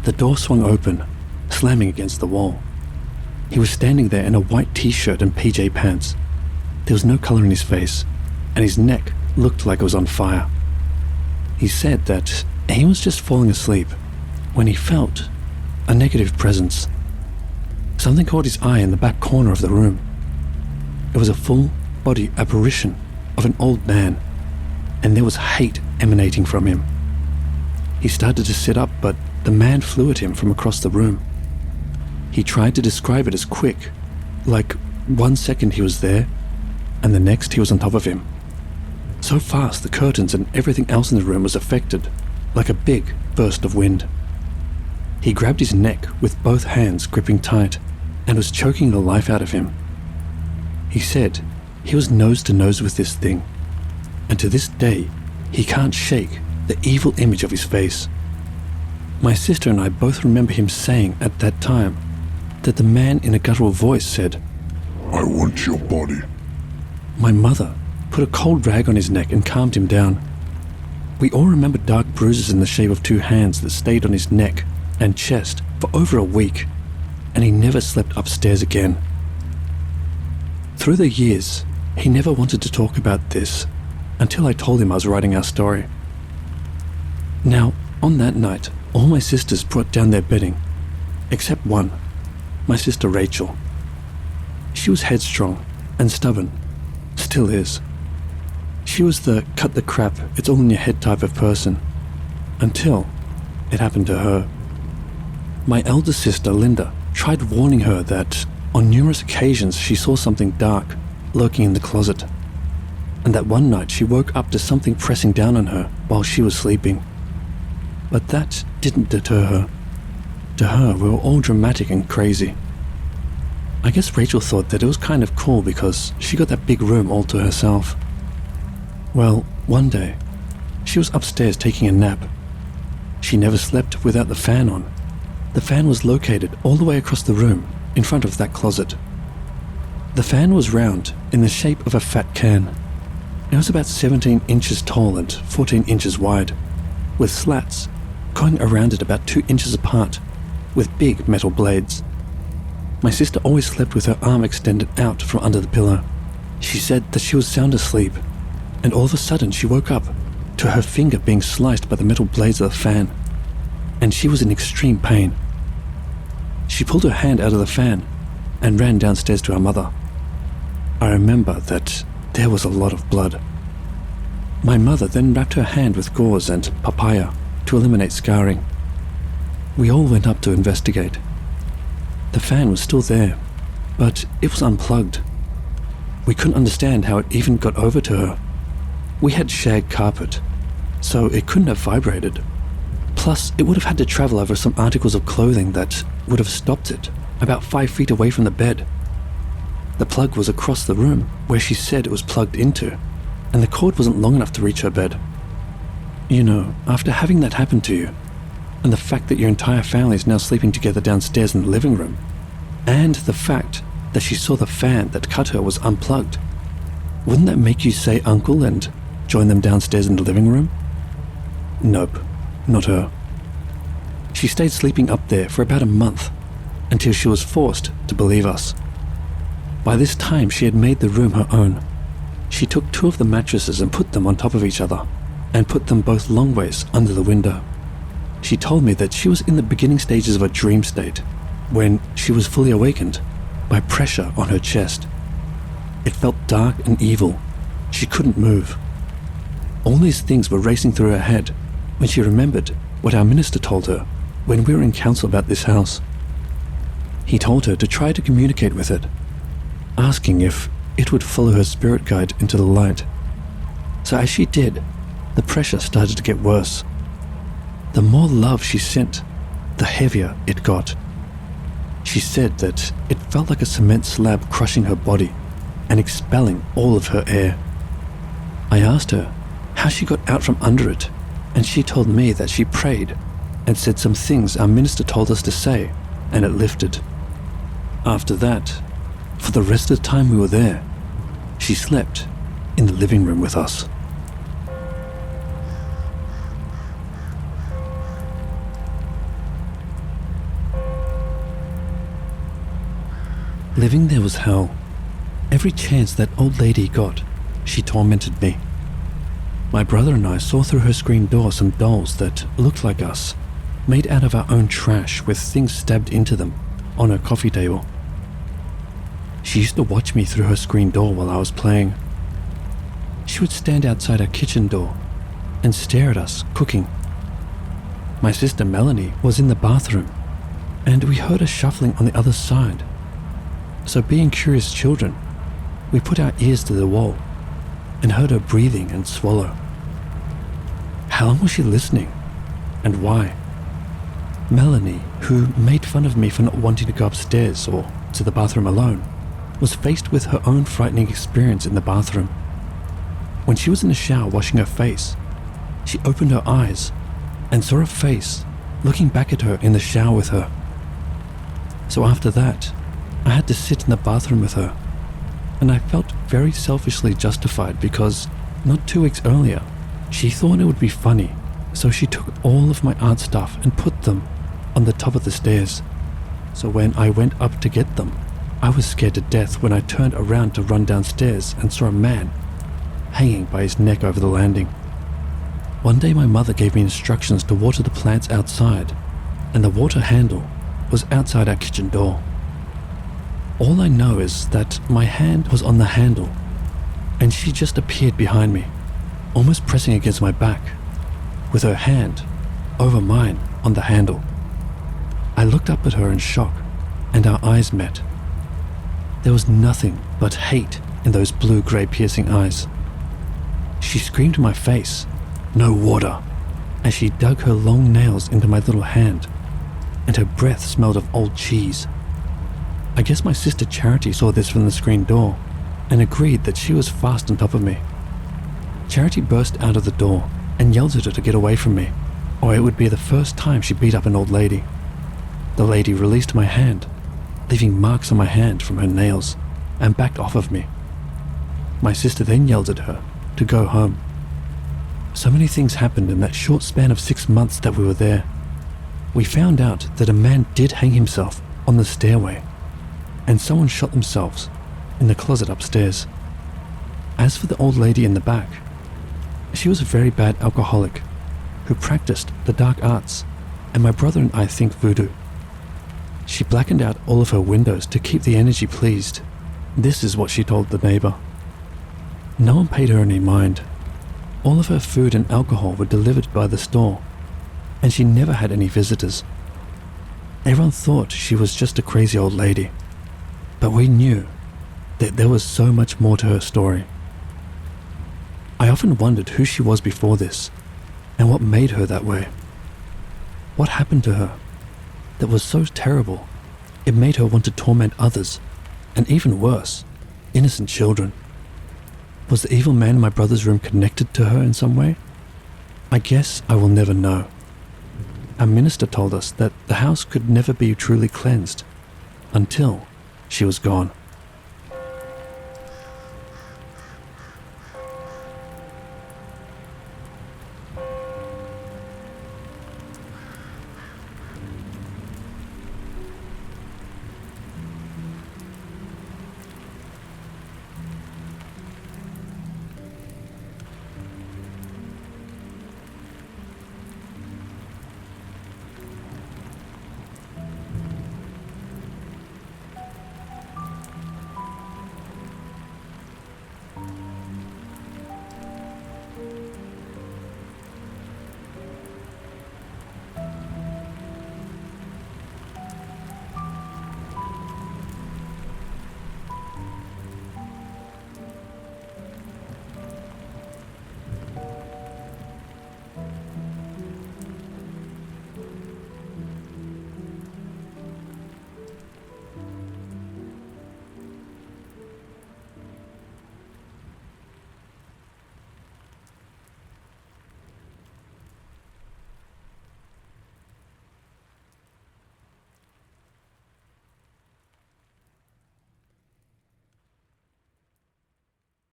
The door swung open, slamming against the wall. He was standing there in a white t-shirt and PJ pants. There was no color in his face, and his neck looked like it was on fire. He said that he was just falling asleep when he felt a negative presence. Something caught his eye in the back corner of the room. It was a full-body apparition of an old man, and there was hate emanating from him. He started to sit up, but the man flew at him from across the room. He tried to describe it as quick, like 1 second he was there, and the next he was on top of him. So fast the curtains and everything else in the room was affected, like a big burst of wind. He grabbed his neck with both hands gripping tight and was choking the life out of him. He said he was nose to nose with this thing, and to this day he can't shake the evil image of his face. My sister and I both remember him saying at that time that the man in a guttural voice said, I want your body. My mother put a cold rag on his neck and calmed him down. We all remember dark bruises in the shape of 2 hands that stayed on his neck and chest for over a week, and he never slept upstairs again. Through the years, he never wanted to talk about this until I told him I was writing our story. Now, on that night, all my sisters brought down their bedding, except one, my sister Rachel. She was headstrong and stubborn, still is. She was the cut the crap, it's all in your head type of person, until it happened to her. My elder sister Linda tried warning her that on numerous occasions she saw something dark lurking in the closet, and that one night she woke up to something pressing down on her while she was sleeping. But that didn't deter her. To her, we were all dramatic and crazy. I guess Rachel thought that it was kind of cool because she got that big room all to herself. Well, one day, she was upstairs taking a nap. She never slept without the fan on. The fan was located all the way across the room in front of that closet. The fan was round in the shape of a fat can. It was about 17 inches tall and 14 inches wide, with slats going around it about 2 inches apart, with big metal blades. My sister always slept with her arm extended out from under the pillow. She said that she was sound asleep, and all of a sudden she woke up to her finger being sliced by the metal blades of the fan, and she was in extreme pain. She pulled her hand out of the fan and ran downstairs to her mother. I remember that there was a lot of blood. My mother then wrapped her hand with gauze and papaya to eliminate scarring. We all went up to investigate. The fan was still there, but it was unplugged. We couldn't understand how it even got over to her. We had shag carpet, so it couldn't have vibrated. Plus, it would have had to travel over some articles of clothing that would have stopped it about 5 feet away from the bed. The plug was across the room where she said it was plugged into, and the cord wasn't long enough to reach her bed. You know, after having that happen to you, and the fact that your entire family is now sleeping together downstairs in the living room, and the fact that she saw the fan that cut her was unplugged, wouldn't that make you say uncle and join them downstairs in the living room? Nope, not her. She stayed sleeping up there for about a month, until she was forced to believe us. By this time, she had made the room her own. She took 2 of the mattresses and put them on top of each other, and put them both long ways under the window. She told me that she was in the beginning stages of a dream state, when she was fully awakened by pressure on her chest. It felt dark and evil. She couldn't move. All these things were racing through her head when she remembered what our minister told her when we were in council about this house. He told her to try to communicate with it, asking if it would follow her spirit guide into the light. So as she did, the pressure started to get worse. The more love she sent, the heavier it got. She said that it felt like a cement slab crushing her body and expelling all of her air. I asked her how she got out from under it, and she told me that she prayed and said some things our minister told us to say, and it lifted. After that, for the rest of the time we were there, she slept in the living room with us. Living there was hell. Every chance that old lady got, she tormented me. My brother and I saw through her screen door some dolls that looked like us, made out of our own trash with things stabbed into them, on her coffee table. She used to watch me through her screen door while I was playing. She would stand outside our kitchen door and stare at us cooking. My sister Melanie was in the bathroom, and we heard her shuffling on the other side. So being curious children, we put our ears to the wall and heard her breathing and swallow. How long was she listening, and why? Melanie, who made fun of me for not wanting to go upstairs or to the bathroom alone, was faced with her own frightening experience in the bathroom. When she was in the shower washing her face, she opened her eyes and saw a face looking back at her in the shower with her. So after that, I had to sit in the bathroom with her, and I felt very selfishly justified because not 2 weeks earlier, she thought it would be funny, so she took all of my art stuff and put them on the top of the stairs. So when I went up to get them, I was scared to death when I turned around to run downstairs and saw a man hanging by his neck over the landing. One day my mother gave me instructions to water the plants outside, and the water handle was outside our kitchen door. All I know is that my hand was on the handle, and she just appeared behind me, almost pressing against my back, with her hand over mine on the handle. I looked up at her in shock, and our eyes met. There was nothing but hate in those blue-grey piercing eyes. She screamed in my face, "No water," as she dug her long nails into my little hand, and her breath smelled of old cheese. I guess my sister Charity saw this from the screen door and agreed that she was fast on top of me. Charity burst out of the door and yelled at her to get away from me, or it would be the first time she beat up an old lady. The lady released my hand, leaving marks on my hand from her nails, and backed off of me. My sister then yelled at her to go home. So many things happened in that short span of 6 months that we were there. We found out that a man did hang himself on the stairway, and someone shot themselves in the closet upstairs. As for the old lady in the back, she was a very bad alcoholic who practiced the dark arts, and my brother and I think voodoo. She blackened out all of her windows to keep the energy pleased. This is what she told the neighbor. No one paid her any mind. All of her food and alcohol were delivered by the store, and she never had any visitors. Everyone thought she was just a crazy old lady, but we knew that there was so much more to her story. I often wondered who she was before this, and what made her that way. What happened to her that was so terrible it made her want to torment others, and even worse, innocent children? Was the evil man in my brother's room connected to her in some way? I guess I will never know. Our minister told us that the house could never be truly cleansed until she was gone.